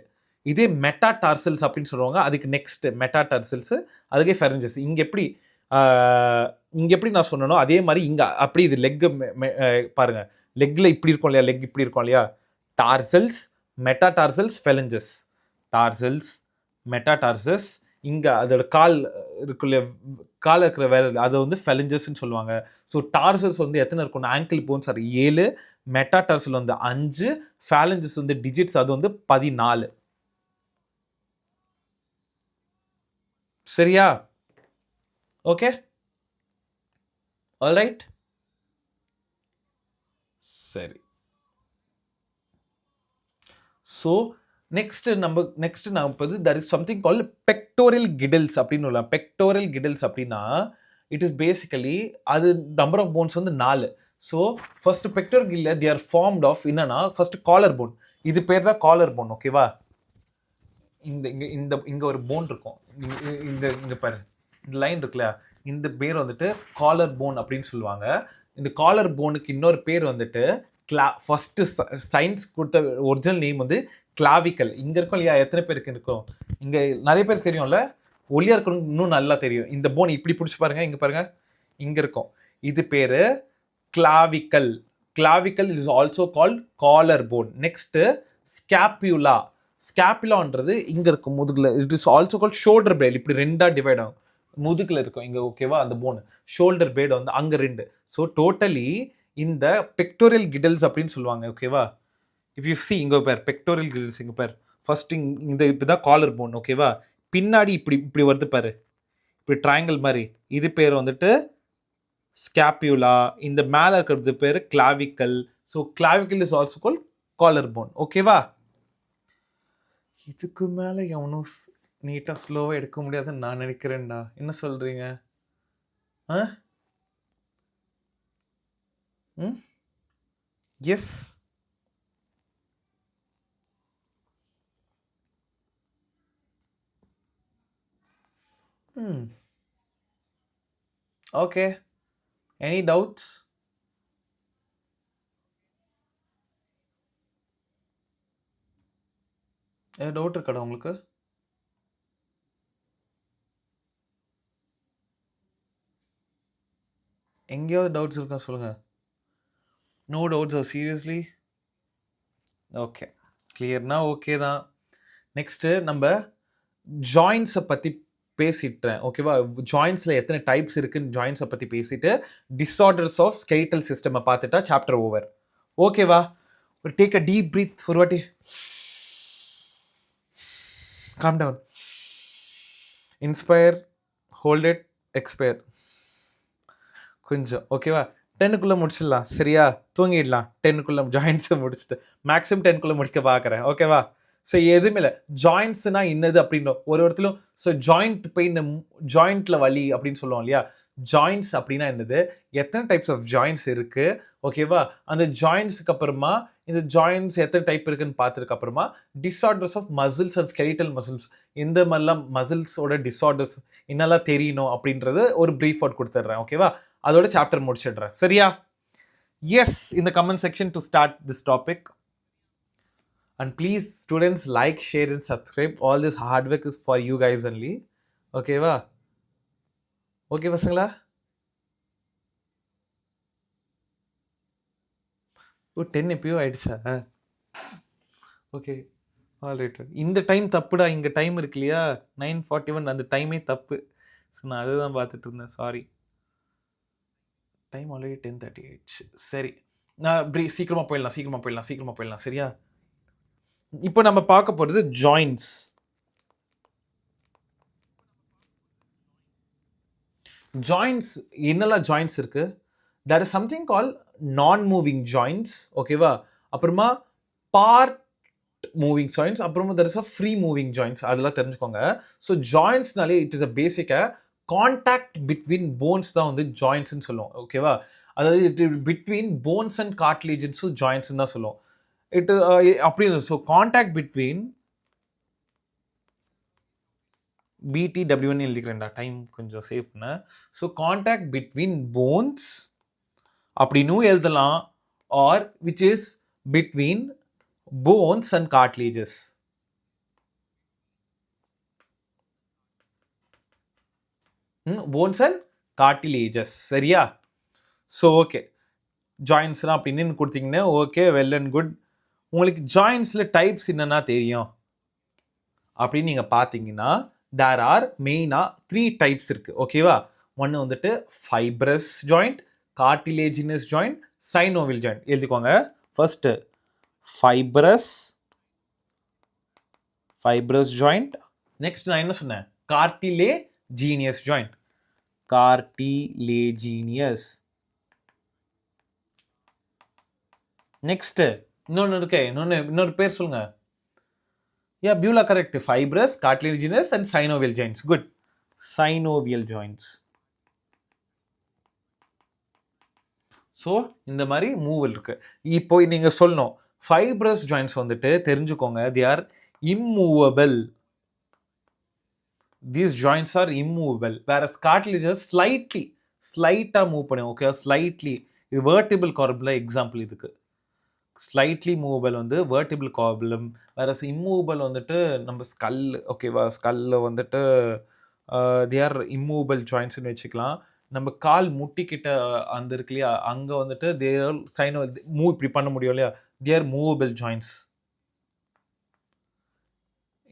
இதே மெட்டா டார்சல்ஸ் அப்படின்னு சொல்லுவாங்க. அதுக்கு நெக்ஸ்ட் மெட்டா டார்சல்ஸ், அதுக்கே ஃபெரஞ்சஸ். இங்கே எப்படி நான் சொன்னனோ அதே மாதிரி இங்கே அப்படி இது லெக்கு பாருங்கள். லெக்கில் இப்படி இருக்கும் இல்லையா, லெக் இப்படி இருக்கும் இல்லையா, tarsals, metatarsals, phalanges. Tarsals, metatarsals. இங்கே அதோட கால் இருக்குல்ல, கால் இருக்கிற வேலை அதை வந்து ஃபெலஞ்சஸ்ன்னு சொல்லுவாங்க. ஸோ டார்சல்ஸ் வந்து எத்தனை இருக்கும்னா, ஆங்கிள் போன்ஸ் அது 7, மெட்டாடார்சல் வந்து 5, ஃபேலஞ்சஸ் வந்து டிஜிட்ஸ் அது வந்து 14. சரியா? Okay, alright. சரி. ஸோ நெக்ஸ்ட் நான் இப்போ there is something called pectoral girdles அப்படின்னு சொல்லலாம். pectoral girdles அப்படின்னா இட் இஸ் பேசிக்கலி அது நம்பர் ஆஃப் போன்ஸ் வந்து 4. So first pectoral girdle they are formed of என்னன்னா, ஃபர்ஸ்ட் காலர் போன். இது பேர் தான் காலர் போன். ஓகேவா? இங்கே ஒரு போன் இருக்கும். இங்கே பாரு, இந்த லைன் இருக்குல்ல, இந்த பேர் வந்துட்டு காலர் போன் அப்படின்னு சொல்லுவாங்க. இந்த காலர் போனுக்கு இன்னொரு பேர் வந்துட்டு ஃபர்ஸ்ட் சயின்ஸ் கொடுத்த ஒரிஜினல் நேம் வந்து கிளாவிக்கல். இங்கே இருக்கும் இல்லையா, எத்தனை பேருக்கு இருக்கும்? இங்கே நிறைய பேருக்கு தெரியும்ல, ஒல்லியாக இருக்கணும் இன்னும் நல்லா தெரியும். இந்த போன் இப்படி பிடிச்சி பாருங்க, இங்கே பாருங்க, இங்கே இருக்கும். இது பேர் clavicle. Clavicle is also called collar bone. Next scapula. ஸ்கேப்புலான்றது இங்கே இருக்கும் முதுகில். It is also called shoulder blade. இப்படி 2ஆக டிவைட் ஆகும், முதுகில் இருக்கும் இங்கே. ஓகேவா? அந்த போன் ஷோல்டர் பிளேட் வந்து அங்கே 2. ஸோ டோட்டலி இந்த பெக்டோரியல் கிடல்ஸ் அப்படின்னு சொல்லுவாங்க. ஓகேவா? இஃப் யூ சி இங்கே பேர் பெக்டோரியல் கிடல்ஸ், இங்கே பேர் ஃபர்ஸ்ட் இந்த இப்போ தான் காலர் போன். ஓகேவா? பின்னாடி இப்படி வருது பாரு, இப்படி ட்ரையாங்கிள் மாதிரி. இது பேர் வந்துட்டு ஸ்கேப்யூலா. இந்த மேலே இருக்கிறது பேர் clavicle. So clavicle is also call collar bone. ஓகேவா? இதுக்கு மேலே எவனும் நீட்டாக ஸ்லோவாக எடுக்க முடியாதுன்னு நான் நினைக்கிறேன்டா. என்ன சொல்கிறீங்க? எஸ். Okay, any doubts? ஏதாவது டவுட் இருக்காடா உங்களுக்கு? எங்கேயாவது டவுட்ஸ் இருக்கா சொல்லுங்கள். No doubts seriously? ஓகே, கிளியர்னா ஓகே தான். நெக்ஸ்ட்டு நம்ம ஜாயின்ஸை பற்றி பேசிட்டேன். ஓகேவா? ஜாயின்ஸில் எத்தனை டைப்ஸ் இருக்குன்னு ஜாயின்ஸை பற்றி பேசிட்டு டிஸார்டர்ஸ் ஆஃப் ஸ்கெலிட்டல் சிஸ்டம் பார்த்துட்டா சாப்டர் ஓவர். ஓகேவா? ஒரு டேக் அ டீப் பிரீத். ஒரு வாட்டி calm down, inspire, hold it, expire. கொஞ்சம் ஓகேவா? 10க்குள்ளே முடிச்சிடலாம். சரியா? தூங்கிடலாம் 10க்குள்ளே ஜாயின்ஸை முடிச்சுட்டு. மேக்ஸிமம் 10க்குள்ளே முடிக்க பார்க்குறேன். ஓகேவா? ஸோ எதுவுமே இல்லை. ஜாயின்ட்ஸ்னால் என்னது அப்படின்னு ஒரு இடத்துலையும். ஸோ ஜாயிண்ட் பெயின், ஜாயிண்ட்டில் வலி அப்படின்னு சொல்லுவோம் இல்லையா? ஜாயின்ட்ஸ் அப்படின்னா என்னது, எத்தனை டைப்ஸ் ஆஃப் ஜாயின்ட்ஸ் இருக்குது? ஓகேவா? அந்த ஜாயின்ட்ஸுக்கு அப்புறமா இந்த ஜாயின்ட்ஸ் எத்தனை டைப் இருக்குன்னு பார்த்ததுக்கு அப்புறமா disorders of muscles and skeletal muscles, இந்த மாதிரிலாம் மசில்ஸோட டிஸார்டர்ஸ் என்னெல்லாம் தெரியணும் அப்படின்றது ஒரு ப்ரீஃப் அவுட் கொடுத்துட்றேன். ஓகேவா? அதோட சாப்டர் முடிச்சிடுறேன். சரியா? yes in the comment section to start this topic. And please students, like, share and subscribe. All this hard work is for you guys only. Okay va? Okay பசங்களா? ஓ 10 எப்பயோ ஆயிடுச்சா? Okay alright. இந்த டைம் தப்புடா. இங்கே டைம் இருக்கு இல்லையா 9:41, அந்த டைமே தப்பு. ஸோ நான் அதை தான் பார்த்துட்டு இருந்தேன், சாரி. டைம் ஆல்ரெடி 10:30 ஆயிடுச்சு. சரி, நான் சீக்கிரமாக போயிடலாம் சரியா? இப்போ நம்ம பார்க்க போகிறது ஜாயின்ஸ். ஜாயின்ஸ் என்னெல்லாம் ஜாயின்ஸ் இருக்கு? தேர் இஸ் சம்திங் கால் நான் மூவிங் ஜாயின்ஸ், ஓகேவா? அப்புறமா பார்ட் மூவிங் ஜாயின்ஸ், அப்புறமா there is a free moving joints. அதெல்லாம் தெரிஞ்சுக்கோங்க. ஸோ ஜாயின்ஸ்னாலே இட் இஸ் அ பேசிக்காக கான்டாக்ட் பிட்வீன் போன்ஸ் தான் வந்து ஜாயின்ஸ்ன்னு சொல்லுவோம், ஓகேவா? அதாவது இட் பிட்வீன் போன்ஸ் அண்ட் கார்ட்லேஜன்ஸும் ஜாயின்ஸ்ன்னு தான் சொல்லுவோம். இட் அப்படி ஸோ கான்டாக்ட் பிட்வீன் பிடிடபிள்யூன்னு எழுதிக்கிறேன்டா, டைம் கொஞ்சம் சேவ் பண்ண. ஸோ கான்டாக்ட் பிட்வீன் போன்ஸ் அப்படின்னும் எழுதலாம், or which is between bones and cartilages. Bones and cartilages, சரியா? ஸோ ஓகே, ஜாயின்ஸ்லாம் அப்படின்னு கொடுத்தீங்கன்னா ஓகே, வெல் அண்ட் குட். உங்களுக்கு ஜாயின்ஸில் டைப்ஸ் என்னென்னா தெரியும் அப்படின்னு நீங்கள் பார்த்தீங்கன்னா there are மெயினாக 3 டைப்ஸ் இருக்குது, ஓகேவா? ஒன்று வந்துட்டு fibrous joint, cartilaginous joint, synovial joint. எழுதிக்கோங்க. First fibrous joint. நெக்ஸ்ட் நான் என்ன சொன்னேன்? கார்டிலேஜீனியஸ் ஜாயிண்ட். கார்டிலேஜீனியஸ். நெக்ஸ்ட் இன்னொன்று இருக்கே, இன்னொரு பேர் சொல்லுங்க. Yeah, Beulah correct. Fibrous, cartilaginous and synovial joints. Good. Synovial joints. So இந்த மாதிரி மூவல் இருக்கு. இப்போ நீங்கள் சொல்லணும், ஃபைப்ரஸ் ஜாயின்ட்ஸ் வந்துட்டு தெரிஞ்சுக்கோங்க, they are immovable. These joints are immovable. Whereas cartilages ஸ்லைட்டாக மூவ் பண்ணுவோம், ஓகே? ஸ்லைட்லி. இது வெர்டிபிள் கார்பில் எக்ஸாம்பிள் இதுக்கு. ஸ்லைட்லி மூவபிள் வந்து வெர்டிபிள் கார்பலம். வேற இம்மூவபிள் வந்துட்டு நம்ம ஸ்கல், ஓகேவா? ஸ்கல்ல வந்துட்டு தே ஆர் இம்மூவபிள் ஜாயின்ட்ஸ்னு வச்சுக்கலாம். நம்ம கால் முட்டிக்கிட்ட அந்த இருக்கு இல்லையா, அங்கே வந்துட்டு தே ஆர் மூவ் இப்படி பண்ண முடியும் இல்லையா, தே ஆர் மூவபிள் ஜாயின்ட்ஸ்.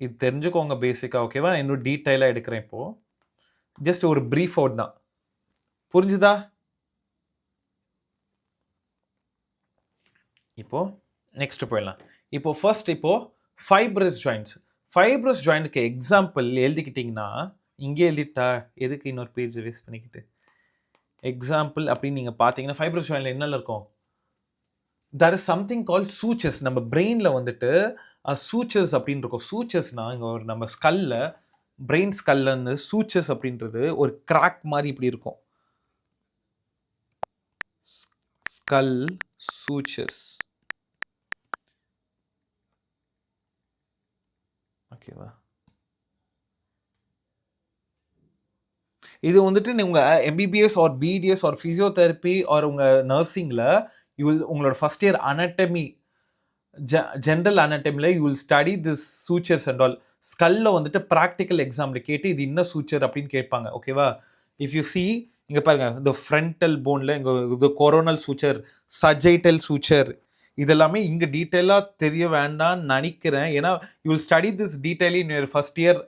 இது தெரிஞ்சுக்கோங்க பேசிக்காக, ஓகேவா? நான் இன்னும் டீட்டெயிலாக எடுக்கிறேன். இப்போது ஜஸ்ட் ஒரு ப்ரீஃப் அவுட் தான், புரிஞ்சுதா? இப்போ நெக்ஸ்ட் போயிடலாம். இப்போ ஃபர்ஸ்ட் ஃபைப்ரஸ் ஜாயின்ட்ஸ். ஃபைப்ரஸ் ஜாயிண்ட்டுக்கு எக்ஸாம்பிள் எழுதிக்கிட்டிங்கன்னா, இங்கே எழுதிட்டா எதுக்கு இன்னொரு பேஜ் வேஸ்ட் பண்ணிக்கிட்டு. எக்ஸாம்பிள் அப்படின்னு நீங்கள் பார்த்தீங்கன்னா ஃபைப்ரஸ் ஜாயிண்டில் என்னெல்லாம் இருக்கும்? There is something call sutures. நம்ம பிரெயினில் வந்துட்டு சூச்சர்ஸ் அப்படின்னு இருக்கும். சூச்சர்ஸ்னால் இங்கே ஒரு நம்ம ஸ்கல்ல, பிரெயின் ஸ்கல்ல இருந்து சூச்சர்ஸ் அப்படின்றது ஒரு கிராக் மாதிரி இப்படி இருக்கும். ஸ்கல் சூச்சர்ஸ், ஓகேவா? இது வந்துட்டு உங்கள் MBBS or BDS or physiotherapy or உங்கள் நர்சிங்கில் உங்களோட ஃபஸ்ட் இயர் அனாட்டமி, ஜென்ரல் அனாட்டமியில் you will study this sutures and all. ஸ்கல்ல வந்துட்டு ப்ராக்டிக்கல் எக்ஸாமில் கேட்டு இது என்ன சூச்சர் அப்படின்னு கேட்பாங்க, ஓகேவா? இஃப் யூ சி இங்கே பாருங்க, இந்த ஃப்ரண்டல் போனில் இங்கே இது கொரோனல் சூச்சர், சஜைட்டல் சூச்சர், இதெல்லாமே இங்கே டீட்டெயிலாக தெரிய வேண்டாம்னு நினைக்கிறேன். ஏன்னா you will study this detailly in your first year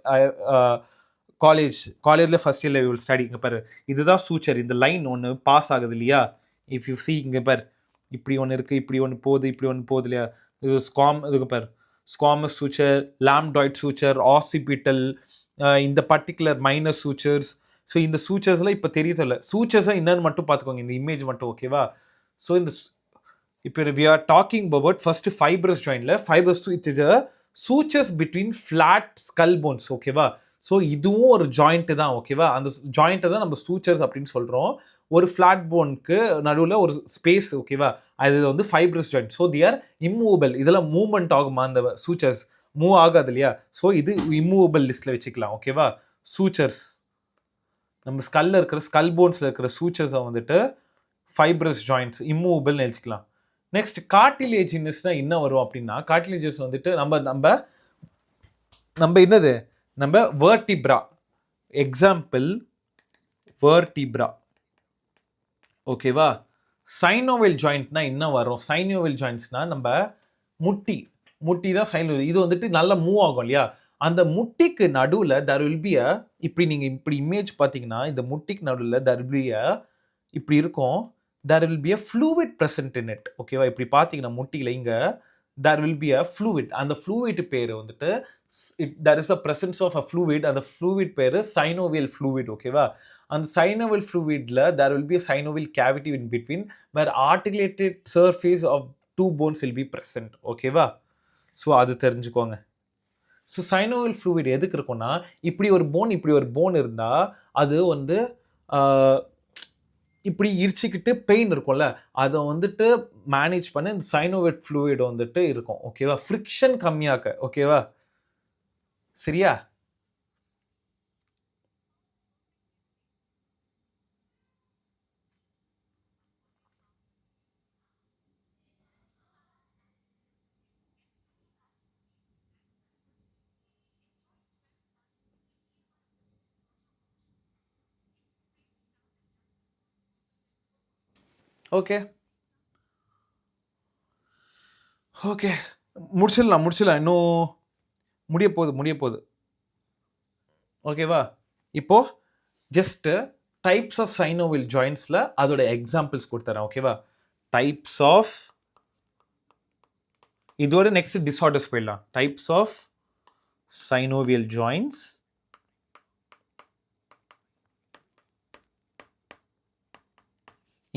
காலேஜில் ஃபஸ்ட் இயரில் யூ வில் ஸ்டடி. இங்கே பாரு, இதுதான் சூச்சர். இந்த லைன் ஒன்று பாஸ் ஆகுது இல்லையா, இஃப் யூ சி இங்கே பாரு, இப்படி ஒன்று இருக்குது, இப்படி ஒன்று போகுது, இப்படி ஒன்று போகுது இல்லையா, இது இதுக்கு பாரு, ஸ்காமஸ் சூச்சர், லாம்டாய்ட் சூச்சர், ஆசிபிட்டல், இந்த பர்டிகுலர் மைனஸ் சூச்சர்ஸ். ஸோ இந்த சூச்சர்ஸ்லாம் இப்போ தெரியல. சூச்சர்ஸாக என்னன்னு மட்டும் பார்த்துக்கோங்க, இந்த இமேஜ் மட்டும், ஓகேவா? ஸோ இந்த இப்போ we are talking about first fibrous ஜாயிண்டில். Fibrous it is a sutures between flat skull bones, ஓகேவா? ஸோ இதுவும் ஒரு ஜாயிண்ட்டு தான், ஓகேவா? அந்த ஜாயிண்ட்டை தான் நம்ம சூச்சர்ஸ் அப்படின்னு சொல்கிறோம். ஒரு ஃப்ளாட் போனுக்கு நடுவில் ஒரு ஸ்பேஸ், ஓகேவா? அது வந்து fibrous joint. So they are immovable. இதெல்லாம் மூவ்மெண்ட் ஆகுமா? அந்த சூச்சர்ஸ் மூவ் ஆகாது இல்லையா? ஸோ இது இம்மூவபிள் லிஸ்ட்டில் வச்சுக்கலாம், ஓகேவா? சூச்சர்ஸ் நம்ம ஸ்கல்ல இருக்கிற ஸ்கல் போன்ஸில் இருக்கிற சூச்சர்ஸை வந்துட்டு ஃபைப்ரஸ் ஜாயிண்ட்ஸ் இம்மூவபிள்னு எழுதிக்கலாம். நெக்ஸ்ட் கார்டிலேஜினஸ்னா என்ன வரும் அப்படின்னா, கார்டிலேஜஸ் வந்துட்டு நம்ம நம்ம நம்ம என்னது நம்ம வேர்டிப்ரா, எக்ஸாம்பிள் வேர்டிப்ரா. ஓகேவா? சைனோவெல் ஜாயிண்ட்னா என்ன வரும்? சைனோவெல் ஜாயிண்ட்ஸ்னா நம்ம முட்டி முட்டி தான் சைனோவெல். இது வந்துட்டு நல்லா மூவ் ஆகும் இல்லையா? அந்த முட்டிக்கு நடுவில் தர் வில் பி அ, இப்படி நீங்கள் இப்படி இமேஜ் பார்த்தீங்கன்னா இந்த முட்டிக்கு நடுவில் தர் வில் பி அ, இப்படி இருக்கும், தர் will be a fluid present in it. ஓகேவா? இப்படி பார்த்தீங்கன்னா முட்டியில் இங்கே there will be a fluid. அந்த fluid பேர் வந்துட்டு there is a presence of a fluid. அந்த fluid பேர் synovial fluid. ஓகேவா? அந்த synovial fluidல there will be a synovial cavity in between where articulated surface of two bones will be present. ஓகேவா? ஸோ அது தெரிஞ்சுக்கோங்க. ஸோ synovial fluid எதுக்கு இருக்கும்னா, இப்படி ஒரு போன் இருந்தால் அது வந்து இப்படி இடிச்சிக்கிட்டு பெயின் இருக்கும்ல, அதை வந்துட்டு மேனேஜ் பண்ண இந்த சைனோவியல் ஃப்ளூயிட் வந்துட்டு இருக்கும். ஓகேவா? ஃப்ரிக்ஷன் கம்மியாக்க. ஓகேவா? சரியா? ஓகே ஓகே முடிச்சிடலாம் இன்னும் முடிய போகுது. ஓகேவா? இப்போ ஜஸ்ட் டைப்ஸ் ஆஃப் சைனோவியல் ஜாயிண்ட்ஸில் அதோட எக்ஸாம்பிள்ஸ் கொடுத்துறேன். ஓகேவா? டைப்ஸ் ஆஃப், இதோட நெக்ஸ்ட் டிஸார்டர்ஸ் போயிடலாம். Types of synovial joints.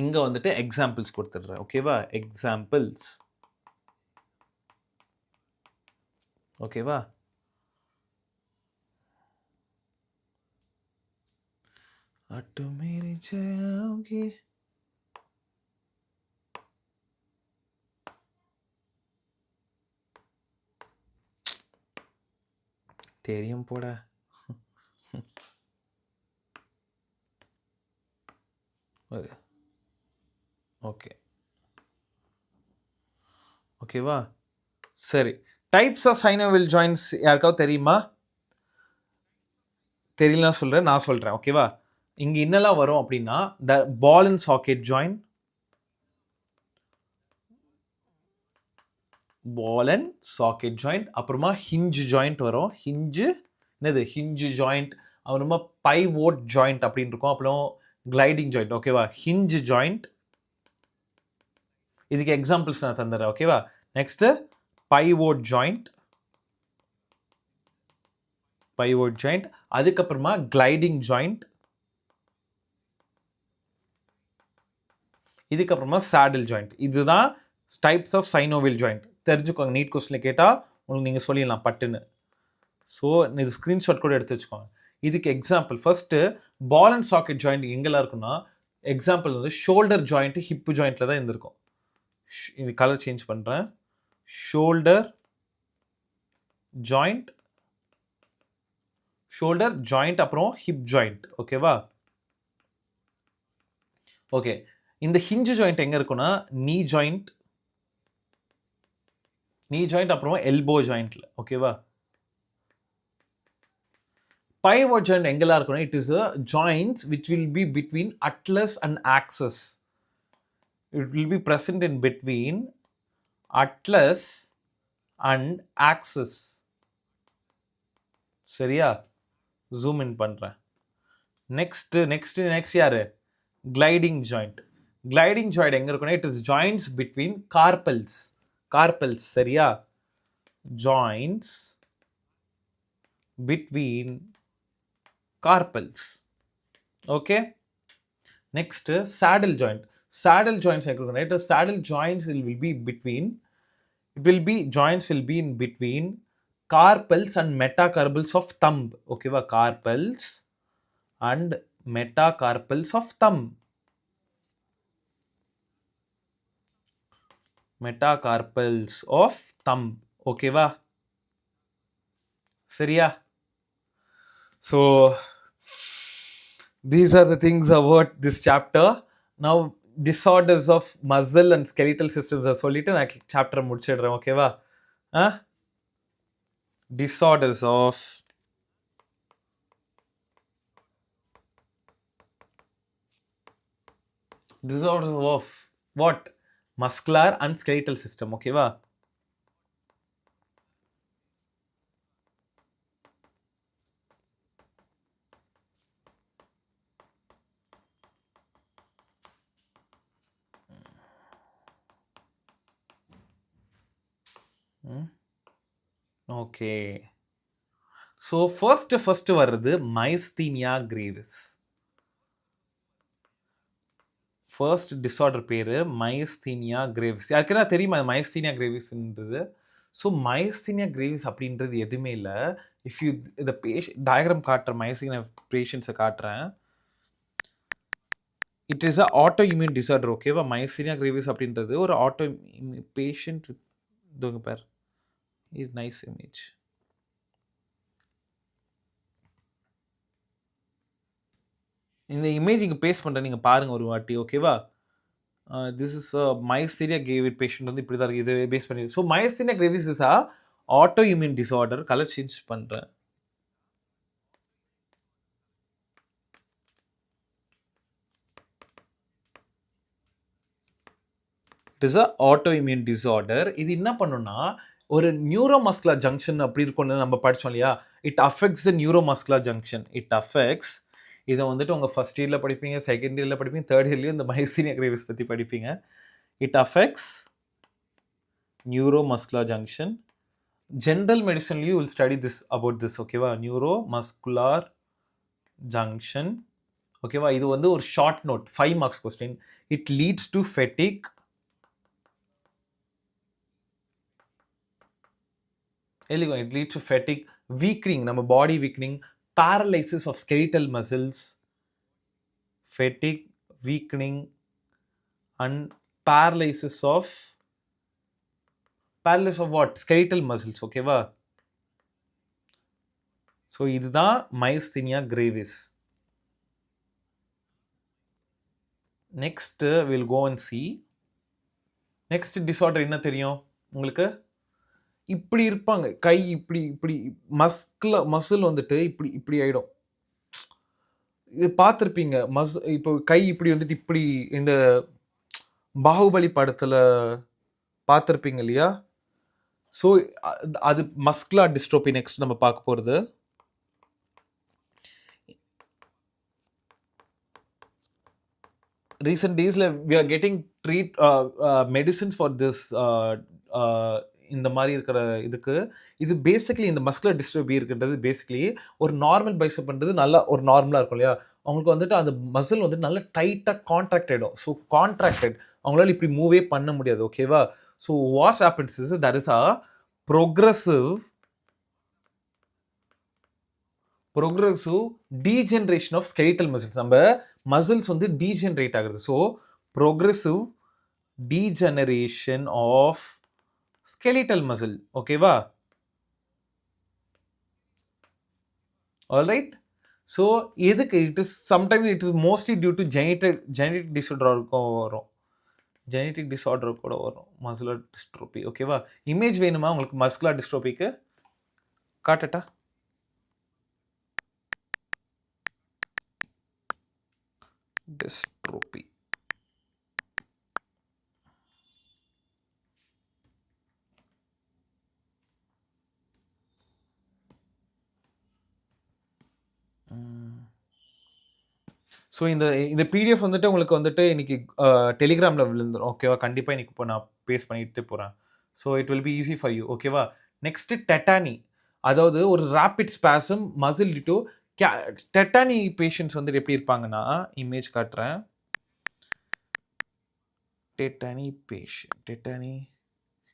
இங்கே வந்துட்டு எக்ஸாம்பிள்ஸ் கொடுத்துட்றேன். ஓகேவா? எக்ஸாம்பிள்ஸ். ஓகேவா? தெரியும் போட. ஓகே ஓகேவா? சரி, டைப்ஸ் ஆஃப் சைனோவியல் ஜாயிண்ட்ஸ் யாருக்காவது தெரியுமா? தெரியலனா சொல்கிறேன், நான் சொல்கிறேன். ஓகேவா? இங்கே என்னெல்லாம் வரும் அப்படின்னா, the ball and socket joint, ball and socket joint, அப்புறமா ஹிஞ்ச் ஜாயிண்ட் வரும். ஹிஞ்சு ஜாயிண்ட், அப்புறமா பைவோட் ஜாயிண்ட் அப்படின்னு இருக்கும். அப்புறம் கிளைடிங் ஜாயிண்ட். ஓகேவா? ஹிஞ்ச் ஜாயிண்ட், இதுக்கு எக்ஸாம்பிள்ஸ் நான் தந்துடுறேன். ஓகேவா? நெக்ஸ்ட் பைவோட் ஜாயிண்ட், அதுக்கப்புறமா கிளைடிங் ஜாயிண்ட், இதுக்கப்புறமா சேடில் ஜாயிண்ட். இதுதான் டைப்ஸ் ஆஃப் சைனோவியல் ஜாயிண்ட். தெரிஞ்சுக்கோங்க, நீட் கொஸ்டினில் கேட்டால் உங்களுக்கு நீங்கள் சொல்லிடலாம் பட்டுன்னு. ஸோ இது ஸ்க்ரீன்ஷாட் கூட எடுத்து வச்சுக்கோங்க. இதுக்கு example first ball and socket joint எங்கெல்லாம் இருக்குன்னா, எக்ஸாம்பிள் வந்து ஷோல்டர் ஜாயிண்ட், ஹிப்பு ஜாயிண்ட்டில் தான் இருந்திருக்கும். இது கலர் சேஞ்ச் பண்ணுறேன். ஷோல்டர் ஜாயிண்ட், அப்புறம் ஹிப் ஜாயிண்ட். ஓகேவா? ஓகே, இந்த ஹிஞ்ச் ஜாயிண்ட் எங்கே இருக்குன்னா, நீ ஜாயிண்ட், அப்புறம் எல்போ ஜாயிண்ட்ல. ஓகேவா? பைவோட் ஜாயிண்ட் எங்கெல்லாம் இருக்குன்னா, it is a joints which will be between atlas and axis. It will be present in between atlas and axis. சரியா? ஜூம் இன் பண்றேன். நெக்ஸ்ட் யாரு? Gliding joint. எங்க இருக்குன்னா, it is joints between carpals. சரியா? Joints between carpals. Okay, next saddle joint. Saddle joints right? The saddle joints will be between, joints will be in between carpals and metacarpals of thumb. Okay va? Carpals and metacarpals of thumb. Okay va? சரியா? So these are the things about this chapter. Now disorders of muscle and skeletal systems சொல்லிட்டு நான் சாப்டர் முடிச்சிடுறேன் ஓகேவா disorders of what muscular and skeletal system ஓகேவா okay so first வருது myasthenia gravis first disorder பேரு myasthenia gravis யாருக்குன்னா தெரியுமா myasthenia gravisன்றது ஸோ myasthenia gravis அப்படின்றது எதுவுமே இல்லை இஃப் யூ இந்த டயக்ராம் காட்டுறேன் myasthenia பேஷண்ட்ஸை காட்டுறேன் it is a autoimmune disorder ஓகேவா myasthenia gravis அப்படின்றது ஒரு ஆட்டோ பேஷண்ட் இதுங்க பேர் இது நைஸ் இமேஜ் இந்த இமேஜ் இங்கே பேஸ்ட் பண்ணுறேன் நீங்கள் பாருங்கள் ஒரு வாட்டி ஓகேவா this is myasthenia gravis patient வந்து இப்படி தான் இருக்குது இது பேஸ் பண்ணி so myasthenia gravis is a autoimmune disorder colour change பண்ணுறேன் it is a autoimmune disorder இது என்ன பண்ணுன்னா ஒரு நியூரோமஸ்குலர் ஜங்ஷன் அப்படி இருக்கும்னு நம்ம படித்தோம் இல்லையா it affects the neuromuscular junction it affects இதை வந்துட்டு உங்கள் ஃபஸ்ட் இயரில் படிப்பீங்க செகண்ட் இயரில் படிப்பீங்க தேர்ட் இயர்லேயும் இந்த myasthenia gravis பற்றி படிப்பீங்க it affects neuromuscular junction general மெடிசன்லேயும் will study this about this ஓகேவா நியூரோமஸ்குலர் ஜங்ஷன் ஓகேவா இது வந்து ஒரு short note 5 marks question it leads to fatigue எலிகோ it leads to fatigue weakening நம்ம body வீக்னிங் paralysis of skeletal muscles fatigue weakening and paralysis of what skeletal muscles okay va so இதுதான் myasthenia gravis next we'll go and see next disorder என்ன தெரியும் உங்களுக்கு இப்படி இருப்பாங்க கை இப்படி இப்படி மசில் வந்துட்டு இப்படி இப்படி ஆகிடும் இது பார்த்துருப்பீங்க இப்போ கை இப்படி வந்துட்டு இப்படி இந்த பாகுபலி படத்தில் பார்த்துருப்பீங்க இல்லையா ஸோ அது மஸ்குலர் டிஸ்ட்ரோபி நெக்ஸ்ட் நம்ம பார்க்க போகிறது ரீசெண்ட் டேஸில் we are getting medicines for this இந்த மாதிரி இருக்கிற இதுக்கு இது பேசிக்லி இந்த மஸ்குலர் டிஸ்ட்ரோபி இருக்குன்றது பேசிக்லி ஒரு நார்மல் பைசப் பண்ணுறது நல்லா ஒரு நார்மலாக இருக்கும் இல்லையா அவங்களுக்கு வந்துட்டு அந்த மசில் வந்துட்டு நல்லா டைட்டாக கான்ட்ராக்ட் ஆகிடும் ஸோ கான்ட்ராக்டட் அவங்களால இப்படி மூவே பண்ண முடியாது ஓகேவா so what's happens is that is a progressive degeneration of skeletal muscles நம்ம மசில்ஸ் வந்து டீஜென்ரேட் ஆகுது so progressive degeneration of skeletal muscle okay va all right so edukku it is sometimes it is mostly due to genetic disorder varum genetic disorder kuda varum muscular dystrophy okay va image venuma ungalku muscular dystrophy ku kaatata dystrophy so இந்த பிடிஎஃப் வந்துட்டு உங்களுக்கு வந்துட்டு இன்னைக்கு டெலிகிராமில் விழுந்துடும் ஓகேவா கண்டிப்பாக இன்னைக்கு இப்போ நான் பேஸ்ட் பண்ணிட்டு போகிறேன் so it will be easy for you ஓகேவா நெக்ஸ்ட்டு டெட்டானி அதாவது ஒரு rapid spasm muscle to tetany patients வந்துட்டு எப்படி இருப்பாங்கன்னா இமேஜ் காட்டுறேன் டெட்டானி பேஷண்ட் டெட்டானி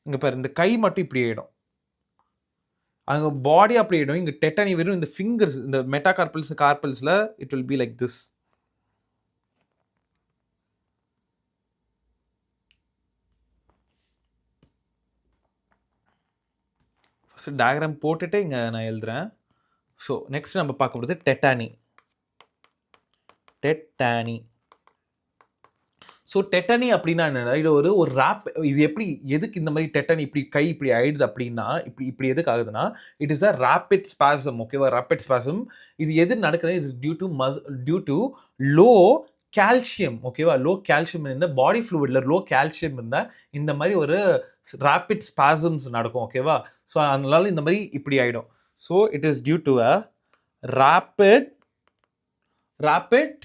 இங்கே பாரு இந்த கை மட்டும் இப்படி ஆகிடும் அங்கே பாடி அப்படி ஆகிடும் இங்கே டெட்டானி வெறும் இந்த ஃபிங்கர்ஸ் இந்த கார்பல்ஸில் it will be like this first diagram போட்டுட்டு இங்கே நான் எழுதுகிறேன் ஸோ நெக்ஸ்ட் நம்ம பார்க்க போகிறது டெட்டானி ஸோ டெட்டனி அப்படின்னா என்னன்னா இது ஒரு ரேப், இது எப்படி எதுக்கு இந்த மாதிரி டெட்டனி இப்படி கை இப்படி ஆயிடுது அப்படின்னா இப்படி எதுக்கு ஆகுதுன்னா it is a rapid spasm. ஓகேவா, ரேபிட் ஸ்பாசம். இது எது நடக்குது, இது டியூ டு லோ கால்சியம். ஓகேவா, லோ கால்சியம் இருந்தால் பாடி ஃப்ளூயிட்ல லோ கால்சியம் இருந்தால் இந்த மாதிரி ஒரு ரேபிட் ஸ்பாசம்ஸ் நடக்கும். ஓகேவா, ஸோ அதனால இந்த மாதிரி இப்படி ஆகிடும். So it is due to a rapid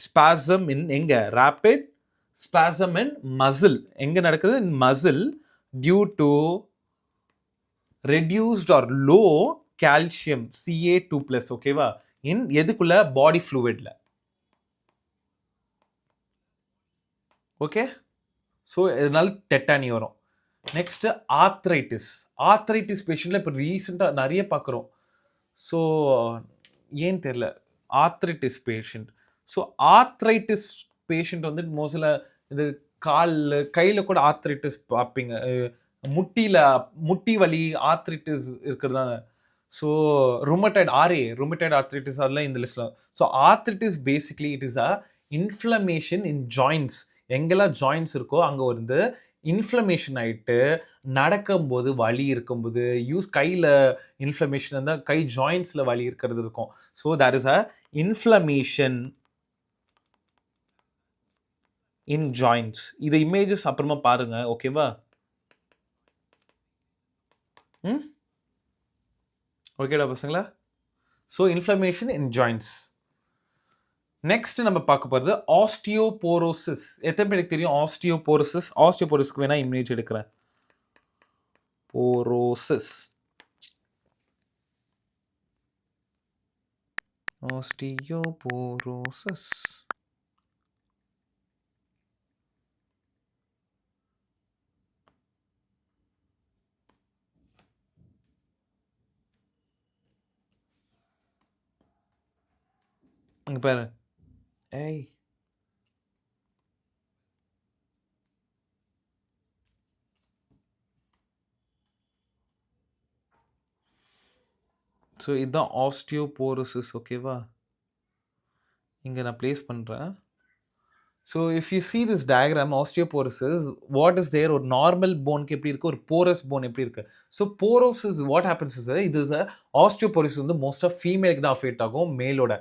spasm in எங்க ரேபிட் spasm in muscle. எங்க நடக்குது, in muscle due to reduced or low calcium Ca2+. ஓகேவா, in எதுக்குள்ள பாடி ஃப்ளூயிட்ல. ஓகே, ஸோ இதனால டெட்டானி வரும். நெக்ஸ்ட் ஆர்த்ரைட்டிஸ் பேஷண்ட்ல இப்போ ரீசெண்டாக நிறைய பார்க்குறோம். ஸோ ஏன்னு தெரியல, arthritis patient. So arthritis patient வந்து மோஸ்ட்ல இது கையில் கூட ஆர்த்ரைட்டிஸ் பார்ப்பீங்க, முட்டி வலி ஆர்த்ரைட்டிஸ் இருக்கிறதான. ஸோ ருமட்டாய்டு ஆர்த்ரைட்டிஸ் அதெல்லாம் இந்த லிஸ்ட்ல. So arthritis basically it is a inflammation in joints. எங்கெல்லாம் ஜாயின்ட்ஸ் இருக்கோ அங்கே வந்து இன்ஃப்ளமேஷன் ஆகிட்டு நடக்கும்போது வலி இருக்கும்போது கையில் இன்ஃப்ளமேஷன் இருந்தால் கை ஜாயின்ட்ஸில் வலி இருக்கிறது இருக்கும். So there is a inflammation in joints. இது இமேஜஸ் அப்புறமா பாருங்க. ஓகேவா, ஓகேடா பசங்களா. So inflammation in joints. Next நம்ம பார்க்க போகிறது ஆஸ்டியோபோரோசிஸ். எத்தனை பேருக்கு தெரியும் ஆஸ்டியோபோரோசிஸ்? ஆஸ்டியோபோரோசிஸ்க்கு வேணா இமேஜ் எடுக்கிறேன். Porosis, osteoporosis. இங்க பாரு, ஏய் ஸோ இதுதான் ஆஸ்டியோபோரோசிஸ். ஓகேவா, இங்கே நான் ப்ளேஸ் பண்ணுறேன். So if you see this diagram osteoporosis, what is there, ஒரு நார்மல் போனுக்கு எப்படி இருக்குது, ஒரு போரஸ் போன் எப்படி இருக்குது. So porosis what happens is, இது ஆஸ்டியோபோரோசிஸ் வந்து மோஸ்ட் ஆஃப் ஃபீமேலுக்கு தான் அஃபெக்ட் ஆகும், மேலோட.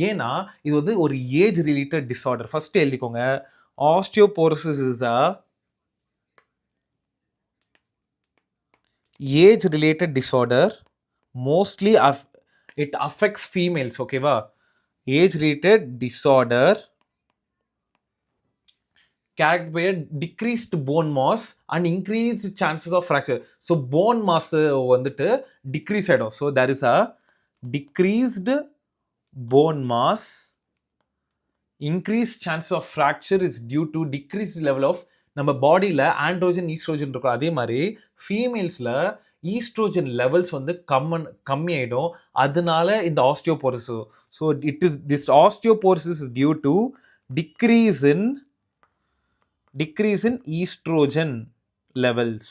ஏன்னா இது வந்து ஒரு ஏஜ் ரிலேட்டட் டிஸார்டர். ஃபர்ஸ்ட் எழுதிக்கோங்க, osteoporosis is a age related disorder. Mostly it affects females. ஓகேவா, age related disorder characterized by a decreased bone mass and increased chances of fracture. So bone mass வந்துட்டு decrease ஆயிடும். So there is a decreased bone mass, increased chances of fracture is due to decreased level of நம்ம பாடியில் ஆண்ட்ரோஜன் ஈஸ்ட்ரோஜன் இருக்கும். அதே மாதிரி ஃபீமேல்ஸில் ஈஸ்ட்ரோஜன் லெவல்ஸ் வந்து கம்மியாயிடும். அதனால இந்த osteoporosis. So this osteoporosis is due to decrease in estrogen levels.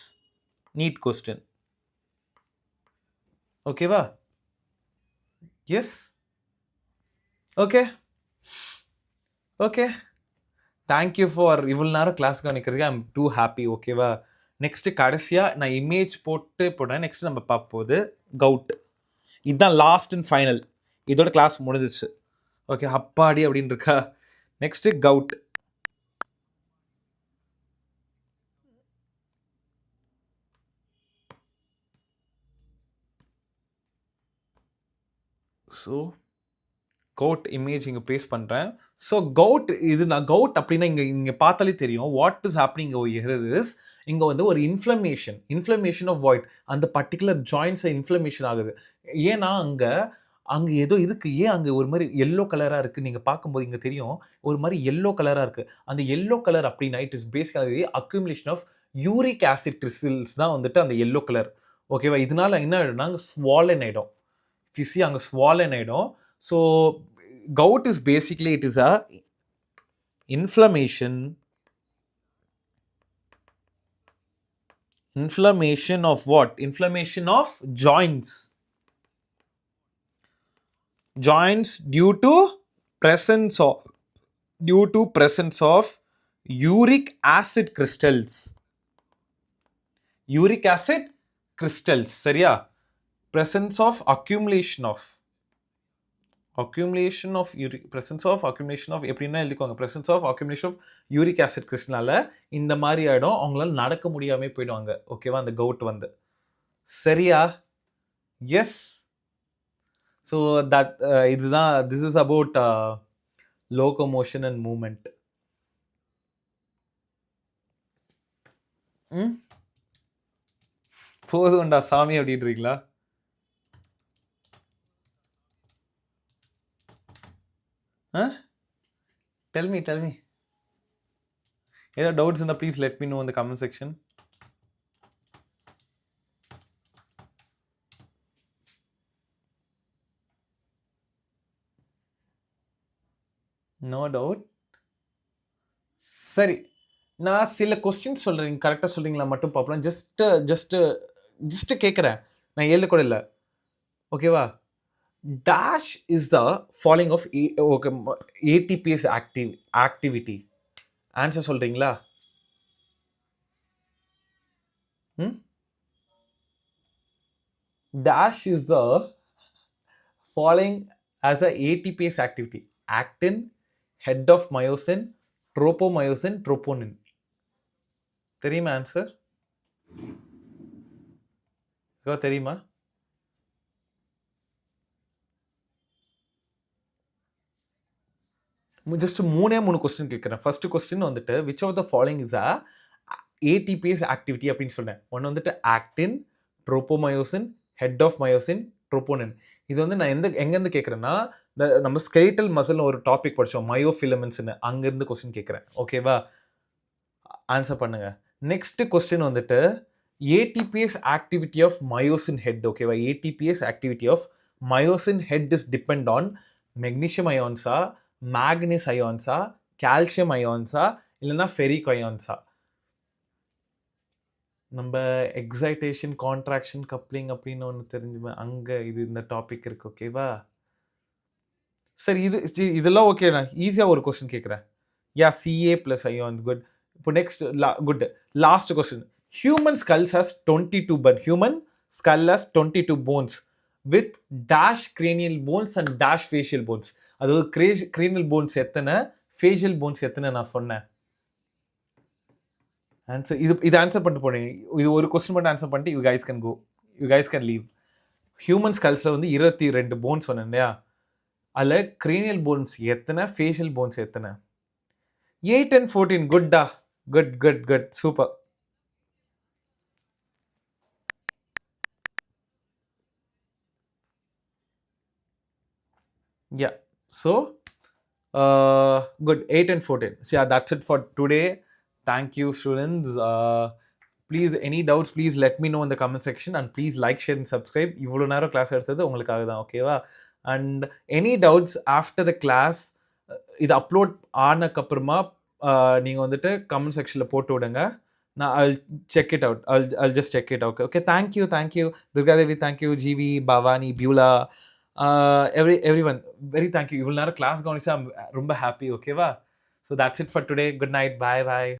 NEET question. Okay va? Yes? Okay. Thank you for இவ்வளோ நேரம் கிளாஸ் கவனிக்கிறதுக்கு. I'm too happy. ஓகேவா, நெக்ஸ்ட் கடைசியாக நான் இமேஜ் போடுறேன். நெக்ஸ்ட் நம்ம பார்க்க போகுது கவுட். இதுதான் லாஸ்ட் அண்ட் ஃபைனல். இதோட கிளாஸ் முடிஞ்சிச்சு. ஓகே, அப்பாடி அப்படின்னு இருக்கா. Next gout. So gout image இங்கே பேஸ்ட் பண்ணுறேன். ஸோ கவுட் நான் கவுட் அப்படின்னா இங்கே பார்த்தாலே தெரியும் what is happening here is, இங்கே வந்து ஒரு இன்ஃப்ளமேஷன் ஆஃப் வாய்ட், அந்த பர்டிகுலர் ஜாயின்ஸை இன்ஃப்ளமேஷன் ஆகுது. ஏன்னா அங்கே ஏதோ இருக்குது. ஏன் அங்கே ஒரு மாதிரி எல்லோ கலராக இருக்குது, நீங்கள் பார்க்கும்போது இங்கே தெரியும் ஒரு மாதிரி எல்லோ கலராக இருக்குது. அந்த எல்லோ கலர் அப்படின்னா it is basically accumulation of uric acid crystals தான் வந்துட்டு அந்த எல்லோ கலர். ஓகேவா, இதனால என்ன ஆகிடும்னா அங்கே ஸ்வாலன் ஆகிடும். ஃபிசி அங்கே ஸ்வாலன் ஆகிடும். So gout is basically it is a inflammation of what? Inflammation of joints due to presence of uric acid crystals. Uric acid crystals சரியா? presence of accumulation of எப்படின்னா எழுதிக்கோங்க, presence of accumulation of uric acid கிறிஸ்டல்னால இந்த மாதிரி ஆயிடும், அவங்களால நடக்க முடியாம போயிடுவாங்க. ஓகேவா? அந்த கவுட் வந்து சரியா? எஸ். ஸோ தட் இதுதான், this is about locomotion and movement. போதும்டா சாமி அப்படின்றீங்களா? Tell me. Any doubts in the, please let me know in the comment section. No doubt. சரி, நான் சில கொஸ்டின் சொல்றேன், கரெக்டாக சொல்றீங்களா மட்டும் பார்ப்போம். ஜஸ்ட் கேட்குறேன், நான் எழுத கூட இல்லை. ஓகேவா? dash is the falling of ATPase activity. Answer சொல்றீங்களா? dash is the falling as a ATPase activity. actin, head of myosin, tropomyosin, troponin. தெரியுமா ஆன்சர்? தெரியுமா? ஜஸ்ட் மூணு கொஸ்டின் கேட்குறேன். ஃபர்ஸ்ட் கொஸ்டின் வந்துட்டு which of the following is a ATPase activity அப்படின்னு சொன்னேன். ஒன்று வந்துட்டு actin, tropomyosin, head of myosin, troponin. இது வந்து நான் எங்கேருந்து கேட்குறேன்னா, இந்த நம்ம ஸ்கெலிட்டல் மசில்னு ஒரு டாபிக் படித்தோம், மயோஃபிலமெண்ட்ஸ்னு, அங்கேருந்து கொஸ்டின் கேட்குறேன். ஓகேவா? ஆன்சர் பண்ணுங்க. நெக்ஸ்ட் கொஸ்டின் வந்துட்டு ATPase activity of myosin head. ஓகேவா? ATPase activity of myosin head is depend on magnesium அயான்ஸா, மேக்னீஸ் அயான்ஸா, கால்சியம் அயான்ஸா, இல்லைன்னா ஃபெரிக் அயான்ஸா? நம்ம எக்ஸைட்டேஷன், கான்ட்ராக்ஷன், கப்ளிங் அப்படின்னு ஒன்று தெரிஞ்சுமே, அங்கே இது இந்த டாபிக் இருக்கு. ஓகேவா? சரி, இதெல்லாம் ஓகே. நான் ஈஸியாக ஒரு கொஸ்டின் கேட்குறேன். யா, CA + ions. குட். இப்போ next good last question. Human ஸ்கல்ஸ் has 22 bones. Human skull has 22 bones with dash cranial bones and dash facial bones. அதாவது cranial bones எத்தனை, facial bones எத்தனை நான் சொன்னேன். ஆன்சர் இது ஆன்சர் பண்ணிட்டு போனீங்க. இது ஒரு கொஸ்டின் மட்டும் ஆன்சர் பண்ணிட்டு you guys can go, you guys can leave. Human ஸ்கல்ஸில் வந்து 22 போன்ஸ் சொன்னேன் இல்லையா? அதில் கிரேனியல் போன்ஸ் எத்தனை, ஃபேஷியல் போன்ஸ் எத்தனை? 8 and 14. குட்டா, good, super. Yeah, so good, 8 and 14. So yeah, that's it for today. Thank you, students. Please, any doubts, please let me know in the comment section, and please like, share and subscribe. இவ்வளோ நேரம் கிளாஸ் எடுத்தது உங்களுக்காக தான். ஓகேவா? And any doubts after the class, இது அப்லோட் ஆனக்கப்புறமா நீங்கள் வந்துட்டு கமெண்ட் செக்ஷனில் போட்டு விடுங்க. நான் I'll check it out. I'll just check it out. Okay, thank you. Durgadevi, thank you. GV, Bhavani, Beulah, everyone, very thank you. இவ்வளோ நேரம் கிளாஸ் கவனிச்சா ரொம்ப ஹாப்பி. ஓகேவா? So that's it for today. Good night. Bye.